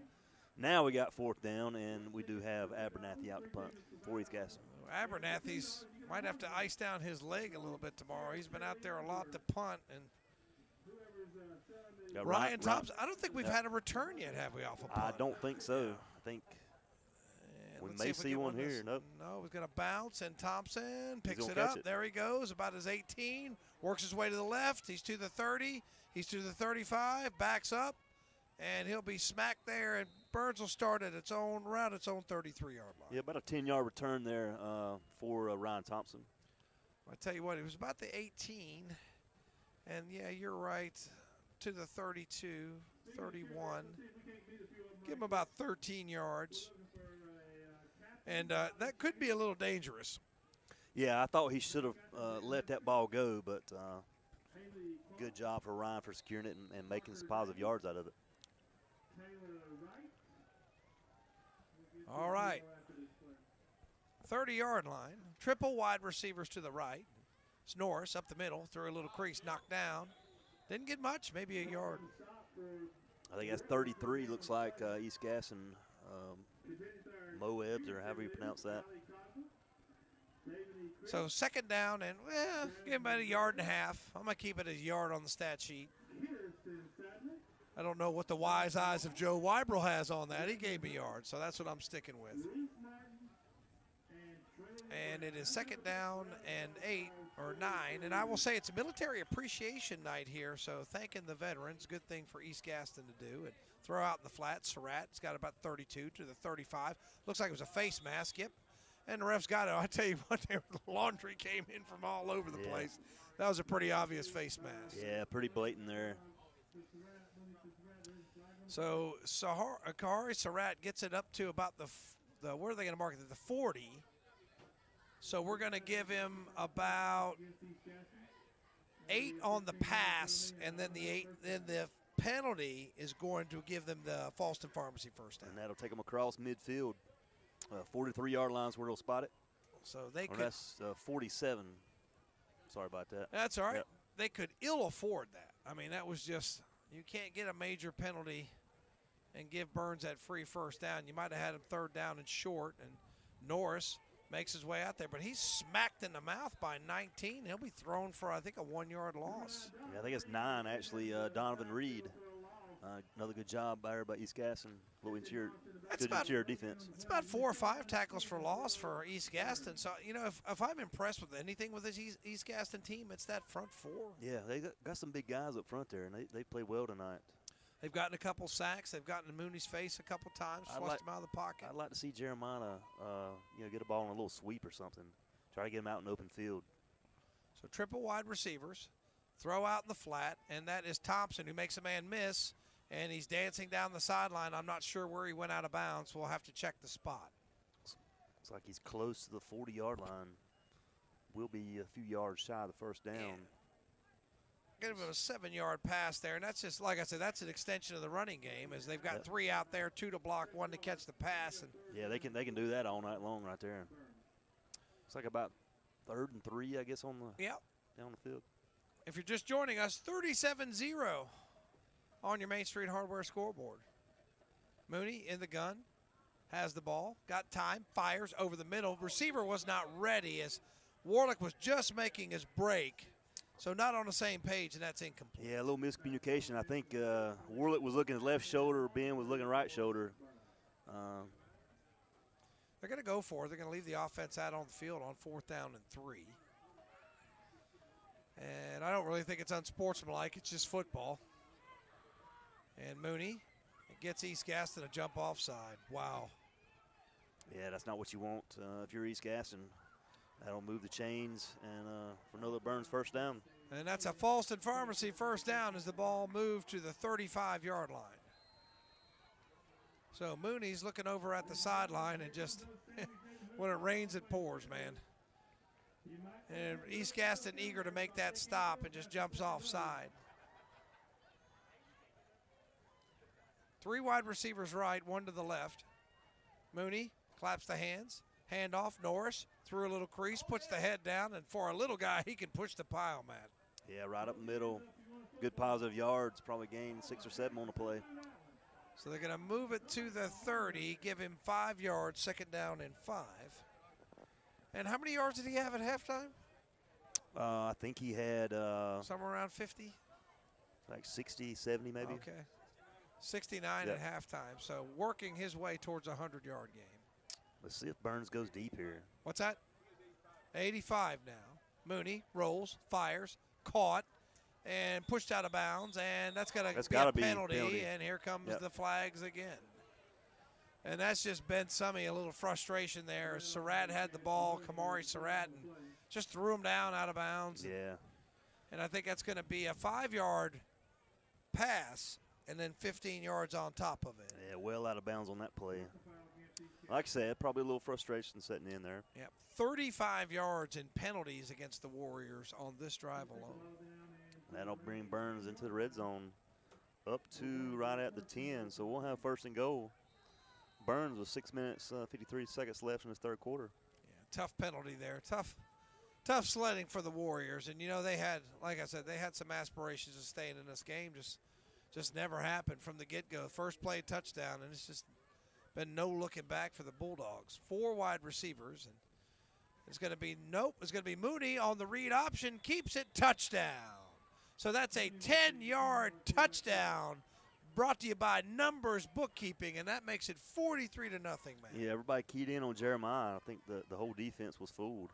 now we got 4th down, and we do have Abernathy out to punt for East Gaston. Abernathy's might have to ice down his leg a little bit tomorrow. He's been out there a lot to punt. And Ryan Thompson, I don't think we've had a return yet, have we, off a punt? I don't think so. I think we may see one here. Nope. No, he's going to bounce, and Thompson picks it up. There he goes, about his 18. Works his way to the left. He's to the 30. He's to the 35. Backs up, and he'll be smacked there. And Burns will start at around its own 33-yard line. Yeah, about a 10-yard return there for Ryan Thompson. I tell you what, it was about the 18. And, yeah, you're right, to the 32, 31. Give him about 13 yards. And that could be a little dangerous. Yeah, I thought he should have let that ball go, but good job for Ryan for securing it and making some positive yards out of it. All right. 30-yard line. Triple wide receivers to the right. It's Norris up the middle, through a little crease, knocked down. Didn't get much, maybe a yard. I think that's 33, looks like East Gaston Moebs, or however you pronounce that. So second down, and give him about a yard and a half. I'm going to keep it a yard on the stat sheet. I don't know what the wise eyes of Joe Weibrel has on that. He gave me yards, so that's what I'm sticking with. And it is second down and 8 or 9. And I will say it's a military appreciation night here, so thanking the veterans, good thing for East Gaston to do. And throw out in the flat, Surratt's got about 32 to the 35. Looks like it was a face mask, yep. And the refs got it. I tell you what, the laundry came in from all over the place. That was a pretty obvious face mask. Yeah, pretty blatant there. So Akari Surratt gets it up to about the where are they going to mark it? The 40. So we're going to give him about 8 on the pass, and then the penalty is going to give them the Falston Pharmacy first down. And that'll take them across midfield. 43-yard line's where they'll spot it. So they could. That's 47. Sorry about that. That's all right. Yep. They could ill afford that. I mean, that was just, you can't get a major penalty and give Burns that free first down. You might have had him third down and short, and Norris makes his way out there, but he's smacked in the mouth by 19. He'll be thrown for, I think, a 1-yard loss. Yeah, I think it's 9, actually. Donovan Reed. Another good job by East Gaston. Good interior defense. It's about 4 or 5 tackles for loss for East Gaston. So, you know, if I'm impressed with anything with this East Gaston team, it's that front 4. Yeah, they got some big guys up front there, and they play well tonight. They've gotten a couple sacks. They've gotten in Mooney's face a couple times, flushed him out of the pocket. I'd like to see Jeremiah, get a ball on a little sweep or something. Try to get him out in open field. So triple wide receivers, throw out in the flat, and that is Thompson who makes a man miss, and he's dancing down the sideline. I'm not sure where he went out of bounds. We'll have to check the spot. Looks like he's close to the 40-yard line. Will be a few yards shy of the first down. Yeah. Give him a 7-yard pass there, and that's just, like I said, that's an extension of the running game, as they've got 3 out there, 2 to block, 1 to catch the pass. And yeah, they can do that all night long right there. It's like about 3rd and 3, I guess, on the down the field. If you're just joining us, 37-0 on your Main Street Hardware scoreboard. Mooney in the gun, has the ball, got time, fires over the middle. Receiver was not ready as Warlick was just making his break. So not on the same page, and that's incomplete. Yeah, a little miscommunication. I think Warlick was looking at left shoulder, Ben was looking right shoulder. They're going to go for it. They're going to leave the offense out on the field on 4th down and 3. And I don't really think it's unsportsmanlike. It's just football. And Mooney gets East Gaston a jump offside. Wow. Yeah, that's not what you want if you're East Gaston. That'll move the chains, and for another Burns first down. And that's a Falston Pharmacy first down as the ball moved to the 35-yard line. So Mooney's looking over at the sideline, and just when it rains, it pours, man. And East Gaston eager to make that stop and just jumps offside. 3 wide receivers right, 1 to the left. Mooney claps the hands. Handoff, Norris through a little crease, puts the head down, and for a little guy, he can push the pile, Matt. Yeah, right up the middle. Good positive yards, probably gained 6 or 7 on the play. So they're going to move it to the 30, give him 5 yards, 2nd down and 5. And how many yards did he have at halftime? I think he had somewhere around 50? Like 60, 70 maybe. Okay. 69 at halftime, so working his way towards a 100-yard game. Let's see if Burns goes deep here. What's that? 85 now. Mooney rolls, fires, caught, and pushed out of bounds, and that's got to be a penalty, and here comes the flags again. And that's just Ben Summey, a little frustration there. Surratt had the ball, Kamari Surratt, and just threw him down out of bounds. Yeah. And I think that's going to be a 5-yard pass and then 15 yards on top of it. Yeah, well out of bounds on that play. Like I said, probably a little frustration setting in there. Yep, 35 yards in penalties against the Warriors on this drive alone. That'll bring Burns into the red zone up to right at the 10, so we'll have 1st and goal. Burns with 6 minutes, 53 seconds left in his 3rd quarter. Yeah, tough penalty there. Tough sledding for the Warriors. And, you know, they had, like I said, they had some aspirations of staying in this game. Just never happened from the get-go. First play, touchdown, and it's just been no looking back for the Bulldogs. 4 wide receivers, and it's going to be It's going to be Mooney on the read option, keeps it, touchdown. So that's a 10-yard touchdown brought to you by Numbers Bookkeeping, and that makes it 43-0, man. Yeah, everybody keyed in on Jeremiah. I think the whole defense was fooled.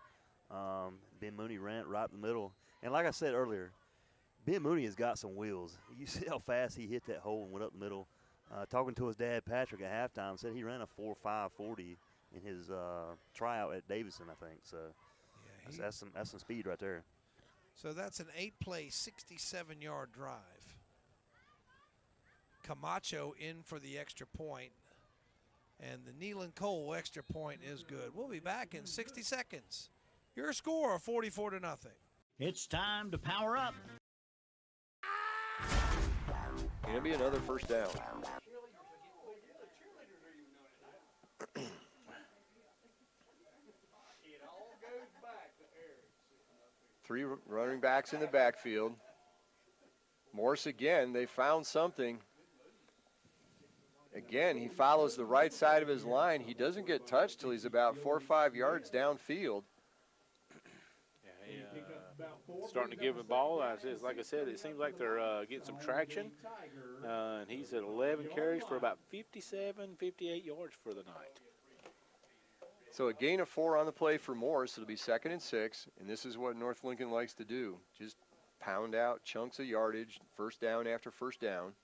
Ben Mooney ran right up the middle. And like I said earlier, Ben Mooney has got some wheels. You see how fast he hit that hole and went up the middle. Talking to his dad, Patrick, at halftime, said he ran a 4.5 40 in his tryout at Davidson, I think. So that's some speed right there. So that's an 8-play, 67-yard drive. Camacho in for the extra point, and the Nealon Cole extra point is good. We'll be back in 60 seconds. Your score, 44-0. It's time to power up. Gonna be another first down. Three running backs in the backfield. Morse again, they found something. Again, he follows the right side of his line. He doesn't get touched till he's about 4 or 5 yards downfield. Starting to give a ball. Like I said, it seems like they're getting some traction. And he's at 11 carries for about 57, 58 yards for the night. So a gain of 4 on the play for Morse. It'll be 2nd and 6, and this is what North Lincoln likes to do. Just pound out chunks of yardage, first down after first down.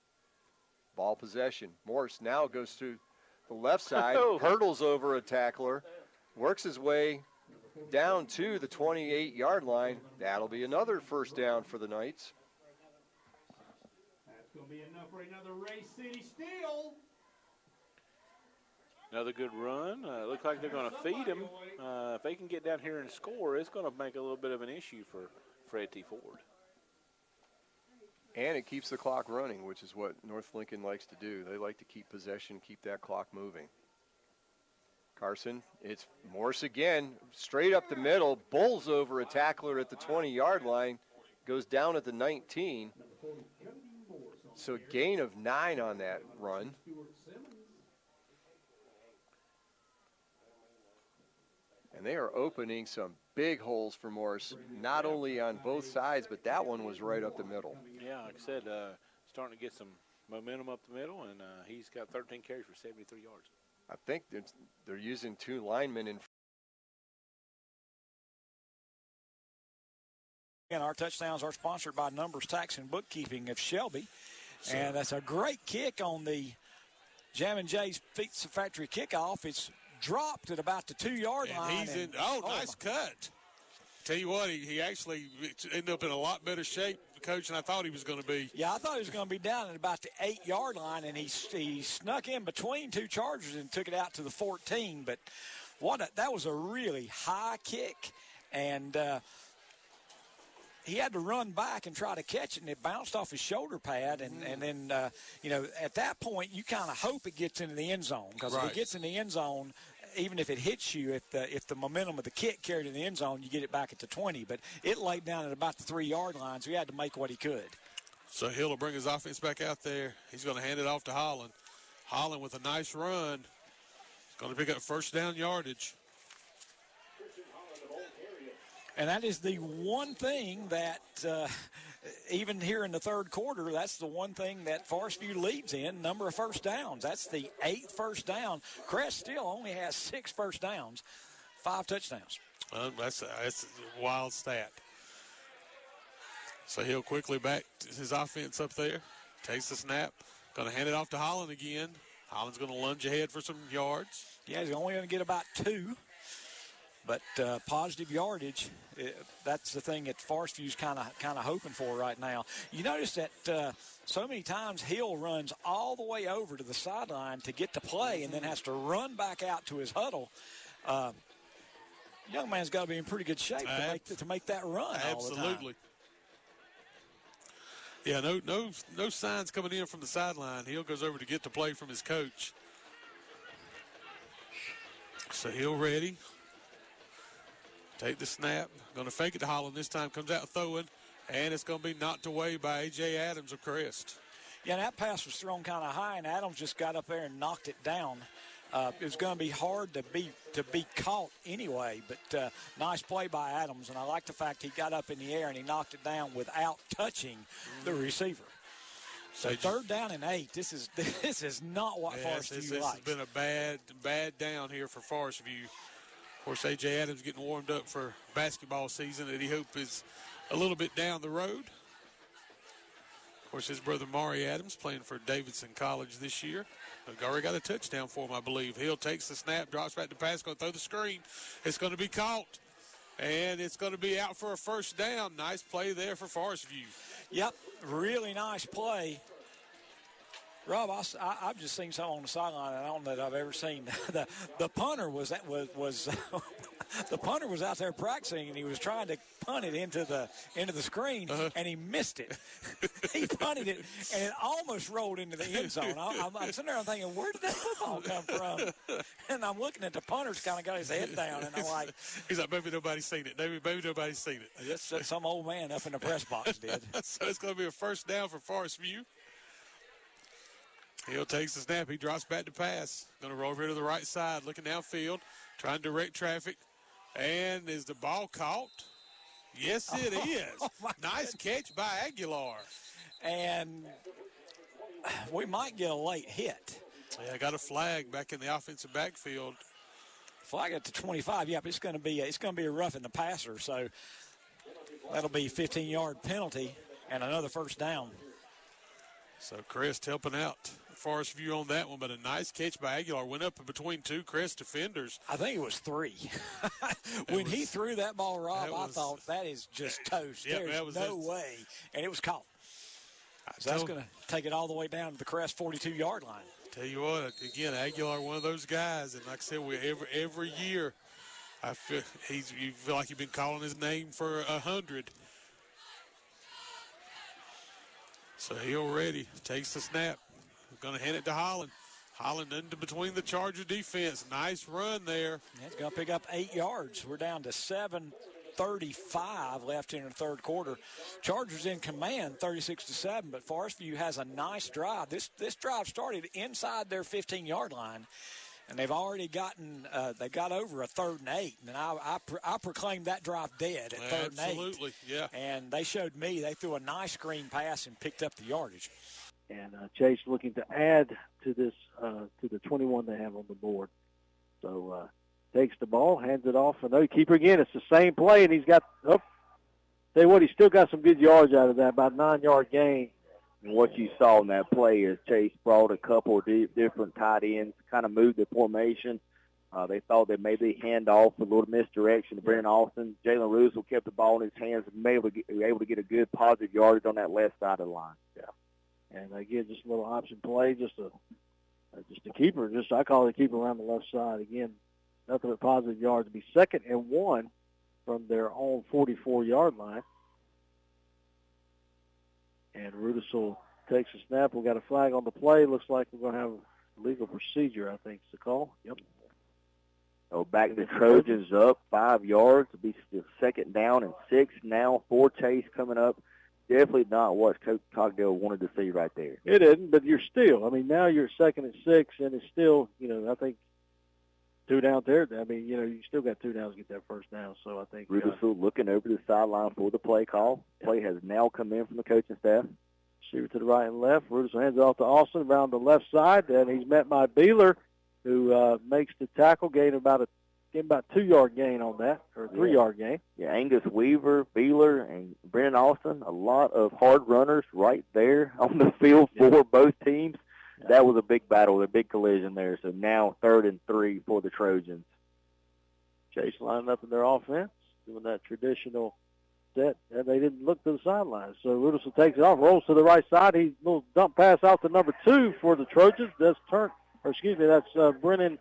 Ball possession. Morse now goes through the left side, hurdles over a tackler, works his way down to the 28-yard line. That'll be another first down for the Knights. That's going to be enough for another Ray City steal. Another good run. Looks like they're going to feed him. If they can get down here and score, it's going to make a little bit of an issue for Fred T. Ford. And it keeps the clock running, which is what North Lincoln likes to do. They like to keep possession, keep that clock moving. Carson, it's Morse again, straight up the middle, bowls over a tackler at the 20-yard line, goes down at the 19. So gain of 9 on that run. And they are opening some big holes for Morse, not only on both sides, but that one was right up the middle. Yeah, like I said, starting to get some momentum up the middle, and he's got 13 carries for 73 yards. I think they're using 2 linemen in. And our touchdowns are sponsored by Numbers Tax and Bookkeeping of Shelby. So, and that's a great kick on the Jammin' Jay's Pizza Factory kickoff. It's dropped at about the 2-yard line. He's nice cut. Tell you what, he actually ended up in a lot better shape, Coach, than I thought he was going to be. Yeah, I thought he was going to be down at about the 8-yard line, and he snuck in between 2 Chargers and took it out to the 14. But that was a really high kick, and he had to run back and try to catch it, and it bounced off his shoulder pad. And then, at that point, you kind of hope it gets into the end zone, because if it gets in the end zone, even if it hits you, if the momentum of the kick carried in the end zone, you get it back at the 20. But it laid down at about the 3-yard line, so he had to make what he could. So Hill will bring his offense back out there. He's going to hand it off to Holland. Holland with a nice run. He's going to pick up first down yardage. And that is the one thing that, even here in the third quarter, that's the one thing that Forest View leads in, number of first downs. That's the 8th first down. Crest still only has 6 first downs, 5 touchdowns. That's a wild stat. So he'll quickly back his offense up there, takes the snap, going to hand it off to Holland again. Holland's going to lunge ahead for some yards. Yeah, he's only going to get about 2. But positive yardage, that's the thing that Forest View's kind of hoping for right now. You notice that so many times Hill runs all the way over to the sideline to get to play and then has to run back out to his huddle. Young man's got to be in pretty good shape to make that run all the time. Absolutely. Yeah, no signs coming in from the sideline. Hill goes over to get to play from his coach. So Hill ready. Take the snap. Going to fake it to Holland this time. Comes out throwing, and it's going to be knocked away by A.J. Adams of Crest. Yeah, that pass was thrown kind of high, and Adams just got up there and knocked it down. It was going to be hard to be caught anyway, but nice play by Adams, and I like the fact he got up in the air and he knocked it down without touching the receiver. So 3rd down and 8. This is not what Forest View likes. This has been a bad down here for Forest View. Of course, A.J. Adams getting warmed up for basketball season that he hopes is a little bit down the road. Of course, his brother Maury Adams playing for Davidson College this year. We've already got a touchdown for him, I believe. Hill takes the snap, drops back to pass, going to throw the screen. It's going to be caught, and it's going to be out for a first down. Nice play there for Forest View. Yep, really nice play. Rob, I've just seen something on the sideline I don't know that I've ever seen. The punter was the punter was out there practicing, and he was trying to punt it into the screen, and he missed it. He punted it, and it almost rolled into the end zone. I'm sitting there thinking, where did that football come from? And I'm looking at the punter's kind of got his head down, and I'm like, he's like, maybe nobody's seen it. Maybe nobody's seen it. That's some old man up in the press box did. So it's going to be a first down for Forest View. Hill takes the snap. He drops back to pass. Going to roll over to the right side, looking downfield, trying to direct traffic. And is the ball caught? Yes, it is. Nice catch by Aguilar. And we might get a late hit. Yeah, got a flag back in the offensive backfield. Flag at the 25. Yep, it's going to be a rough in the passer. So that'll be a 15-yard penalty and another first down. So Crest helping out Forest View on that one, but a nice catch by Aguilar. Went up between two Crest defenders. I think it was three. When he threw that ball, Rob, I thought that is just toast. Yeah, There's no way. And it was caught. So that's going to take it all the way down to the Crest 42-yard line. Tell you what, again, Aguilar, one of those guys, and like I said, every year, you feel like you've been calling his name for 100. So Hill ready, takes the snap. Going to hand it to Holland. Holland into between the Charger defense. Nice run there. It's going to pick up 8 yards. We're down to 7:35 left in the third quarter. Chargers in command, 36-7, but Forest View has a nice drive. This drive started inside their 15-yard line, and they've already gotten they got over a 3rd and 8, and I proclaimed that drive dead at 3rd and 8. Absolutely, yeah. And they showed me they threw a nice screen pass and picked up the yardage. And Chase looking to add to this to the 21 they have on the board. So takes the ball, hands it off, and no keeper again. It's the same play, and he's got. Tell you what, he still got some good yards out of that, about a 9-yard gain. And what you saw in that play is Chase brought a couple of different tight ends, kind of moved the formation. They thought they maybe hand off a little misdirection to Brennan Austin. Jalen Russell kept the ball in his hands and able to get a good positive yardage on that left side of the line. Yeah. And again, just a little option play, just a keeper. I call it a keeper around the left side. Again, nothing but positive yards. It'll be 2nd and 1 from their own 44-yard line. And Rudisill takes a snap. We got a flag on the play. Looks like we're going to have legal procedure, I think, is the call. Yep. So back the Trojans up 5 yards. It'll be still 2nd down and 6 now for Chase coming up. Definitely not what Coach Cogdell wanted to see right there. It isn't, but you're still. I mean, now you're 2nd and 6, and it's still, I think 2 down there. I mean, you still got 2 downs to get that first down. So I think Rudisill looking over the sideline for the play call. Play has now come in from the coaching staff. Receiver to the right and left. Rudisill hands it off to Austin around the left side, and he's met by Beeler, who makes the tackle, gain about 2-yard gain on that, or a 3-yard gain. Yeah, Angus Weaver, Beeler, and Brennan Austin, a lot of hard runners right there on the field for both teams. Yeah. That was a big battle, a big collision there. So now 3rd and 3 for the Trojans. Chase lining up in their offense, doing that traditional set, and they didn't look to the sidelines. So Rudisill takes it off, rolls to the right side. He's a little dump pass out to number 2 for the Trojans. That's Brennan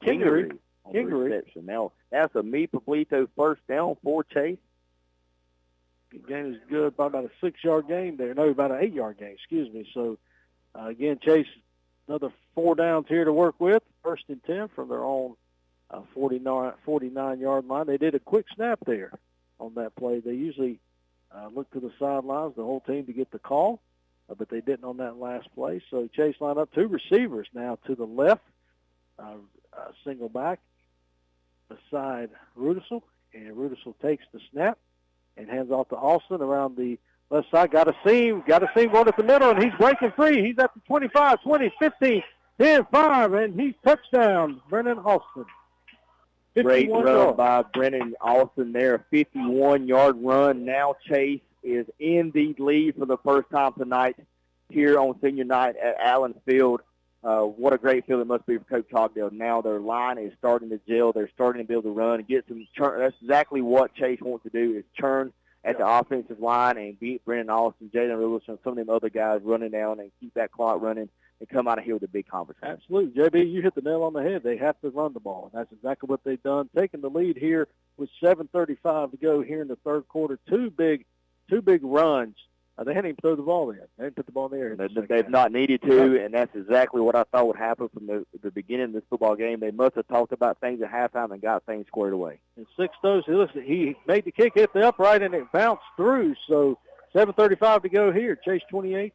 Kingery. Reception. Now, that's a me Pablito first down for Chase. The gain is good, about a 6-yard gain there. No, about an 8-yard gain, excuse me. So, again, Chase, another 4 downs here to work with. 1st and 10 from their own 49-yard line. They did a quick snap there on that play. They usually look to the sidelines, the whole team, to get the call, but they didn't on that last play. So Chase lined up 2 receivers now to the left, single back beside Rudisill, and Rudisill takes the snap and hands off to Austin around the left side. Got a seam going at the middle, and he's breaking free. He's at the 25, 20, 15, 10, 5, and he's touchdown, Brennan Austin. Great run by Brennan Austin there, a 51-yard run. Now Chase is in the lead for the first time tonight here on senior night at Allen Field. what a great feeling it must be for Coach Hogdale. Now their line is starting to gel. They're starting to be able to run and get some churn. That's exactly what Chase wants to do, is churn at the offensive line and beat Brennan Austin, Jalen Lewis, and some of them other guys running down and keep that clock running and come out of here with a big conversation. Absolutely. JB, you hit the nail on the head. They have to run the ball, and that's exactly what they've done. Taking the lead here with 7:35 to go here in the third quarter. Two big runs. They hadn't even thrown the ball in. They didn't put the ball in the air. They've not needed to, and that's exactly what I thought would happen from the beginning of this football game. They must have talked about things at halftime and got things squared away. And Sixtos, he made the kick, hit the upright, and it bounced through. So 7:35 to go here. Chase 28.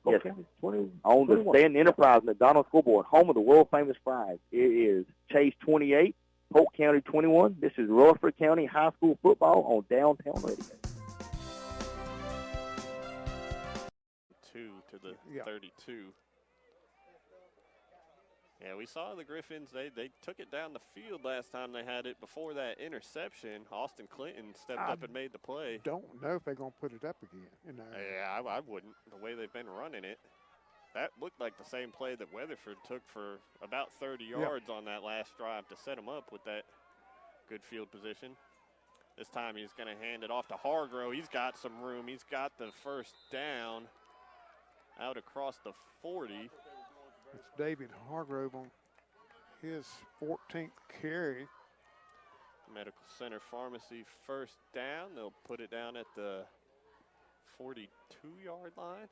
Yes. Okay, 20, On the 21. Stanton Enterprise McDonald Scoreboard, home of the world-famous fries, it is Chase 28, Polk County 21. This is Rutherford County High School football on Downtown Radio. 2 to the 32. Yeah, we saw the Griffins. They took it down the field last time they had it. Before that interception, Austin Clinton stepped up and made the play. Don't know if they're going to put it up again. Yeah, I wouldn't. The way they've been running it, that looked like the same play that Weatherford took for about 30 yards on that last drive to set them up with that good field position. This time he's going to hand it off to Hargrove. He's got some room. He's got the first down out across the 40. It's David Hargrove on his 14th carry. Medical Center Pharmacy first down. They'll put it down at the 42-yard line.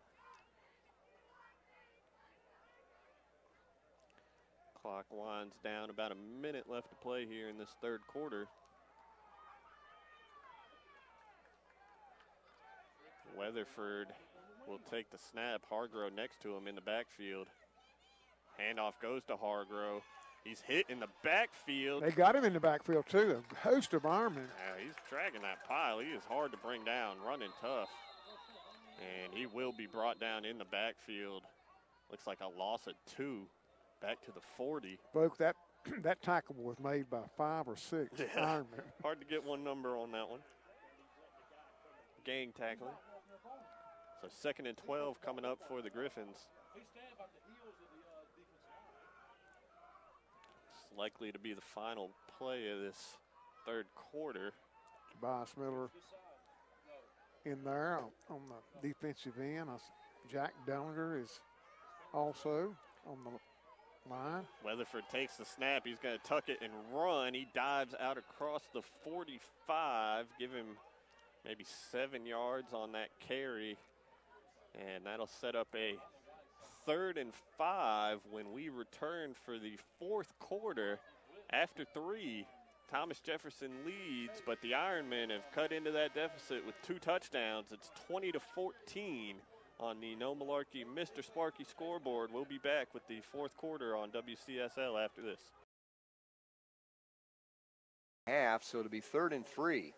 Clock winds down. About a minute left to play here in this third quarter. Weatherford will take the snap. Hargrove next to him in the backfield. Handoff goes to Hargrove. He's hit in the backfield. They got him in the backfield, too. A host of Ironmen. Yeah, he's dragging that pile. He is hard to bring down, running tough. And he will be brought down in the backfield. Looks like a loss of 2. Back to the 40. Folks, that tackle was made by 5 or 6 Ironmen. Hard to get one number on that one. Gang tackling. So 2nd and 12 coming up for the Griffins. It's likely to be the final play of this third quarter. Tobias Miller in there on the defensive end. Jack Dellinger is also on the line. Weatherford takes the snap. He's going to tuck it and run. He dives out across the 45. Give him maybe 7 yards on that carry. And that'll set up a 3rd and 5 when we return for the fourth quarter. After 3, Thomas Jefferson leads, but the Ironmen have cut into that deficit with 2 touchdowns. It's 20-14 on the No Malarkey Mr. Sparky scoreboard. We'll be back with the fourth quarter on WCSL after this. Half, so it'll be 3rd and 3.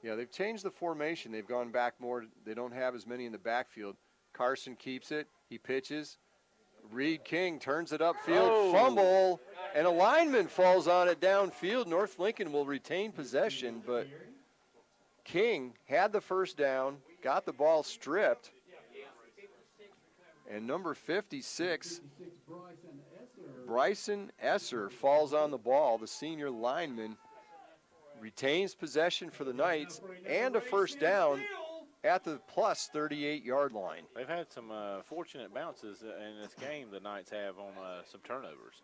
Yeah, they've changed the formation. They've gone back more. They don't have as many in the backfield. Carson keeps it. He pitches. Reed King turns it upfield. Fumble. And a lineman falls on it downfield. North Lincoln will retain possession, but King had the first down, got the ball stripped. And number 56, Bryson Esser, falls on the ball. The senior lineman retains possession for the Knights and a first down at the plus 38-yard line. They've had some fortunate bounces in this game the Knights have on some turnovers.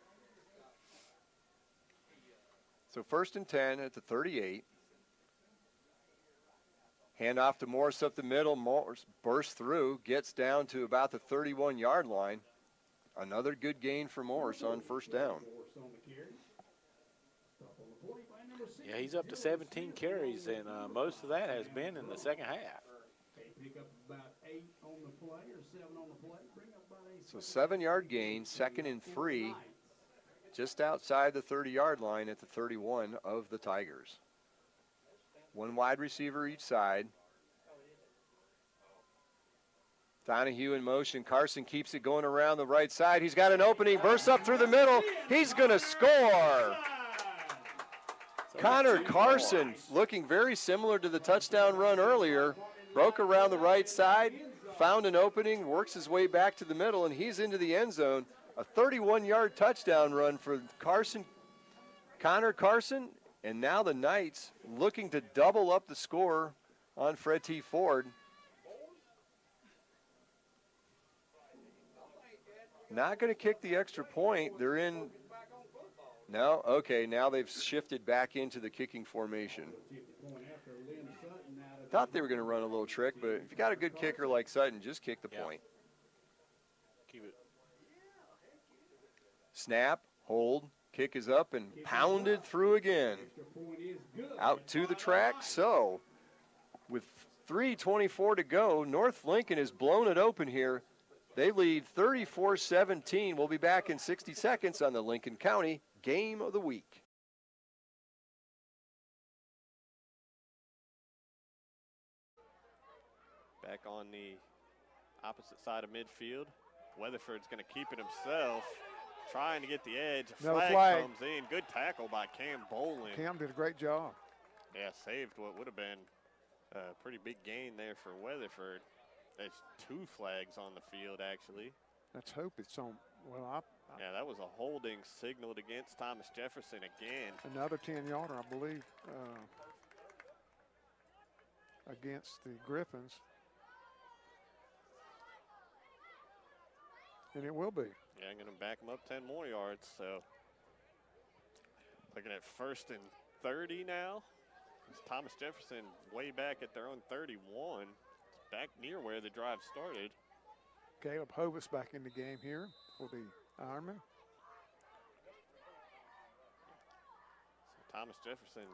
So 1st and 10 at the 38. Hand off to Morris up the middle. Morris bursts through, gets down to about the 31-yard line. Another good gain for Morris on first down. Yeah, he's up to 17 carries, and most of that has been in the second half. So 7-yard gain, 2nd and 3, just outside the 30-yard line at the 31 of the Tigers. 1 wide receiver each side. Donahue in motion. Carson keeps it going around the right side. He's got an opening, bursts up through the middle. He's going to score. Connor Carson, looking very similar to the touchdown run earlier, broke around the right side, found an opening, works his way back to the middle, and he's into the end zone. A 31-yard touchdown run for Connor Carson, and now the Knights looking to double up the score on Fred T. Ford. Not going to kick the extra point. They're in. No, okay, now they've shifted back into the kicking formation. Thought they were going to run a little trick, but if you got a good kicker like Sutton, just kick the point. Keep it. Snap, hold, kick is up and pounded through again. Out to the track, so with 3:24 to go, North Lincoln has blown it open here. They lead 34-17. We'll be back in 60 seconds on the Lincoln County Game of the Week. Back on the opposite side of midfield. Weatherford's going to keep it himself, trying to get the edge. Flag comes in. Good tackle by Cam Bolin. Cam did a great job. Yeah, saved what would have been a pretty big gain there for Weatherford. There's 2 flags on the field, actually. Let's hope it's on. Well, yeah, that was a holding signaled against Thomas Jefferson again. Another 10-yarder, I believe, against the Griffins. And it will be. Yeah, I'm going to back them up 10 more yards. So looking at 1st and 30 now. It's Thomas Jefferson way back at their own 31. It's back near where the drive started. Caleb Hovis back in the game here for the Ironman. So Thomas Jefferson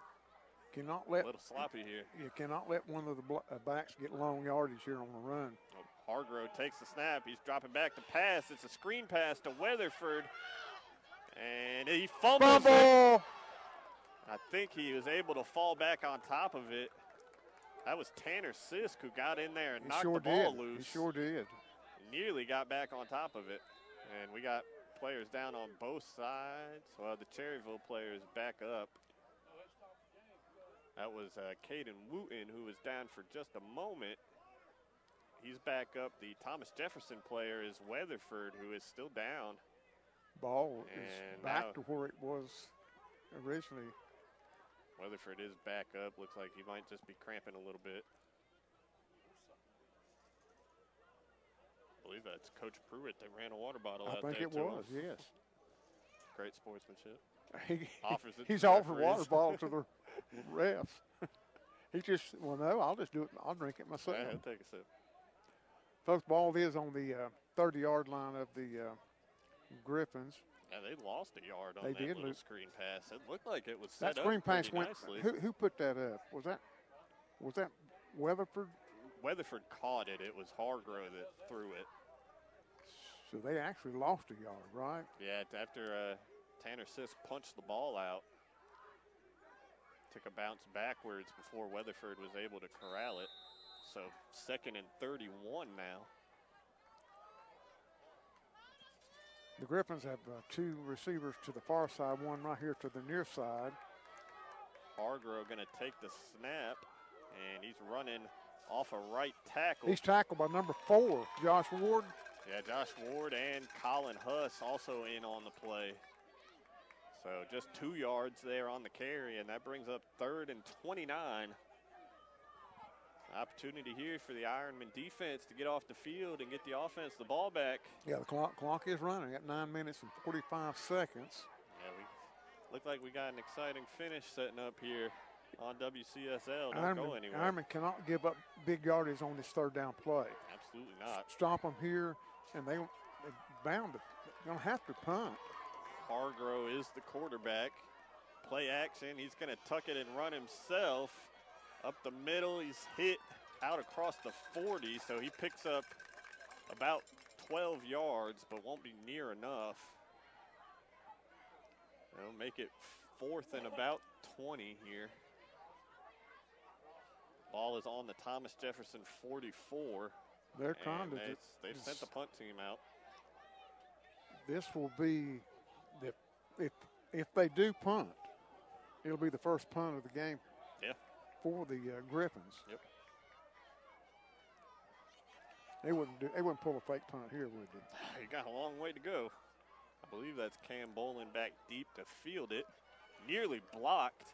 cannot let a little sloppy here. You cannot let one of the backs get long yardage here on the run. Hargrove takes the snap. He's dropping back to pass. It's a screen pass to Weatherford. And he fumbles it. I think he was able to fall back on top of it. That was Tanner Sisk who got in there and knocked the ball loose. He sure did. Nearly got back on top of it. And we got players down on both sides. Well, the Cherryville players back up. That was Caden Wooten, who was down for just a moment. He's back up. The Thomas Jefferson player is Weatherford, who is still down. Ball is back to where it was originally. Weatherford is back up. Looks like he might just be cramping a little bit. I believe that's Coach Pruitt that ran a water bottle out there. I think it was, yes. Great sportsmanship. Offers it. He's offered water bottle to the refs. He just, well, no, I'll just do it. I'll drink it myself. Yeah, I'll take a sip. Folks, ball is on the 30-yard line of the Griffins. Yeah, they lost a yard on that little screen pass. It looked like it was set that screen up pass went. nicely. Who put that up? Was that Weatherford? Weatherford caught it. It was Hargrove that threw it. So they actually lost a yard, right? Yeah, after Tanner Sisk punched the ball out. Took a bounce backwards before Weatherford was able to corral it. So 2nd and 31 now. The Griffins have 2 receivers to the far side, one right here to the near side. Hargrove going to take the snap, and he's running off a right tackle. He's tackled by number 4, Josh Ward. Yeah, Josh Ward and Colin Huss also in on the play. So just 2 yards there on the carry, and that brings up 3rd and 29. Opportunity here for the Ironman defense to get off the field and get the offense the ball back. Yeah, the clock is running at 9 minutes and 45 seconds. Yeah, we look like we got an exciting finish setting up here on WCSL. Don't go anywhere. Ironman cannot give up big yardage on this 3rd down play. Absolutely not. Stop them here, and they're bound to. They're going to have to punt. Hargrove is the quarterback. Play action. He's going to tuck it and run himself. Up the middle, he's hit out across the 40, so he picks up about 12 yards, but won't be near enough. They'll make it 4th and about 20 here. Ball is on the Thomas Jefferson 44. They're trying to. They've sent the punt team out. This will be, if they do punt, it'll be the first punt of the game. Yeah. For the Griffins. Yep. They wouldn't pull a fake punt here, would they? You got a long way to go. I believe that's Cam Bolin back deep to field it. Nearly blocked.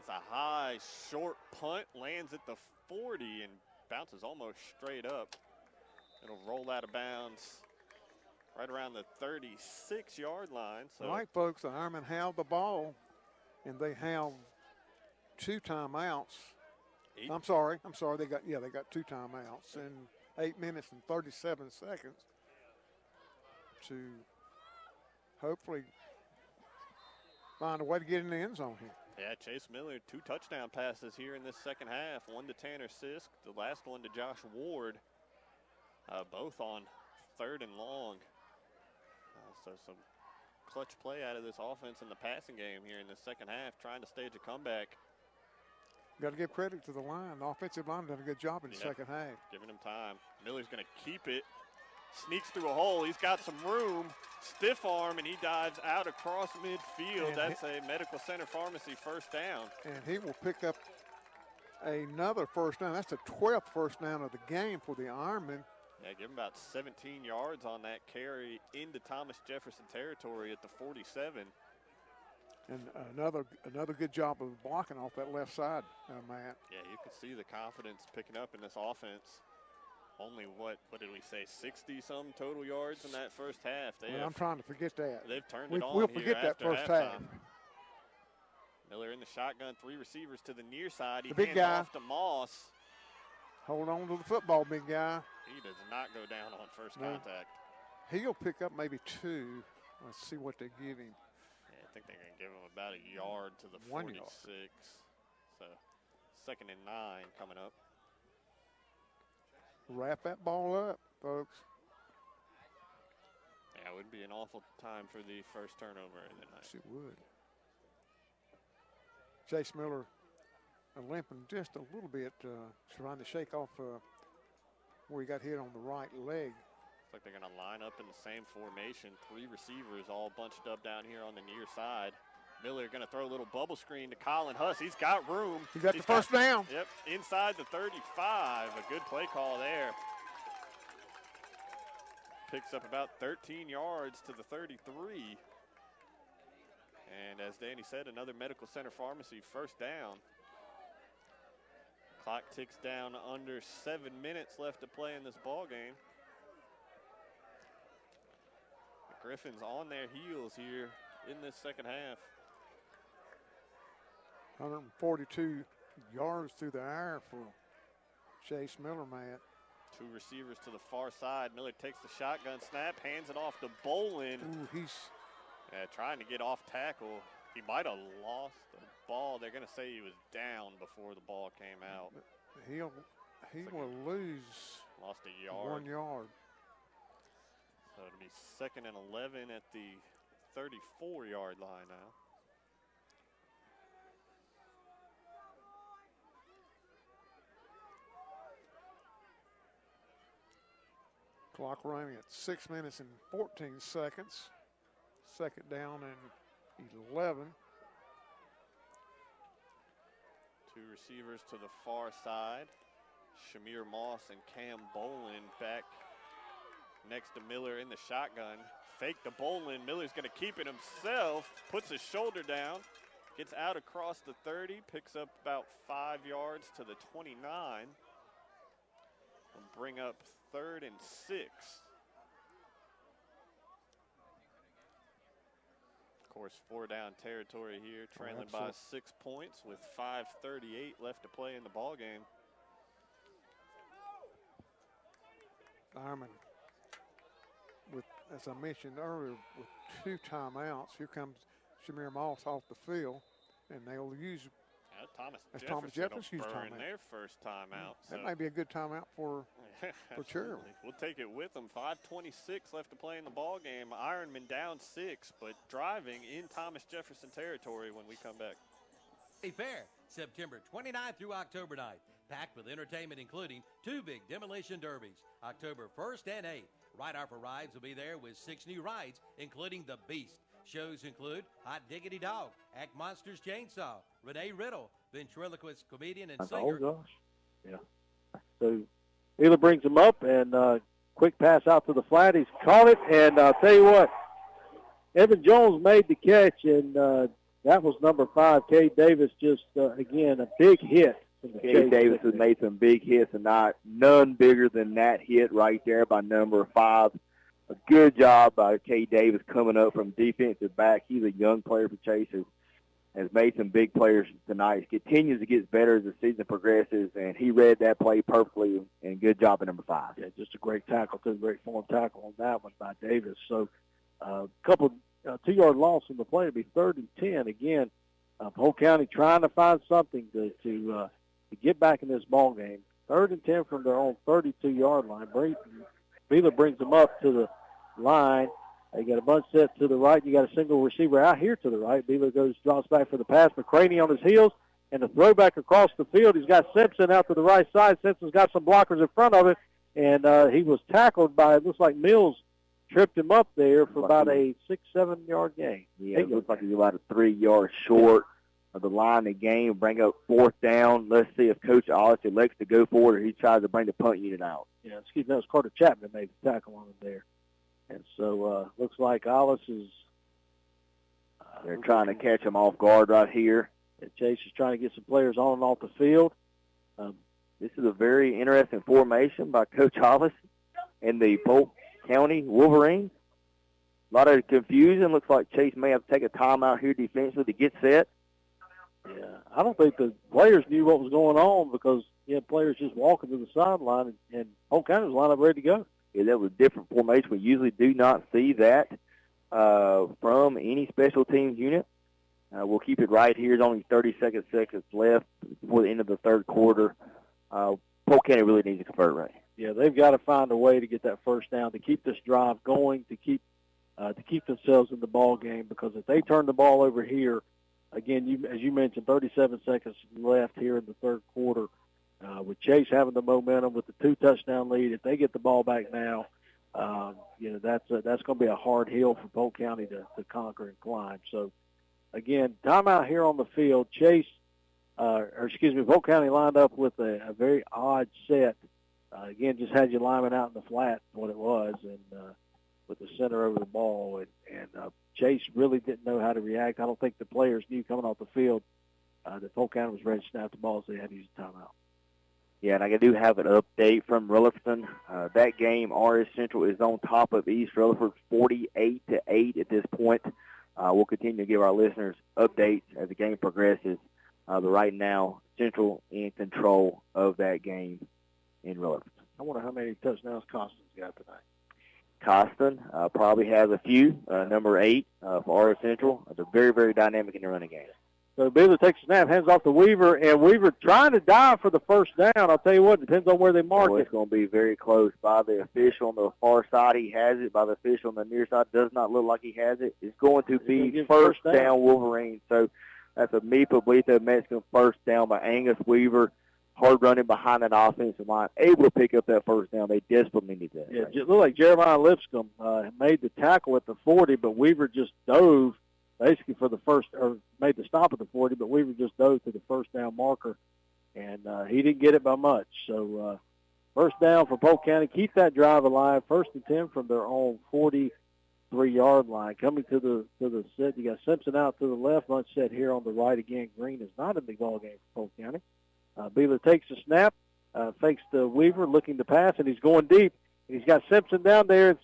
It's a high, short punt. Lands at the 40 and bounces almost straight up. It'll roll out of bounds right around the 36-yard line. So. All right, folks, the Ironmen have the ball, and they have 2 timeouts. I'm sorry. They got 2 timeouts in 8 minutes and 37 seconds to hopefully find a way to get in the end zone here. Yeah, Chase Miller, 2 touchdown passes here in this second half. One to Tanner Sisk, the last one to Josh Ward, both on 3rd and long. So some clutch play out of this offense in the passing game here in the second half, trying to stage a comeback. Got to give credit to the line. The offensive line done a good job in the second half. Giving him time. Miller's going to keep it. Sneaks through a hole. He's got some room. Stiff arm, and he dives out across midfield. And that's a Medical Center Pharmacy first down. And he will pick up another first down. That's the 12th first down of the game for the Ironmen. Yeah, give him about 17 yards on that carry into Thomas Jefferson territory at the 47. And another good job of blocking off that left side, Matt. Yeah, you can see the confidence picking up in this offense. Only what did we say, 60-some total yards in that first half. I'm trying to forget that. They've turned it on. We'll forget that first half. Miller in the shotgun, 3 receivers to the near side. The big guy. Off to Moss. Hold on to the football, big guy. He does not go down on first contact. He'll pick up maybe 2. Let's see what they give him. Yeah, I think they're going to give him about a yard to the 1 46. yard. So 2nd and 9 coming up. Wrap that ball up, folks. Yeah, it would be an awful time for the first turnover in the night. Yes, it would. Chase Miller limping just a little bit, trying to shake off where he got hit on the right leg. Looks like they're going to line up in the same formation. 3 receivers all bunched up down here on the near side. Miller going to throw a little bubble screen to Colin Huss. He's got room. He's got the first down. Yep, inside the 35. A good play call there. Picks up about 13 yards to the 33. And as Danny said, another Medical Center Pharmacy first down. Clock ticks down under 7 minutes left to play in this ball game. The Griffins on their heels here in this second half. 142 yards through the air for Chase Miller, Matt. 2 receivers to the far side. Miller takes the shotgun snap, hands it off to Bolin. Ooh, he's trying to get off tackle. He might have lost the ball. They're going to say he was down before the ball came out. He will lose. Lost a yard. 1 yard. So it'll be 2nd and 11 at the 34-yard line now. Clock running at 6 minutes and 14 seconds. 2nd down and 11. 2 receivers to the far side. Shamir Moss and Cam Bolin back next to Miller in the shotgun. Fake to Bolin. Miller's going to keep it himself. Puts his shoulder down. Gets out across the 30. Picks up about 5 yards to the 29. And bring up 3rd and 6. Of course, 4 down territory here, trailing by 6 points with 5:38 left to play in the ball game. Ironman, with, as I mentioned earlier, with 2 timeouts. Here comes Shamir Moss off the field, and they'll use Thomas Jefferson will burn their first timeout. That might be a good timeout for Cherryville. We'll take it with them. 5:26 left to play in the ball game. Ironman down 6, but driving in Thomas Jefferson territory when we come back. A fair, September 29th through October 9th. Packed with entertainment including 2 big demolition derbies, October 1st and 8th. Right Off Rides will be there with 6 new rides, including The Beast. Shows include Hot Diggity Dog, Act Monsters Chainsaw, Renee Riddle, ventriloquist comedian and singer. Oh, gosh. Yeah. So Wheeler brings him up, and quick pass out to the flat. He's caught it, and I'll tell you what, Evan Jones made the catch, and that was number 5, Cade Davis, just, again, a big hit. Cade Davis has made some big hits tonight. None bigger than that hit right there by number 5. A good job by Cade Davis coming up from defensive back. He's a young player for Chase. Has made some big players tonight. He continues to get better as the season progresses, and he read that play perfectly, and good job at number 5. Yeah, just a great tackle, too. Great form tackle on that one by Davis. So a couple 2-yard loss in the play. It'll be 3rd and 10. Again, Polk County trying to find something to get back in this ball game. 3rd and 10 from their own 32-yard line. Wheeler brings them up to the line. They got a bunch set to the right. You got a single receiver out here to the right. Wheeler drops back for the pass. McCraney on his heels, and the throwback across the field. He's got Simpson out to the right side. Simpson's got some blockers in front of him, and he was tackled by, it looks like Mills tripped him up there for about a 6-7 yard gain. Yeah, it looks like he's about a 3 yards short of the line of the game. Bring up 4th down. Let's see if Coach Ollis elects to go for it or he tries to bring the punt unit out. Yeah, excuse me, that was Carter Chapman made the tackle on him there. And so looks like Ollis is they're trying to catch him off guard right here. Chase is trying to get some players on and off the field. This is a very interesting formation by Coach Hollis and the Polk County Wolverines. A lot of confusion. Looks like Chase may have to take a timeout here defensively to get set. Yeah, I don't think the players knew what was going on because you had players just walking to the sideline, and Polk County was lined up ready to go. Yeah, that was a different formation. We usually do not see that from any special teams unit. We'll keep it right here. There's only 30 seconds left before the end of the 3rd quarter. Polk County really needs to convert right. Yeah, they've got to find a way to get that 1st down, to keep this drive going, to keep themselves in the ball game, because if they turn the ball over here, again, as you mentioned, 37 seconds left here in the 3rd quarter. With Chase having the momentum with the 2-touchdown lead, if they get the ball back now, that's going to be a hard hill for Polk County to conquer and climb. So, again, timeout here on the field. Polk County lined up with a very odd set. Again, just had your lineman out in the flat, what it was, and with the center over the ball. And Chase really didn't know how to react. I don't think the players knew coming off the field that Polk County was ready to snap the ball, so they had to use a timeout. Yeah, and I do have an update from Rutherford. That game, RS Central is on top of East Rutherford 48-8 at this point. We'll continue to give our listeners updates as the game progresses. But right now, Central in control of that game in Rutherford. I wonder how many touchdowns Costin's got tonight. Costin probably has a few, number 8 for RS Central. They're very, very dynamic in the running game. So Baylor takes a snap, hands off to Weaver, and Weaver trying to dive for the 1st down. I'll tell you what, it depends on where they mark it. It's going to be very close. By the official on the far side, he has it. By the official on the near side, does not look like he has it. It's going to be 1st down Wolverine. So that's a Mipa Blito Mexican 1st down by Angus Weaver. Hard running behind that offensive line, able to pick up that 1st down. They desperately need that. Yeah, it looked like Jeremiah Lipscomb made the tackle at the 40, but Weaver just dove basically for the made the stop at the 40, but Weaver just dove to the 1st down marker, and he didn't get it by much. So 1st down for Polk County. Keep that drive alive. 1st and 10 from their own 43-yard line. Coming to the set, you got Simpson out to the left, bunch set here on the right again. Green is not in the ball game for Polk County. Beeler takes a snap, fakes the Weaver, looking to pass, and he's going deep. And he's got Simpson down there, and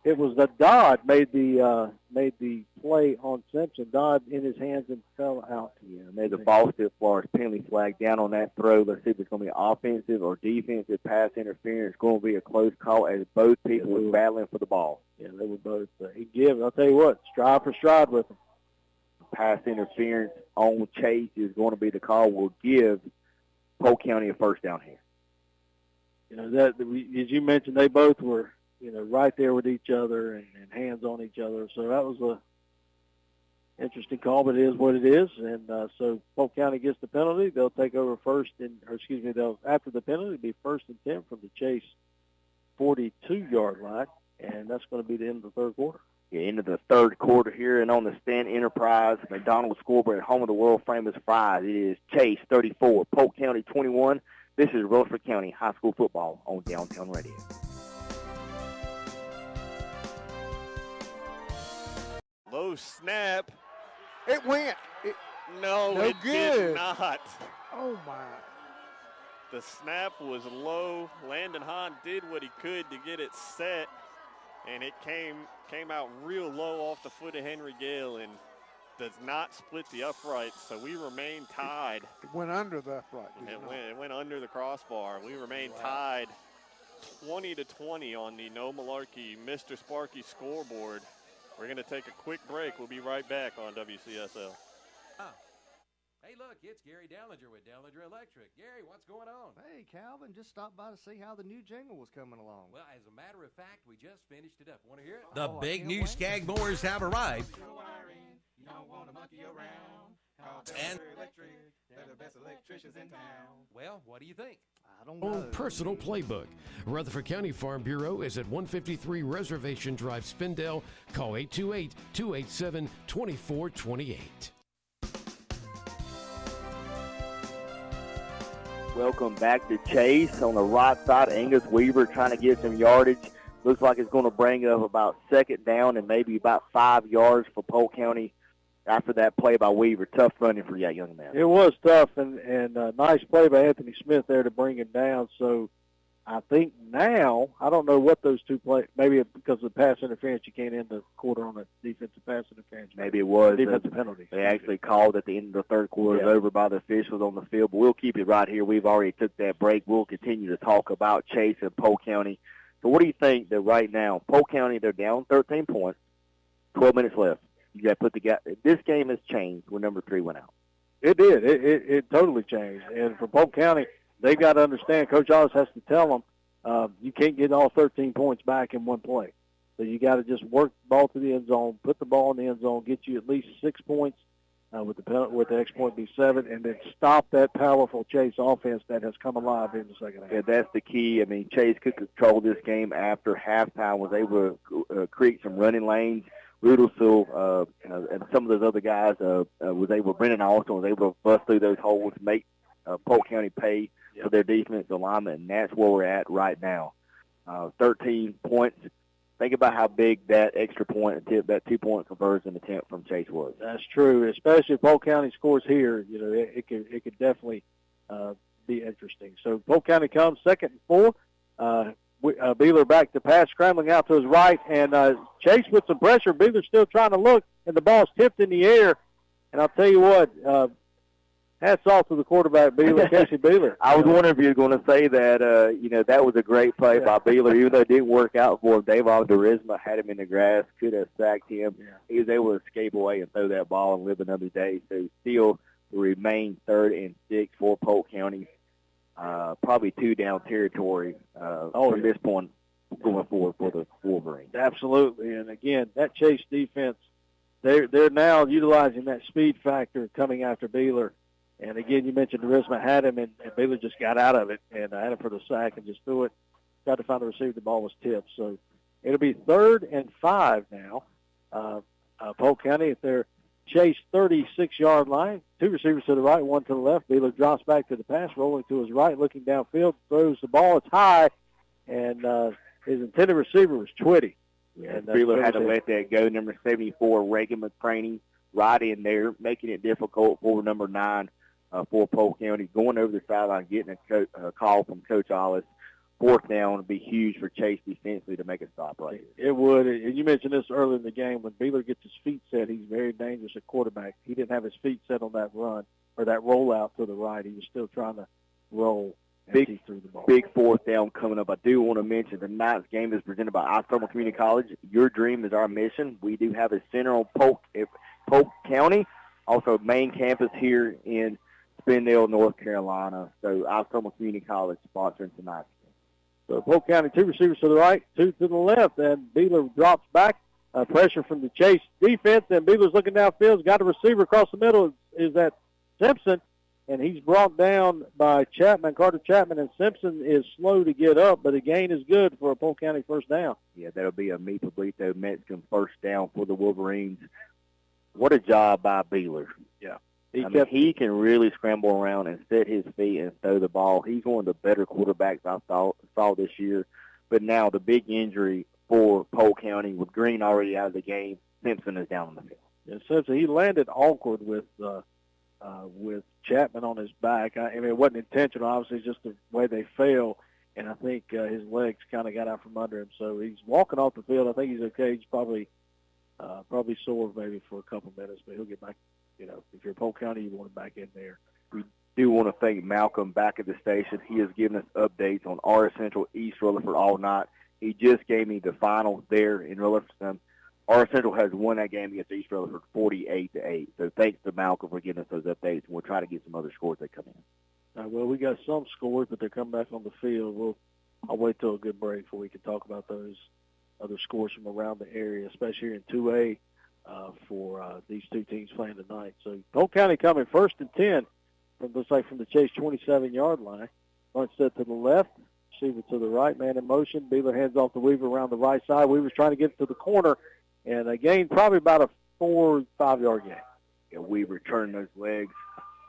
it was the Dodd made the play on Simpson. Dodd in his hands and fell out. Yeah, made the ball stiff Florida penalty flag down on that throw. Let's see if it's going to be offensive or defensive pass interference. It's going to be a close call as both people were battling for the ball. Yeah, they were both. I'll tell you what, stride for stride with them. Pass interference on Chase is going to be the call. Will give Polk County a 1st down here. That as you mentioned, they both were right there with each other and hands on each other. So that was a interesting call, but it is what it is. And so Polk County gets the penalty. They'll take over after the penalty, it'll be 1st and 10 from the Chase 42-yard line, and that's going to be the end of the 3rd quarter. into the third quarter here, and on the Stan Enterprise McDonald's scoreboard, home of the world-famous fries, it is Chase 34, Polk County 21. This is Rutherford County High School football on Downtown Radio. Low snap. It went. No, it good. did not. Oh, my. The snap was low. Landon Hahn did what he could to get it set, and it came out real low off the foot of Henry Gale and does not split the upright, so we remain tied. It went under the upright. It went under the crossbar. We remain tied 20-20 on the No Malarkey Mr. Sparky scoreboard. We're going to take a quick break. We'll be right back on WCSL. Hey, look, it's Gary Dellinger with Dellinger Electric. Gary, what's going on? Hey, Calvin, just stopped by to see how the new jingle was coming along. Well, as a matter of fact, we just finished it up. Want to hear it? The big new Skag mowers have arrived. You don't want to monkey around. And Electric, they're the best electricians in town. Well, what do you think? I don't know. Personal playbook. Rutherford County Farm Bureau is at 153 Reservation Drive, Spindale. Call 828-287-2428. Welcome back to Chase on the right side. Angus Weaver trying to get some yardage. Looks like it's going to bring up about second down and maybe about 5 yards for Polk County after that play by Weaver. Tough running for that young man. It was tough, and nice play by Anthony Smith there to bring him down. So I think now, I don't know what those two play. Maybe because of the pass interference, you can't end the quarter on a defensive pass interference. Maybe it was. Defensive penalty. They actually called at the end of the third quarter over by the officials on the field. But we'll keep it right here. We've already took that break. We'll continue to talk about Chase and Polk County. So what do you think that right now, Polk County, they're down 13 points, 12 minutes left. You got to put the guy. This game has changed when number 3 went out. It did. It totally changed. And for Polk County, they've got to understand, Coach Hollis has to tell them, you can't get all 13 points back in one play. So you got to just work the ball to the end zone, put the ball in the end zone, get you at least 6 points with the extra point be 7, and then stop that powerful Chase offense that has come alive in the second half. Yeah, that's the key. I mean, Chase could control this game after halftime, was able to create some running lanes. Rudolphville and some of those other guys Brennan also was able to bust through those holes, make Polk County pay for their defensive alignment, and that's where we're at right now. 13 points. Think about how big that extra point, that 2-point conversion attempt from Chase was. That's true, especially if Polk County scores here. You know, it could definitely be interesting. So Polk County comes 2nd and 4. Beeler back to pass, scrambling out to his right, and Chase with some pressure. Beeler's still trying to look, and the ball's tipped in the air. And I'll tell you what, hats off to the quarterback, Beeler, Casey Beeler. I was wondering if you were going to say that, that was a great play by Beeler, even though it didn't work out for him. Davon Durisma had him in the grass, could have sacked him. Yeah. He was able to escape away and throw that ball and live another day. So still remain 3rd and 6 for Polk County. Probably 2 down territory from this point going forward for the Wolverines. Absolutely. And, again, that Chase defense, they're now utilizing that speed factor coming after Beeler. And, again, you mentioned Durisma had him, and Beeler just got out of it and had him for the sack and just threw it. Got to find the receiver. The ball was tipped. So it'll be 3rd and 5 now. Polk County at their Chase 36-yard line. 2 receivers to the right, 1 to the left. Beeler drops back to the pass, rolling to his right, looking downfield, throws the ball. It's high, and his intended receiver was Twitty. Yeah, Beeler had to let that go. Number 74, Reagan McCraney, right in there, making it difficult for number 9 for Polk County. Going over the sideline, getting a call from Coach Hollis. 4th down would be huge for Chase defensively to make a stop right here. It would. And you mentioned this earlier in the game. When Beeler gets his feet set, he's very dangerous at quarterback. He didn't have his feet set on that run or that rollout to the right. He was still trying to roll and see through the ball. Big 4th down coming up. I do want to mention tonight's game is presented by Osceola Community College. Your dream is our mission. We do have a center on Polk County, also main campus here in Spindale, North Carolina. So Osceola Community College sponsoring tonight. So Polk County, 2 receivers to the right, 2 to the left, and Beeler drops back. Pressure from the Chase defense, and Beeler's looking downfield. Got a receiver across the middle. Is that Simpson? and he's brought down by Carter Chapman, and Simpson is slow to get up, but the gain is good for a Polk County first down. Yeah, that'll be a Mi Pablito Mexican first down for the Wolverines. What a job by Beeler. Yeah. He can really scramble around and set his feet and throw the ball. He's one of the better quarterbacks I saw this year. But now the big injury for Polk County with Green already out of the game, Simpson is down on the field. And Simpson, he landed awkward with Chapman on his back. I mean, it wasn't intentional, obviously, just the way they fell. And I think his legs kind of got out from under him. So he's walking off the field. I think he's okay. He's probably sore maybe for a couple minutes, but he'll get back. You know, if you're Polk County, you want him back in there. We do want to thank Malcolm back at the station. He has given us updates on RS Central East Rutherford all night. He just gave me the final there in Rutherford. RS Central has won that game against East Rutherford 48-8. So thanks to Malcolm for giving us those updates. We'll try to get some other scores that come in. Well, we got some scores, but they're coming back on the field. I'll wait till a good break before we can talk about those other scores from around the area, especially here in 2A. For these two teams playing tonight. So Polk County coming 1st and 10 from the Chase 27-yard line. Bunch set to the left, receiver to the right, man in motion. Beeler hands off to Weaver around the right side. Weaver's trying to get it to the corner, and a gain probably about a 4 or 5 yard gain. Yeah, Weaver turning those legs,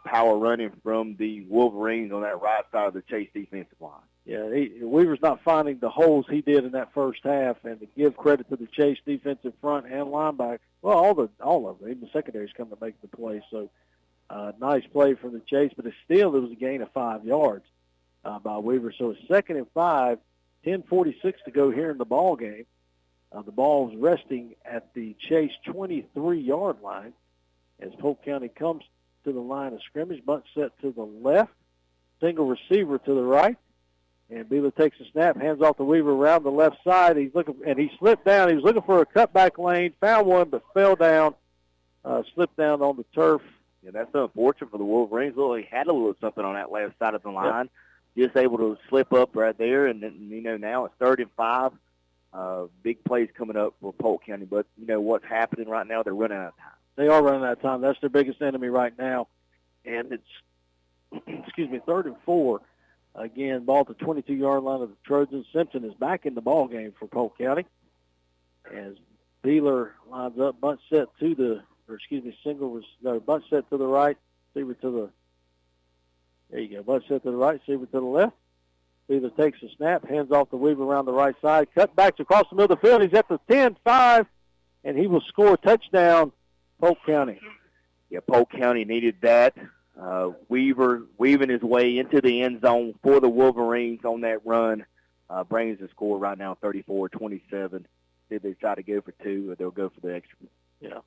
power running from the Wolverines on that right side of the Chase defensive line. Yeah, Weaver's not finding the holes he did in that first half, and to give credit to the Chase defensive front and linebacker, well, all of them, even the secondary's come to make the play. So, nice play from the Chase, but it was a gain of 5 yards by Weaver. So it's 2nd and 5, 10:46 to go here in the ball game. The ball's resting at the Chase 23-yard line as Polk County comes to the line of scrimmage. Bunt set to the left, single receiver to the right. And Beeler takes a snap, hands off to Weaver around the left side. He slipped down. He was looking for a cutback lane, found one, but fell down, slipped down on the turf. Yeah, that's unfortunate for the Wolverines. Well, he had a little something on that left side of the line. Yep. Just able to slip up right there. And then, now it's 3rd and 5. Big plays coming up for Polk County. But, what's happening right now, they're running out of time. They are running out of time. That's their biggest enemy right now. And it's, 3rd and 4. Again, ball at the 22-yard line of the Trojans. Simpson is back in the ball game for Polk County as Beeler lines up, bunt set to the right, receiver to the. There you go, bunt set to the right, receiver to the left. Beeler takes a snap, hands off the Weaver around the right side, cut backs across the middle of the field. He's at the 10-5, and he will score a touchdown, Polk County. Yeah, Polk County needed that. Weaver weaving his way into the end zone for the Wolverines on that run. Brings the score right now 34-27. If they try to go for 2, or they'll go for the extra. Yeah.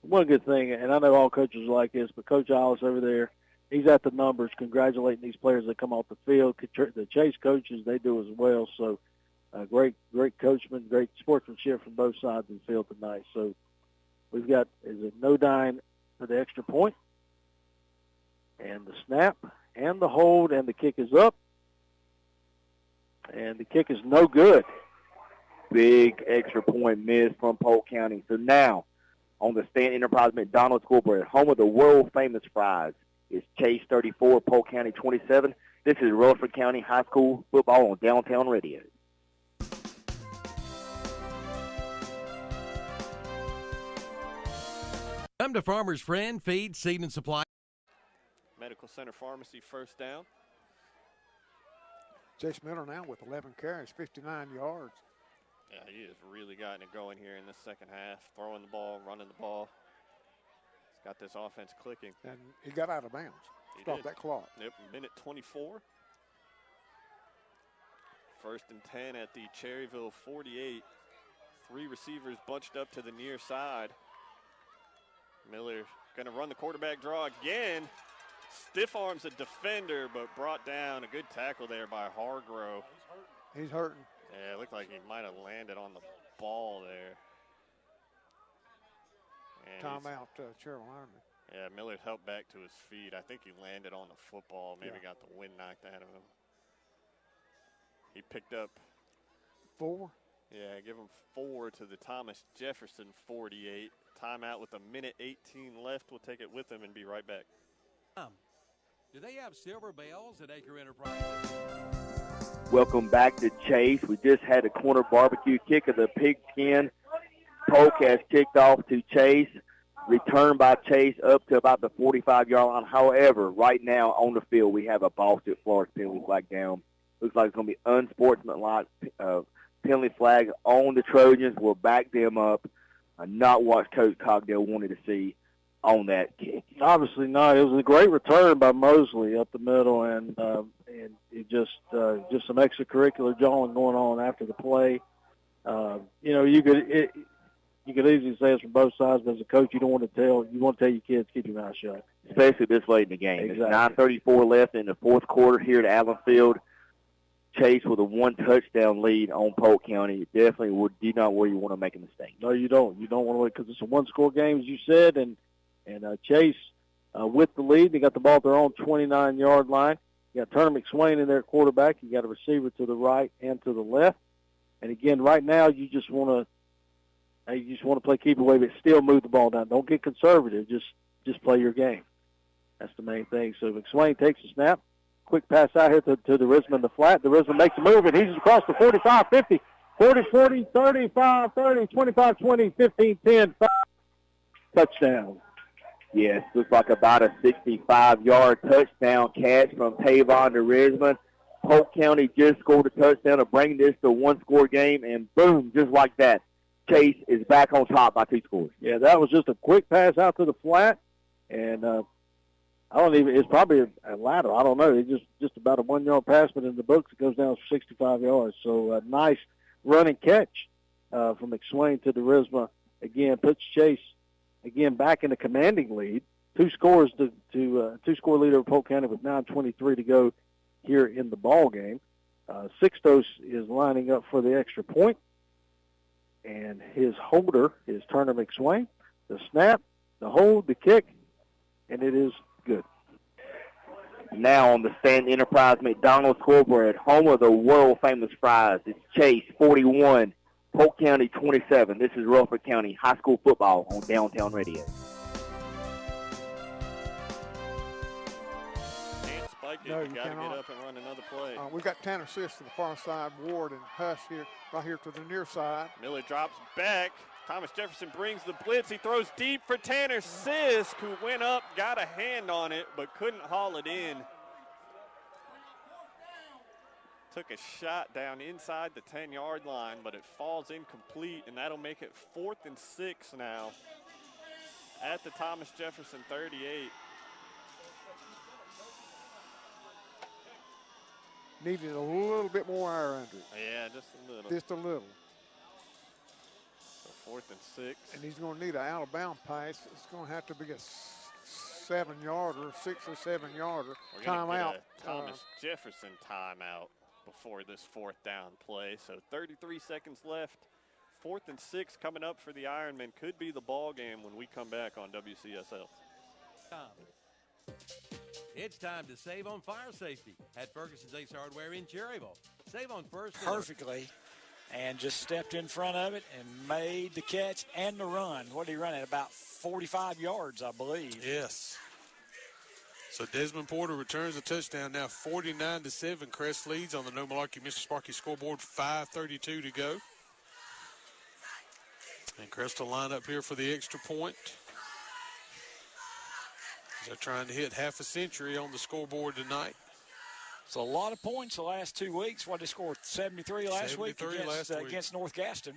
One good thing, and I know all coaches are like this, but Coach Alice over there, he's at the numbers congratulating these players that come off the field. The Chase coaches, they do as well. So great coachman, great sportsmanship from both sides of the field tonight. So we've got, no dime for the extra point? And the snap and the hold, and the kick is up. And the kick is no good. Big extra point miss from Polk County. So now, on the Stan Enterprise McDonald's scoreboard, home of the world-famous fries, is Chase 34, Polk County 27. This is Rutherford County High School football on Downtown Radio. Come to Farmer's Friend Feed, Seed, and Supply. Medical Center Pharmacy first down. Chase Miller now with 11 carries, 59 yards. Yeah, he has really gotten it going here in the second half. Throwing the ball, running the ball. He's got this offense clicking. And he got out of bounds. Stopped that clock. Yep, minute 24. 1st and 10 at the Cherryville 48. 3 receivers bunched up to the near side. Miller going to run the quarterback draw again. Stiff arms a defender, but brought down. A good tackle there by Hargrove. He's hurting. Yeah, it looked like he might have landed on the ball there. Timeout, Carolina. Yeah, Miller helped back to his feet. I think he landed on the football, maybe got the wind knocked out of him. He picked up 4. Yeah, give him 4 to the Thomas Jefferson 48. Timeout with a minute 18 left. We'll take it with him and be right back. Do they have silver bells at Acre Enterprises? Welcome back to Chase. We just had a corner barbecue kick of the pigskin. Polk has kicked off to Chase. Return by Chase up to about the 45-yard line. However, right now on the field, we have a Boston Florida penalty flag down. Looks like it's going to be unsportsmanlike penalty flag on the Trojans. We'll back them up. Not what Coach Cogdell wanted to see on that kick. Obviously not. It was a great return by Mosley up the middle, and it just some extracurricular jawing going on after the play. You could easily say it's from both sides, but as a coach, you want to tell your kids keep your mouth shut, especially this late in the game. Exactly. It's 9:34 left in the fourth quarter here at Allen Field. Chase with a 1-touchdown lead on Polk County. It definitely would not where you want to make a mistake. No, you don't. You don't want to wait because it's a one-score game, as you said, and Chase with the lead. They got the ball at their own 29-yard line. You got Turner McSwain in there at quarterback. You got a receiver to the right and to the left. And again, right now, you just want to play keep away, but still move the ball down. Don't get conservative. Just play your game. That's the main thing. So McSwain takes a snap. Quick pass out here to the Risman in the flat. The Risman makes a move, and he's across the 45, 50, 40, 40, 35, 30, 25, 20, 15, 10, 5. Touchdown. Yes, looks like about a 65-yard touchdown catch from Tavon to Risman. Polk County just scored a touchdown to bring this to a one-score game, and boom, just like that, Chase is back on top by 2 scores. Yeah, that was just a quick pass out to the flat, and it's probably a ladder. I don't know. It's just about a 1-yard pass, but in the books it goes down for 65 yards. So a nice running catch from McSwain to the Risma. Again, puts Chase again back in a commanding lead. 2 scores to 2-score lead over Polk County with 9:23 to go here in the ball game. Sixtos is lining up for the extra point, and his holder is Turner McSwain. The snap, the hold, the kick, and it is good. Now on the Stanton Enterprise McDonald's scoreboard, home of the world-famous fries, it's Chase 41, Polk County 27. This is Rutherford County High School football on Downtown Radio. No, you got to get up and run another play. We've got Tanner Sis to the far side, Ward and Huss here, right here to the near side. Miller drops back. Thomas Jefferson brings the blitz. He throws deep for Tanner Sisk, who went up, got a hand on it, but couldn't haul it in. Took a shot down inside the 10-yard line, but it falls incomplete, and that'll make it 4th and 6 now at the Thomas Jefferson 38. Needed a little bit more air under it. Yeah, just a little. Just a little. So 4th and 6. And he's going to need an out-of-bound pass. It's going to have to be a 7-yarder, 6 or 7-yarder. Timeout. Thomas Jefferson timeout before this 4th down play. So 33 seconds left. 4th and 6 coming up for the Ironmen. Could be the ball game when we come back on WCSL. It's time to save on fire safety at Ferguson's Ace Hardware in Cherryville. Save on first. Perfectly, and just stepped in front of it and made the catch and the run. What did he run at? About 45 yards, I believe. Yes. So Desmond Porter returns a touchdown. Now 49-7. Crest leads on the No Malarkey Mr. Sparky scoreboard. 5:32 to go. And Crest will line up here for the extra point. They're trying to hit half a century on the scoreboard tonight. It's a lot of points the last 2 weeks. What, they scored 73 last week against North Gaston.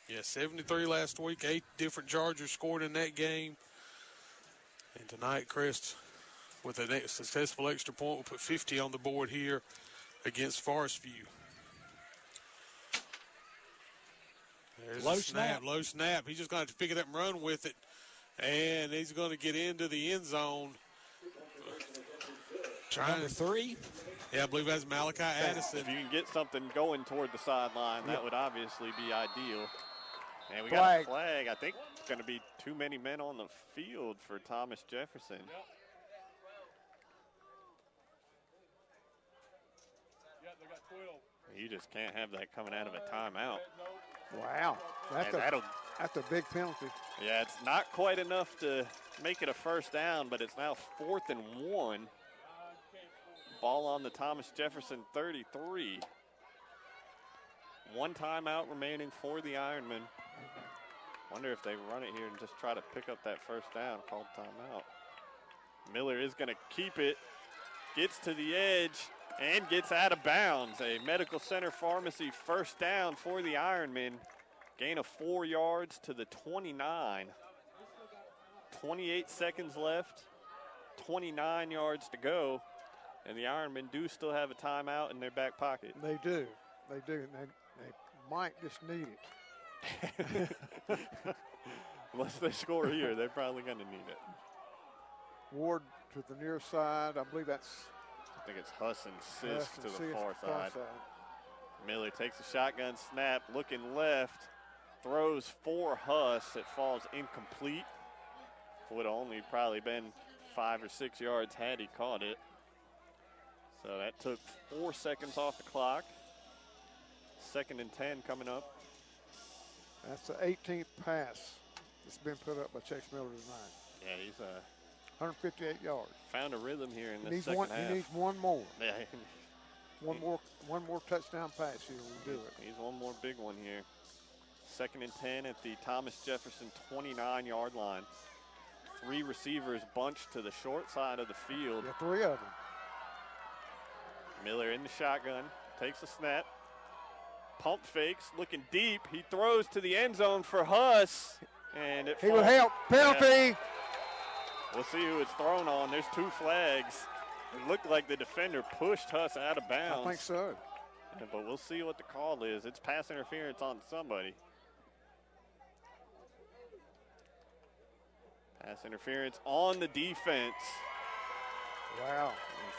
Yeah, 73 last week. 8 different Chargers scored in that game. And tonight, Crest, with a successful extra point, will put 50 on the board here against Forest View. There's Low a snap. Low snap. He's just going to have to pick it up and run with it. And he's going to get into the end zone. Number 3. Yeah, I believe that's Malachi Addison. If you can get something going toward the sideline, that would obviously be ideal. And we got a flag. I think it's going to be too many men on the field for Thomas Jefferson. You just can't have that coming out of a timeout. Wow. That's a big penalty. Yeah, it's not quite enough to make it a first down, but it's now 4th and 1. Ball on the Thomas Jefferson 33. 1 timeout remaining for the Ironmen. Wonder if they run it here and just try to pick up that first down. Called timeout. Miller is going to keep it. Gets to the edge and gets out of bounds. A Medical Center Pharmacy first down for the Ironmen. Gain of 4 yards to the 29. 28 seconds left. 29 yards to go. And the Ironmen do still have a timeout in their back pocket. They do. They do. And they might just need it. Unless they score here, they're probably going to need it. Ward to the near side. I believe that's. I think it's Huss and Sisk to the far side. Miller takes a shotgun snap, looking left, throws for Huss. It falls incomplete. Would have only probably been 5 or 6 yards had he caught it. So that took 4 seconds off the clock. 2nd and 10 coming up. That's the 18th pass that's been put up by Chase Miller tonight. Yeah, he's 158 yards. Found a rhythm here in this second half. He needs one more. Yeah. One more touchdown pass here will do it. He's one more big one here. 2nd and 10 at the Thomas Jefferson 29-yard line. 3 receivers bunched to the short side of the field. Yeah, 3 of them. Miller in the shotgun, takes a snap. Pump fakes, looking deep. He throws to the end zone for Huss. And it He will help. Penalty. Yeah. We'll see who it's thrown on. There's 2 flags. It looked like the defender pushed Huss out of bounds. I think so. Yeah, but we'll see what the call is. It's pass interference on somebody. Pass interference on the defense. Wow.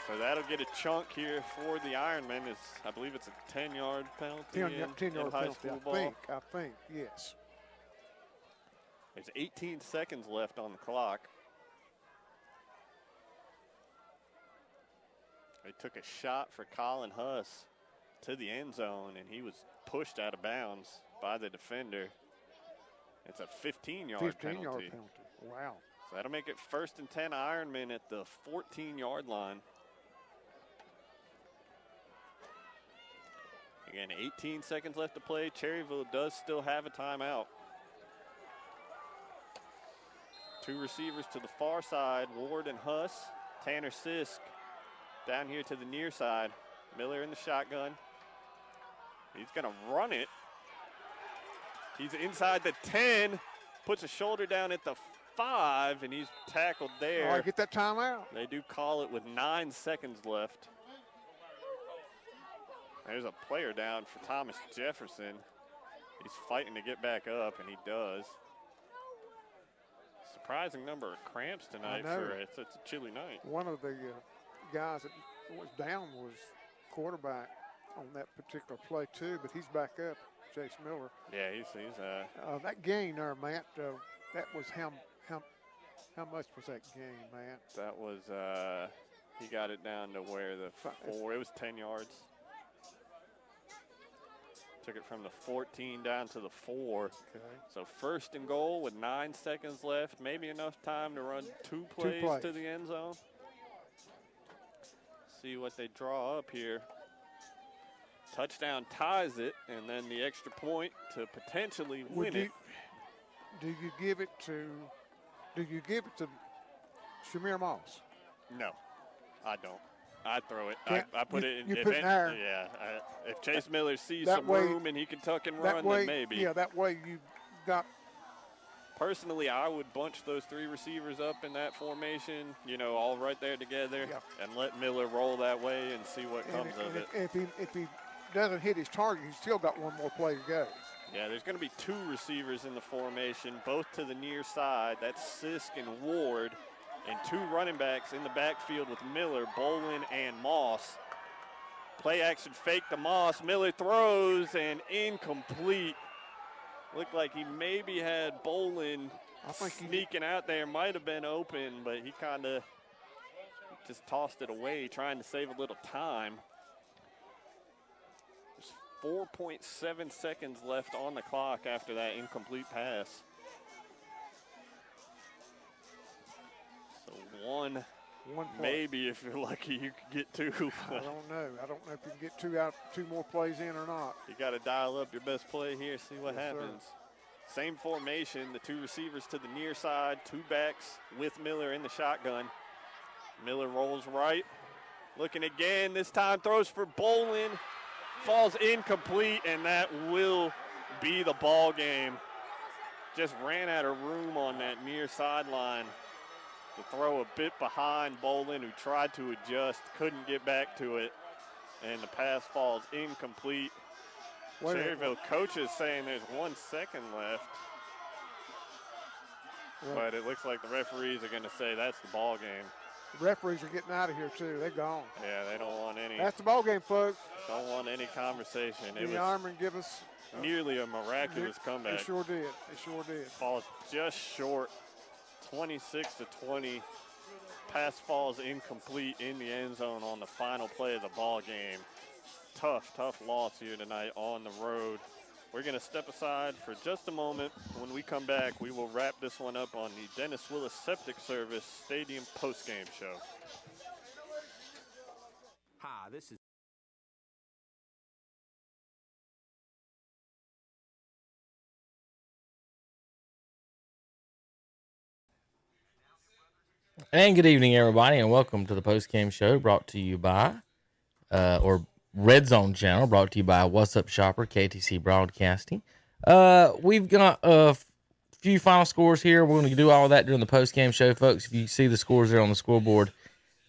So that'll get a chunk here for the Ironmen. I believe it's a 10-yard penalty 10-yard high penalty, school ball. I think, yes. There's 18 seconds left on the clock. They took a shot for Colin Huss to the end zone, and he was pushed out of bounds by the defender. It's a 15-yard penalty. Wow. So that'll make it 1st and 10 Ironmen at the 14-yard line. Again, 18 seconds left to play. Cherryville does still have a timeout. 2 receivers to the far side, Ward and Huss. Tanner Sisk down here to the near side. Miller in the shotgun. He's going to run it. He's inside the 10, puts a shoulder down at the 5, and he's tackled there. All right, get that timeout. They do call it with 9 seconds left. There's a player down for Thomas Jefferson. He's fighting to get back up, and he does. Surprising number of cramps tonight for it's a chilly night. One of the guys that was down was quarterback on that particular play too, but he's back up, Chase Miller. Yeah, he's that gain there, Matt. That was how much was that gain, Matt? That was he got it down to where the 4. It was 10 yards. Took it from the 14 down to the 4. Okay. So 1st and goal with 9 seconds left. Maybe enough time to run 2 plays to the end zone. See what they draw up here. Touchdown ties it, and then the extra point to potentially win it. Do you give it to Shamir Moss? No, I don't. I throw it. I put it in. You put it in there. Yeah. If Chase Miller sees some room and he can tuck and run, then maybe. Yeah, that way you got. Personally, I would bunch those 3 receivers up in that formation, all right there together, and let Miller roll that way and see what comes of it. If he doesn't hit his target, he's still got one more play to go. Yeah, there's going to be 2 receivers in the formation, both to the near side. That's Sisk and Ward. And 2 running backs in the backfield with Miller, Bolin, and Moss. Play action fake to Moss. Miller throws and incomplete. Looked like he maybe had Bolin sneaking out there. Might have been open, but he kind of just tossed it away, trying to save a little time. There's 4.7 seconds left on the clock after that incomplete pass. So 1 One play. Maybe if you're lucky, you could get 2. I don't know. I don't know if you can get 2 more plays in or not. You got to dial up your best play here, see what happens. Sir. Same formation, the 2 receivers to the near side, 2 backs with Miller in the shotgun. Miller rolls right, looking again, this time throws for Bolin, falls incomplete, and that will be the ball game. Just ran out of room on that near sideline. The throw a bit behind Bolin, who tried to adjust, couldn't get back to it, and the pass falls incomplete. Cherryville coaches saying there's 1 second left, but it looks like the referees are going to say that's the ball game. The referees are getting out of here too. They're gone. Yeah, they don't want any. That's the ball game, folks. Don't want any conversation. It was Armor give us nearly a miraculous comeback. It sure did. It sure did. Falls just short, 26-20. Pass falls incomplete in the end zone on the final play of the ball game. Tough loss here tonight on the road. We're going to step aside for just a moment. When we come back, we will wrap this one up on the Dennis Willis Septic Service Stadium postgame show. Hi, this is And good evening, everybody, and welcome to the postgame show brought to you by, Redzone channel, brought to you by What's Up Shopper, KTC Broadcasting. We've got a few final scores here. We're going to do all of that during the postgame show, folks. If you see the scores there on the scoreboard,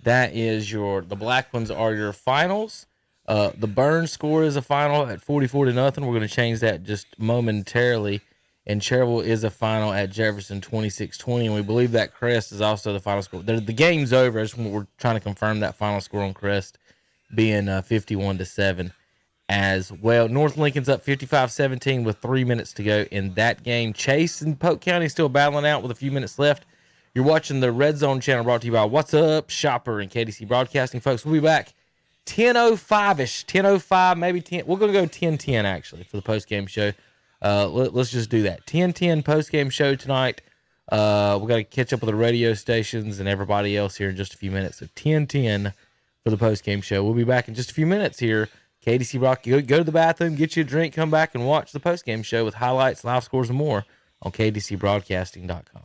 that is the black ones are your finals. The Burns score is a final at 44-0. We're going to change that just momentarily. And Cherryville is a final at Jefferson 26-20, and we believe that Crest is also the final score. The game's over. We're trying to confirm that final score on Crest being 51-7 as well. North Lincoln's up 55-17 with 3 minutes to go in that game. Chase and Polk County still battling out with a few minutes left. You're watching the Red Zone channel brought to you by What's Up Shopper and KTC Broadcasting, folks. We'll be back 10:05-ish, 10:05, maybe 10. We're going to go 10:10 actually for the post-game show. Let's just do that. 10:10 post-game show tonight. We got to catch up with the radio stations and everybody else here in just a few minutes. So 10:10 for the post-game show. We'll be back in just a few minutes here. KTC Rock, go to the bathroom, get you a drink, come back and watch the post-game show with highlights, live scores, and more on KTCBroadcasting.com.